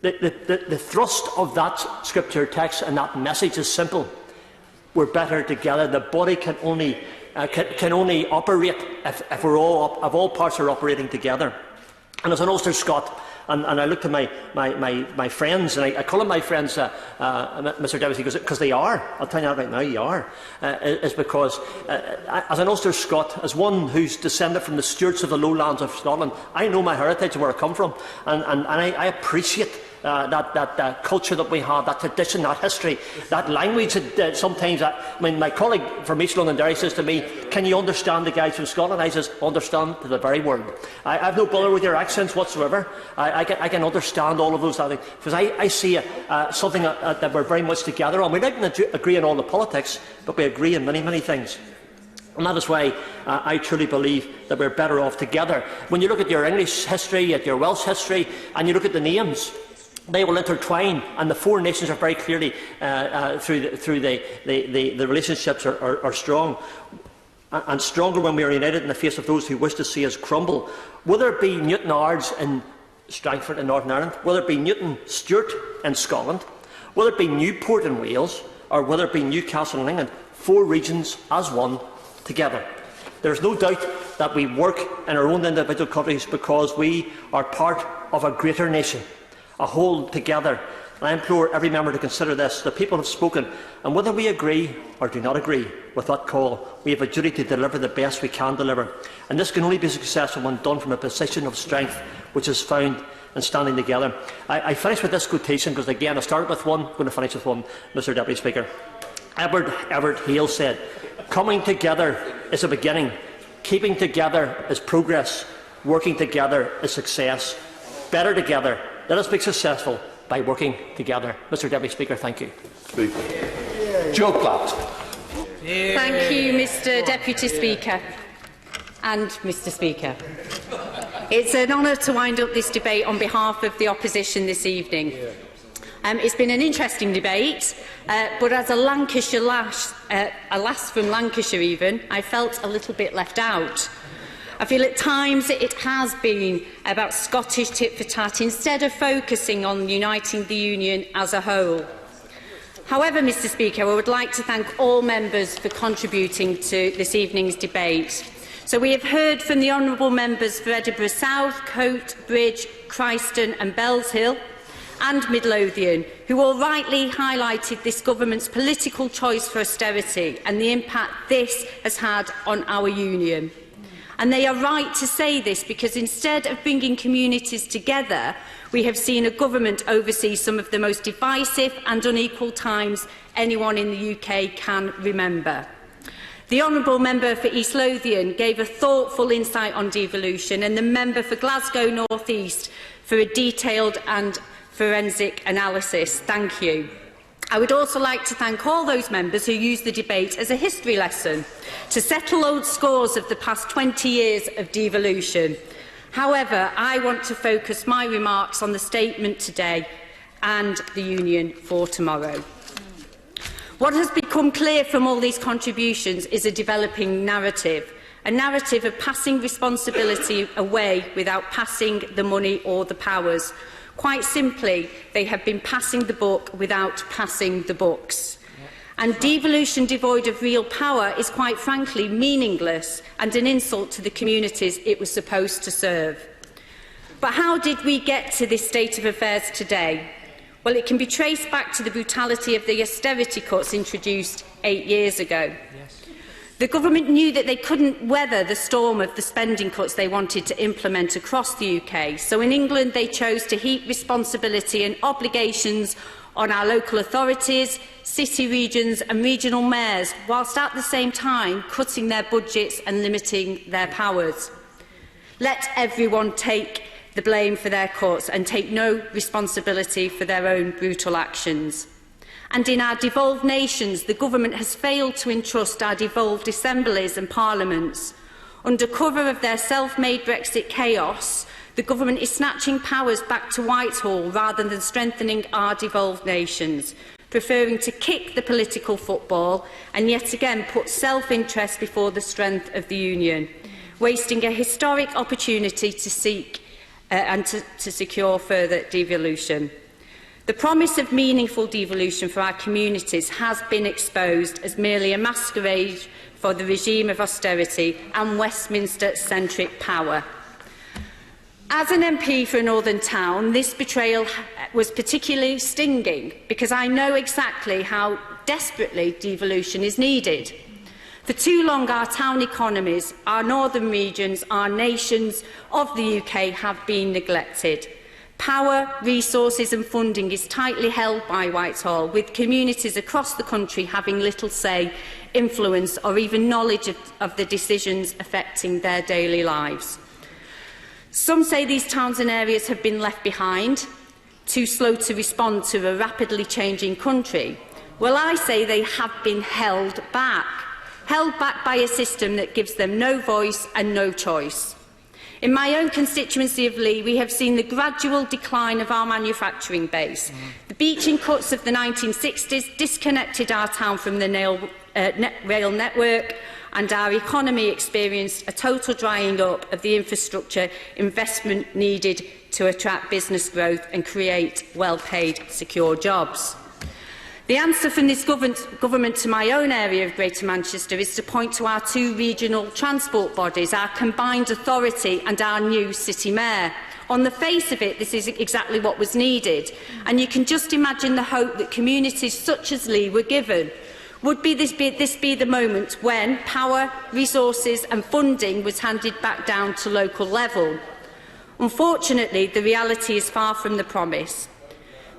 The thrust of that scripture text and that message is simple. We're better together. The body can only operate if all parts are operating together. And as an Ulster Scot, and I look to my friends, and I call them my friends, Mr. Deputy, because they are. I'll tell you that right now, you are. Is because, as an Ulster Scot, as one who's descended from the Stuarts of the lowlands of Scotland, I know my heritage and where I come from, and I appreciate that culture that we have, that tradition, that history, that language. Sometimes, my colleague from East Londonderry says to me, "Can you understand the guys from Scotland?" I says, "Understand to the very word." I have no bother with your accents whatsoever. I can understand all of those things because I see something that we're very much together on. We don't agree on all the politics, but we agree on many, many things. And that is why I truly believe that we're better off together. When you look at your English history, at your Welsh history, and you look at the names, they will intertwine, and the four nations are very clearly through the relationships are strong, and stronger when we are united in the face of those who wish to see us crumble. Whether it be Newton Ards in Strangford in Northern Ireland, whether it be Newton Stewart in Scotland, whether it be Newport in Wales, or whether it be Newcastle in England, four regions as one together. There is no doubt that we work in our own individual countries because we are part of a greater nation, a whole together. And I implore every member to consider this. The people have spoken, and whether we agree or do not agree with that call, we have a duty to deliver the best we can deliver. And this can only be successful when done from a position of strength, which is found in standing together. I finish with this quotation because, again, I started with one, I'm going to finish with one, Mr. Deputy Speaker. Edward Hale said, "Coming together is a beginning. Keeping together is progress. Working together is success. Better together. Let us be successful by working together." Mr. Deputy Speaker, thank you.
Joe Platt.
Thank you, Mr. Deputy Speaker. And Mr. Speaker. It's an honour to wind up this debate on behalf of the opposition this evening. It's been an interesting debate, but as a Lancashire lass from Lancashire even, I felt a little bit left out. I feel at times it has been about Scottish tit-for-tat instead of focusing on uniting the Union as a whole. However, Mr. Speaker, I would like to thank all members for contributing to this evening's debate. So we have heard from the honourable members for Edinburgh South, Coat, Bridge, Christon and Bellshill, and Midlothian, who all rightly highlighted this government's political choice for austerity and the impact this has had on our union. And they are right to say this because instead of bringing communities together, we have seen a government oversee some of the most divisive and unequal times anyone in the UK can remember. The honourable member for East Lothian gave a thoughtful insight on devolution, and the member for Glasgow North East for a detailed and forensic analysis. Thank you. I would also like to thank all those members who used the debate as a history lesson to settle old scores of the past 20 years of devolution. However, I want to focus my remarks on the statement today and the Union for tomorrow. What has become clear from all these contributions is a developing narrative, a narrative of passing responsibility away without passing the money or the powers. Quite simply, they have been passing the book without passing the books.
And devolution devoid of real power is quite frankly meaningless and an insult to the communities it was supposed to serve. But how did we get to this state of affairs today? Well, it can be traced back to the brutality of the austerity cuts introduced 8 years ago. The government knew that they couldn't weather the storm of the spending cuts they wanted to implement across the UK. So in England, they chose to heap responsibility and obligations on our local authorities, city regions and regional mayors, whilst at the same time cutting their budgets and limiting their powers. Let everyone take the blame for their cuts and take no responsibility for their own brutal actions. And in our devolved nations, the government has failed to entrust our devolved assemblies and parliaments. Under cover of their self-made Brexit chaos, the government is snatching powers back to Whitehall rather than strengthening our devolved nations, preferring to kick the political football and yet again put self-interest before the strength of the Union, wasting a historic opportunity to seek and to secure further devolution. The promise of meaningful devolution for our communities has been exposed as merely a masquerade for the regime of austerity and Westminster-centric power. As an MP for a northern town, this betrayal was particularly stinging because I know exactly how desperately devolution is needed. For too long, our town economies, our northern regions, our nations of the UK have been neglected. Power, resources and funding is tightly held by Whitehall, with communities across the country having little say, influence or even knowledge of the decisions affecting their daily lives. Some say these towns and areas have been left behind, too slow to respond to a rapidly changing country. Well, I say they have been held back by a system that gives them no voice and no choice. In my own constituency of Lee, we have seen the gradual decline of our manufacturing base. The beaching cuts of the 1960s disconnected our town from the rail network, and our economy experienced a total drying up of the infrastructure investment needed to attract business growth and create well-paid, secure jobs. The answer from this government to my own area of Greater Manchester is to point to our two regional transport bodies, our combined authority and our new city mayor. On the face of it, this is exactly what was needed, and you can just imagine the hope that communities such as Lee were given. Would this be the moment when power, resources and funding was handed back down to local level? Unfortunately, the reality is far from the promise.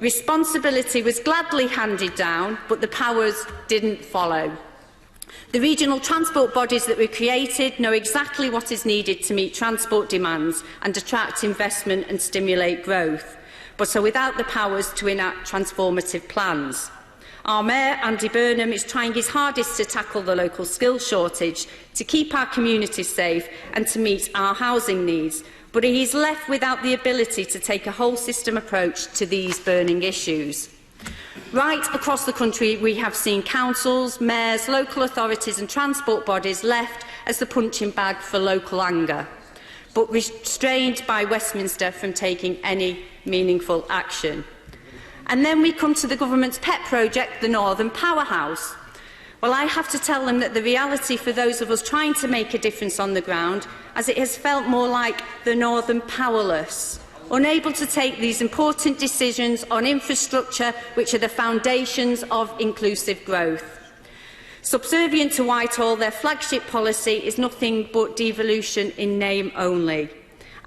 Responsibility was gladly handed down, but the powers didn't follow. The regional transport bodies that were created know exactly what is needed to meet transport demands and attract investment and stimulate growth, but are without the powers to enact transformative plans. Our Mayor, Andy Burnham, is trying his hardest to tackle the local skills shortage, to keep our communities safe and to meet our housing needs, but he is left without the ability to take a whole-system approach to these burning issues. Right across the country, we have seen councils, mayors, local authorities and transport bodies left as the punching bag for local anger, but restrained by Westminster from taking any meaningful action. And then we come to the government's pet project, the Northern Powerhouse. Well, I have to tell them that the reality for those of us trying to make a difference on the ground, as it has felt more like the Northern Powerless, unable to take these important decisions on infrastructure which are the foundations of inclusive growth. Subservient to Whitehall, their flagship policy is nothing but devolution in name only.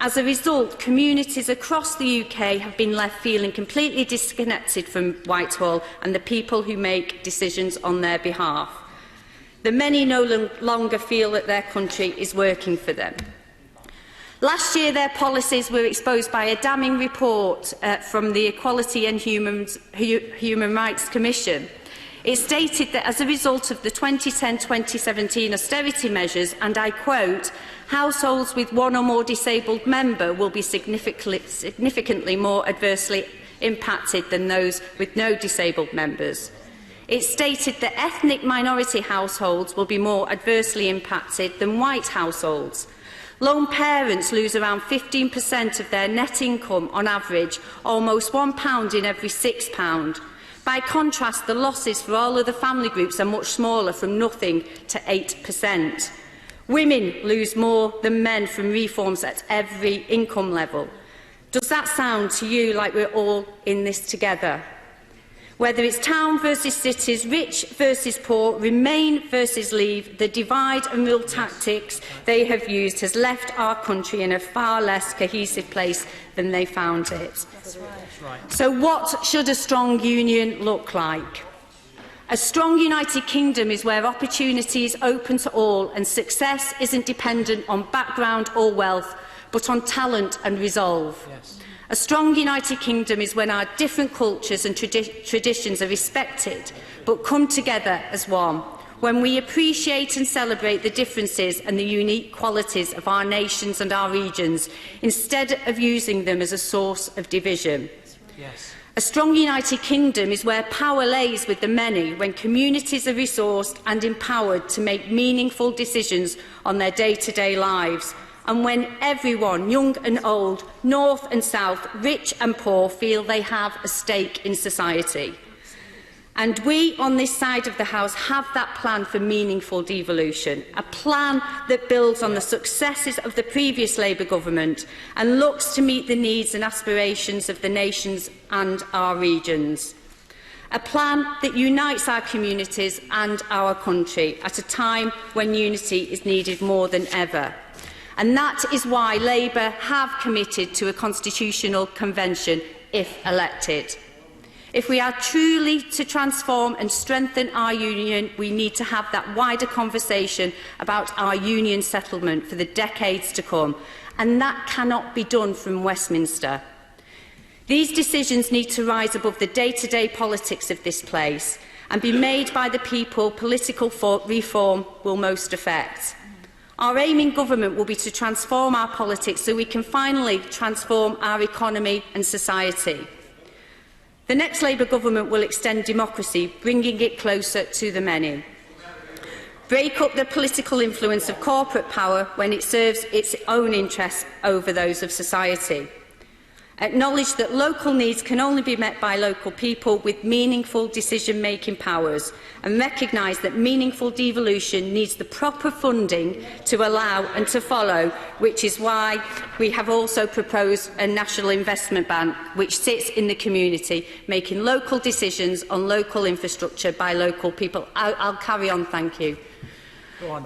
As a result, communities across the UK have been left feeling completely disconnected from Whitehall and the people who make decisions on their behalf. The many no longer feel that their country is working for them. Last year, their policies were exposed by a damning report from the Equality and Human Rights Commission. It stated that as a result of the 2010-2017 austerity measures, and I quote, households with one or more disabled member will be significantly more adversely impacted than those with no disabled members. It stated that ethnic minority households will be more adversely impacted than white households. Lone parents lose around 15% of their net income on average, almost £1 in every £6. By contrast, the losses for all other family groups are much smaller, from nothing to 8%. Women lose more than men from reforms at every income level. Does that sound to you like we're all in this together? Whether it's town versus cities, rich versus poor, Remain versus Leave, the divide and rule tactics they have used has left our country in a far less cohesive place than they found it. So what should a strong union look like? A strong United Kingdom is where opportunity is open to all and success isn't dependent on background or wealth, but on talent and resolve. Yes. A strong United Kingdom is when our different cultures and traditions are respected, but come together as one, when we appreciate and celebrate the differences and the unique qualities of our nations and our regions, instead of using them as a source of division. Yes. A strong United Kingdom is where power lays with the many, when communities are resourced and empowered to make meaningful decisions on their day-to-day lives, and when everyone, young and old, north and south, rich and poor, feel they have a stake in society. And we on this side of the House have that plan for meaningful devolution, a plan that builds on the successes of the previous Labour government and looks to meet the needs and aspirations of the nations and our regions. A plan that unites our communities and our country at a time when unity is needed more than ever. And that is why Labour have committed to a constitutional convention if elected. If we are truly to transform and strengthen our union, we need to have that wider conversation about our union settlement for the decades to come, and that cannot be done from Westminster. These decisions need to rise above the day-to-day politics of this place and be made by the people political reform will most affect. Our aim in government will be to transform our politics so we can finally transform our economy and society. The next Labour government will extend democracy, bringing it closer to the many. Break up the political influence of corporate power when it serves its own interests over those of society. Acknowledge that local needs can only be met by local people with meaningful decision-making powers, and recognise that meaningful devolution needs the proper funding to allow and to follow, which is why we have also proposed a National Investment Bank, which sits in the community, making local decisions on local infrastructure by local people. I'll carry on, thank you.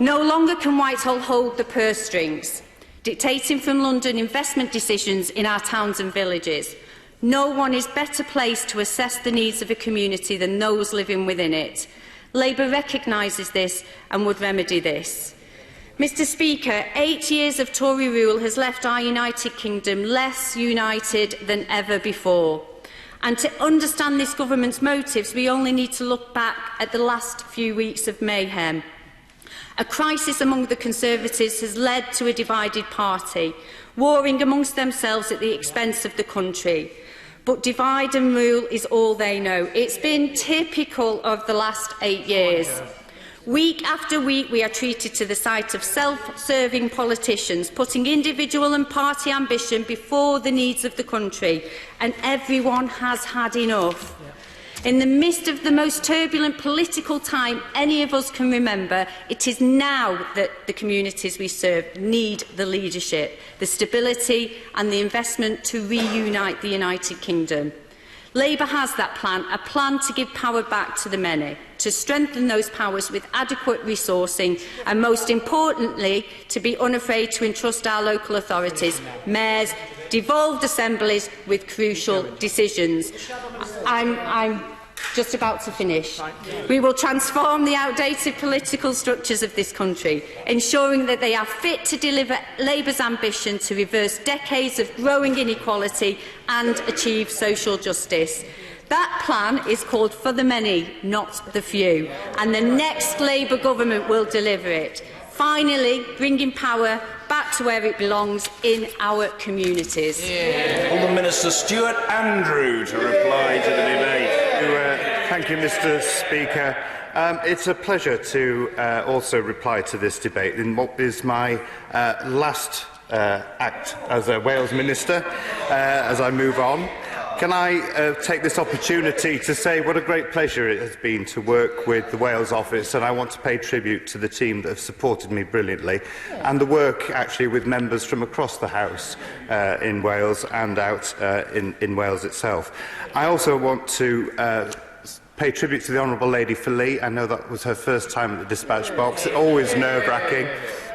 No longer can Whitehall hold the purse strings, dictating from London investment decisions in our towns and villages. No one is better placed to assess the needs of a community than those living within it. Labour recognises this and would remedy this. Mr Speaker, 8 years of Tory rule has left our United Kingdom less united than ever before. And to understand this government's motives, we only need to look back at the last few weeks of mayhem. A crisis among the Conservatives has led to a divided party, warring amongst themselves at the expense of the country. But divide and rule is all they know. It's been typical of the last 8 years. Week after week, we are treated to the sight of self-serving politicians, putting individual and party ambition before the needs of the country, and everyone has had enough. In the midst of the most turbulent political time any of us can remember, it is now that the communities we serve need the leadership, the stability and the investment to reunite the United Kingdom. Labour has that plan, a plan to give power back to the many, to strengthen those powers with adequate resourcing and, most importantly, to be unafraid to entrust our local authorities, mayors, devolved assemblies with crucial decisions. I'm just about to finish. We will transform the outdated political structures of this country, ensuring that they are fit to deliver Labour's ambition to reverse decades of growing inequality and achieve social justice. That plan is called For the Many, Not the Few, and the next Labour government will deliver it, finally bringing power back to where it belongs, in our communities.
Will the Minister Stuart Andrew to reply to the debate?
Thank you, Mr Speaker. It's a pleasure to also reply to this debate in what is my last act as a Wales Minister as I move on. can I take this opportunity to say what a great pleasure it has been to work with the Wales office, and I want to pay tribute to the team that have supported me brilliantly, and the work actually with members from across the House in Wales and out in Wales itself. I also want to pay tribute to the Honourable Lady Lee. I know that was her first time at the dispatch box. Always nerve-wracking.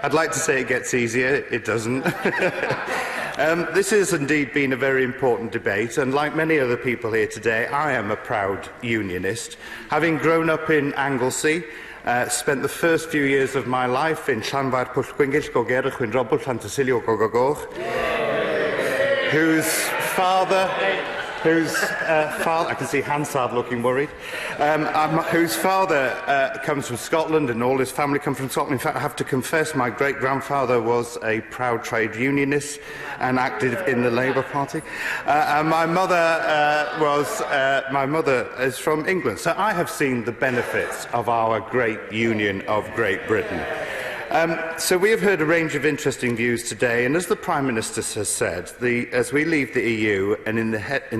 I'd like to say it gets easier. It doesn't. This has indeed been a very important debate, and like many other people here today, I am a proud unionist. Having grown up in Anglesey, spent the first few years of my life in Llanfair Pwllgwyngyll, Gogerach, Wynrobl, Llantysilio, Gogogoch, whose father, I can see Hansard looking worried, whose father comes from Scotland and all his family come from Scotland. In fact, I have to confess, my great-grandfather was a proud trade unionist and active in the Labour Party. And my mother is from England, so I have seen the benefits of our great union of Great Britain. So we have heard a range of interesting views today, and as the Prime Minister has said, as we leave the EU and in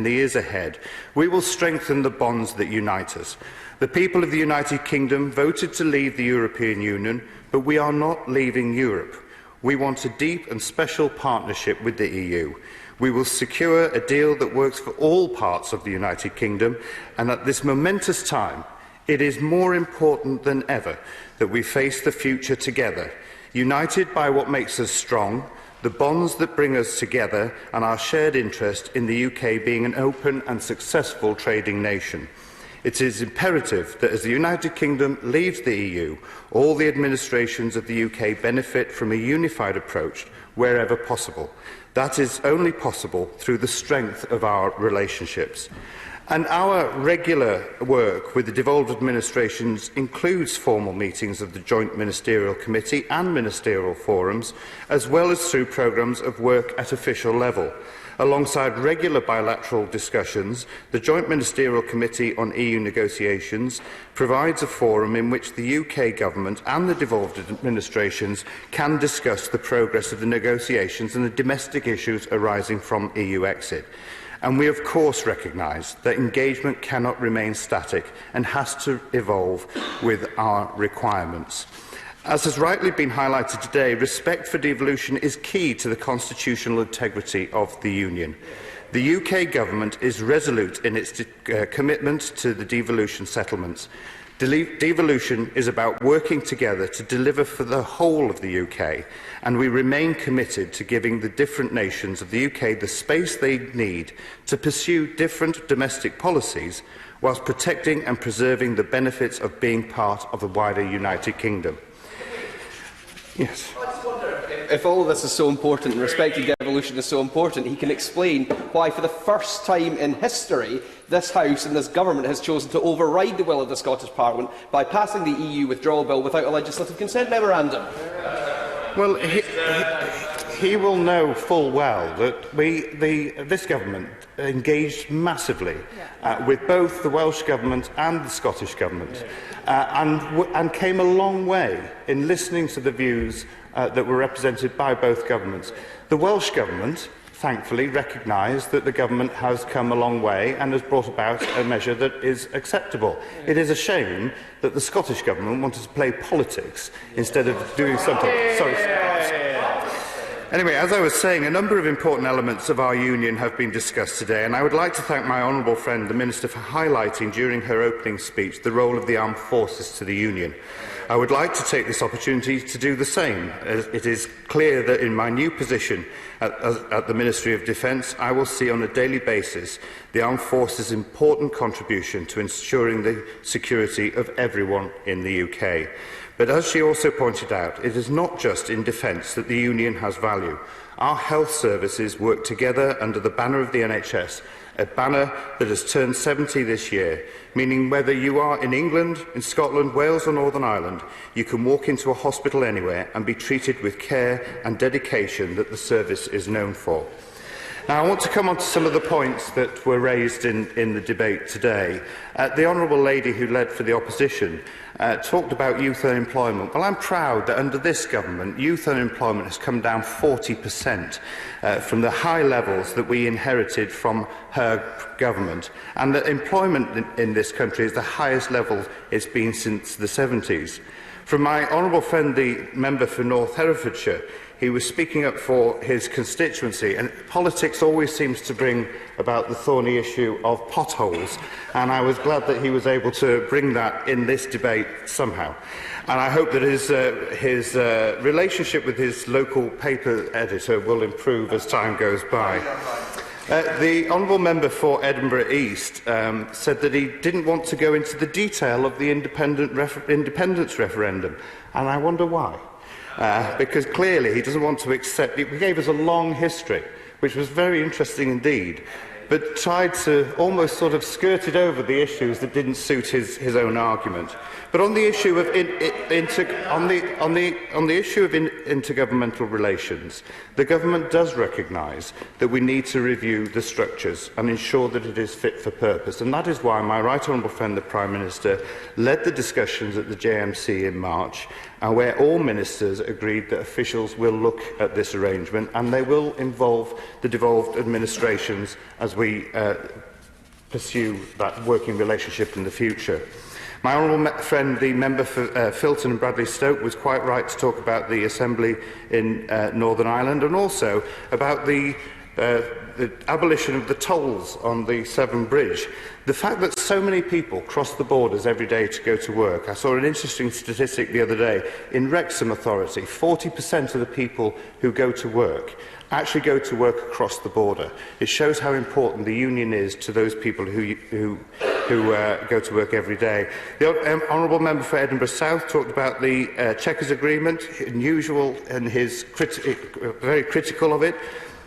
the years ahead, we will strengthen the bonds that unite us. The people of the United Kingdom voted to leave the European Union, but we are not leaving Europe. We want a deep and special partnership with the EU. We will secure a deal that works for all parts of the United Kingdom, and at this momentous time, it is more important than ever that we face the future together, united by what makes us strong, the bonds that bring us together, and our shared interest in the UK being an open and successful trading nation. It is imperative that as the United Kingdom leaves the EU, all the administrations of the UK benefit from a unified approach wherever possible. That is only possible through the strength of our relationships. And our regular work with the devolved administrations includes formal meetings of the Joint Ministerial Committee and ministerial forums, as well as through programmes of work at official level. Alongside regular bilateral discussions, the Joint Ministerial Committee on EU negotiations provides a forum in which the UK Government and the devolved administrations can discuss the progress of the negotiations and the domestic issues arising from EU exit. And we of course recognise that engagement cannot remain static and has to evolve with our requirements. As has rightly been highlighted today, respect for devolution is key to the constitutional integrity of the Union. The UK Government is resolute in its commitment to the devolution settlements. Devolution is about working together to deliver for the whole of the UK, and we remain committed to giving the different nations of the UK the space they need to pursue different domestic policies whilst protecting and preserving the benefits of being part of the wider United Kingdom. Yes.
I just wonder if all of this is so important and respecting devolution is so important, he can explain why, for the first time in history, this House and this Government has chosen to override the will of the Scottish Parliament by passing the EU withdrawal bill without a legislative consent memorandum.
Well, he will know full well that this Government engaged massively with both the Welsh Government and the Scottish Government, and came a long way in listening to the views that were represented by both governments. The Welsh Government, thankfully, recognised that the Government has come a long way and has brought about a measure that is acceptable. It is a shame that the Scottish Government wanted to play politics instead of doing something. Sorry. Anyway, as I was saying, a number of important elements of our union have been discussed today, and I would like to thank my honourable friend, the Minister, for highlighting during her opening speech the role of the armed forces to the union. I would like to take this opportunity to do the same. It is clear that in my new position at the Ministry of Defence, I will see on a daily basis the armed forces' important contribution to ensuring the security of everyone in the UK. But as she also pointed out, it is not just in defence that the Union has value. Our health services work together under the banner of the NHS, a banner that has turned 70 this year, meaning whether you are in England, in Scotland, Wales or Northern Ireland, you can walk into a hospital anywhere and be treated with care and dedication that the service is known for. Now, I want to come on to some of the points that were raised in the debate today. The honourable lady who led for the opposition talked about youth unemployment. Well, I'm proud that under this government, youth unemployment has come down 40% from the high levels that we inherited from her government, and that employment in this country is the highest level it's been since the 70s. From my honourable friend, the member for North Herefordshire, he was speaking up for his constituency, and politics always seems to bring about the thorny issue of potholes, and I was glad that he was able to bring that in this debate somehow. And I hope that his relationship with his local paper editor will improve as time goes by. The honourable member for Edinburgh East said that he didn't want to go into the detail of the independence referendum, and I wonder why. Because clearly he doesn't want to accept it. He gave us a long history, which was very interesting indeed, but tried to almost sort of skirt it over the issues that didn't suit his own argument. But on the issue of intergovernmental relations, the government does recognise that we need to review the structures and ensure that it is fit for purpose, and that is why my right honourable friend the Prime Minister led the discussions at the JMC in March, where all ministers agreed that officials will look at this arrangement and they will involve the devolved administrations as we pursue that working relationship in the future. My honourable friend, the member for Filton and Bradley Stoke, was quite right to talk about the Assembly in Northern Ireland, and also about the abolition of the tolls on the Severn Bridge. The fact that so many people cross the borders every day to go to work. I saw an interesting statistic the other day. In Wrexham Authority, 40% of the people who go to work actually go to work across the border. It shows how important the union is to those people who go to work every day. The honourable member for Edinburgh South talked about the Chequers Agreement, unusual, and very critical of it.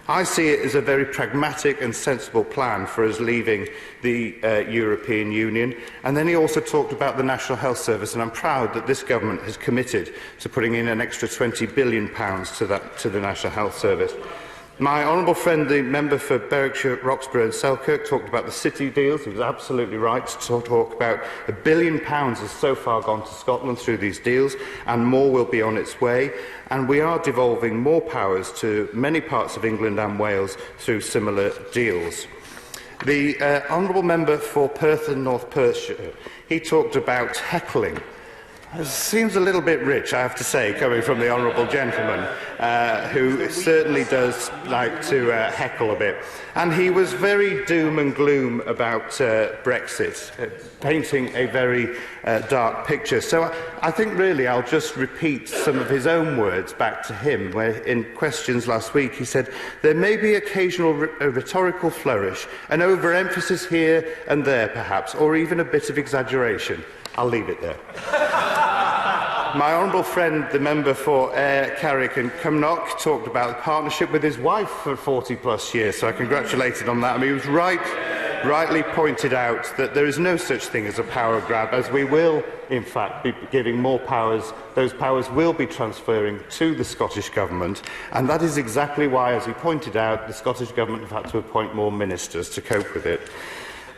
I see it as a very pragmatic and sensible plan for us leaving the European Union. And then he also talked about the National Health Service, and I'm proud that this government has committed to putting in an extra £20 billion to the National Health Service. My honourable friend, the member for Berwickshire, Roxburgh and Selkirk, talked about the city deals. He was absolutely right to talk about £1 billion has so far gone to Scotland through these deals, and more will be on its way. And we are devolving more powers to many parts of England and Wales through similar deals. The honourable member for Perth and North Perthshire, he talked about heckling. It seems a little bit rich, I have to say, coming from the honourable gentleman, who certainly does like to heckle a bit. And he was very doom and gloom about Brexit, painting a very dark picture. So I think really I'll just repeat some of his own words back to him, where in questions last week he said, "There may be occasional rhetorical flourish, an overemphasis here and there perhaps, or even a bit of exaggeration." I'll leave it there. My honourable friend, the member for Ayr, Carrick and Cumnock, talked about the partnership with his wife for 40+ years, so I congratulated on that. I mean, he was rightly pointed out that there is no such thing as a power grab, as we will, in fact, be giving more powers. Those powers will be transferring to the Scottish Government, and that is exactly why, as he pointed out, the Scottish Government have had to appoint more ministers to cope with it.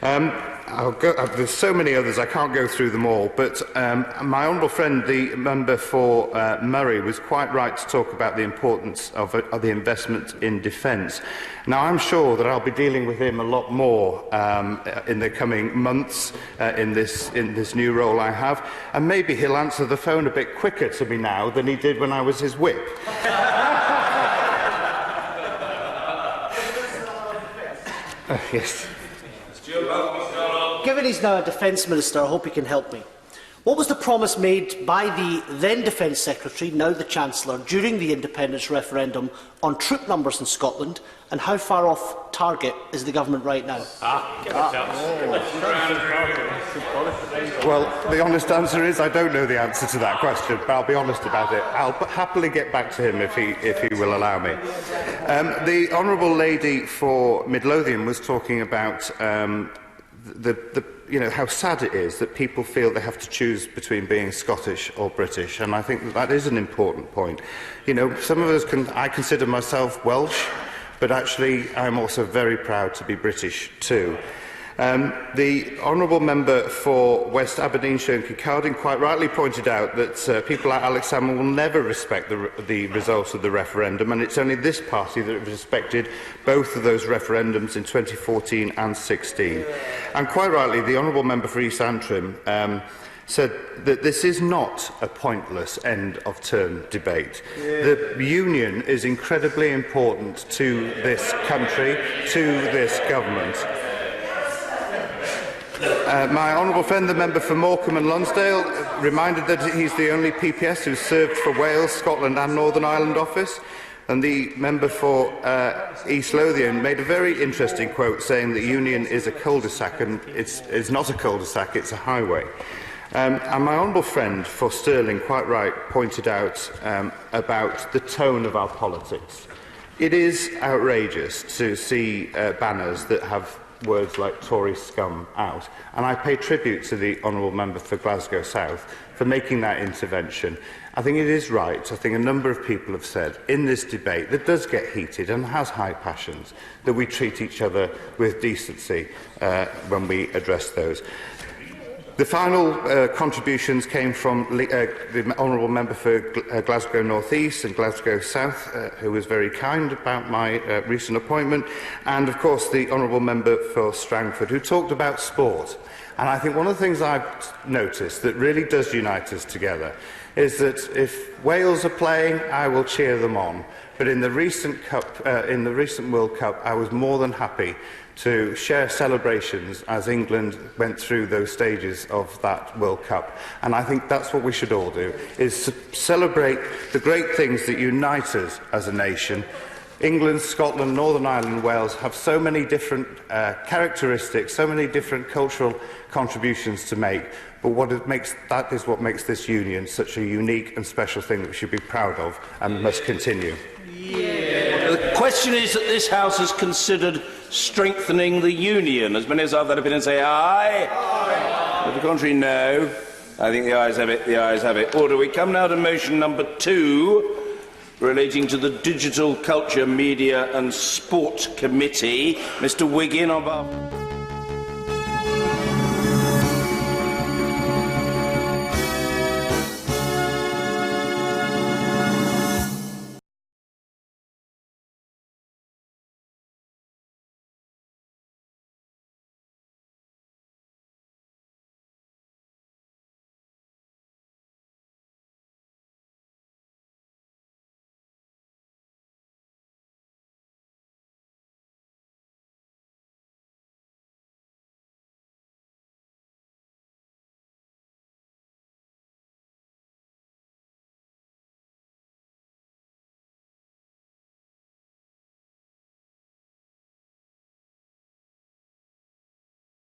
There's so many others, I can't go through them all, but my honourable friend, the member for Murray, was quite right to talk about the importance of the investment in defence. Now, I'm sure that I'll be dealing with him a lot more in the coming months in this new role I have, and maybe he'll answer the phone a bit quicker to me now than he did when I was his whip. Yes.
Given he's now a Defence Minister, I hope he can help me. What was the promise made by the then Defence Secretary, now the Chancellor, during the independence referendum on troop numbers in Scotland, and how far off target is the government right now?
Well, the honest answer is I don't know the answer to that question, but I'll be honest about it. I'll happily get back to him if he will allow me. The honourable lady for Midlothian was talking about how sad it is that people feel they have to choose between being Scottish or British, and I think that is an important point. You know, some of us I consider myself Welsh, but actually I'm also very proud to be British too. The honourable member for West Aberdeenshire and Kincardine quite rightly pointed out that people like Alex Salmond will never respect the results of the referendum, and it's only this party that has respected both of those referendums in 2014 and 16. And quite rightly, the honourable member for East Antrim said that this is not a pointless end-of-term debate. The union is incredibly important to this country, to this government. My honourable friend, the member for Morecambe and Lonsdale, reminded that he's the only PPS who served for Wales, Scotland and Northern Ireland office. And the member for East Lothian made a very interesting quote saying that Union is a cul-de-sac, and it's not a cul-de-sac, it's a highway. And my honourable friend for Stirling, quite right, pointed out about the tone of our politics. It is outrageous to see banners that have words like Tory scum out, and I pay tribute to the honourable member for Glasgow South for making that intervention. I think it is right. I think a number of people have said in this debate that does get heated and has high passions that we treat each other with decency when we address those. The final contributions came from the honourable member for Glasgow North East and Glasgow South, who was very kind about my recent appointment, and of course the honourable member for Strangford, who talked about sport. And I think one of the things I've noticed that really does unite us together is that if Wales are playing, I will cheer them on. But in the recent World Cup, I was more than happy to share celebrations as England went through those stages of that World Cup. And I think that's what we should all do, is celebrate the great things that unite us as a nation. England, Scotland, Northern Ireland and Wales have so many different characteristics, so many different cultural contributions to make, but that is what makes this union such a unique and special thing that we should be proud of and must continue.
The question is that this House has considered strengthening the union. As many as have that opinion say aye. Aye. To the contrary, no. I think the ayes have it. The ayes have it. Order. We come now to motion number 2, relating to the Digital Culture, Media and Sport Committee. Mr. Wiggin on behalf.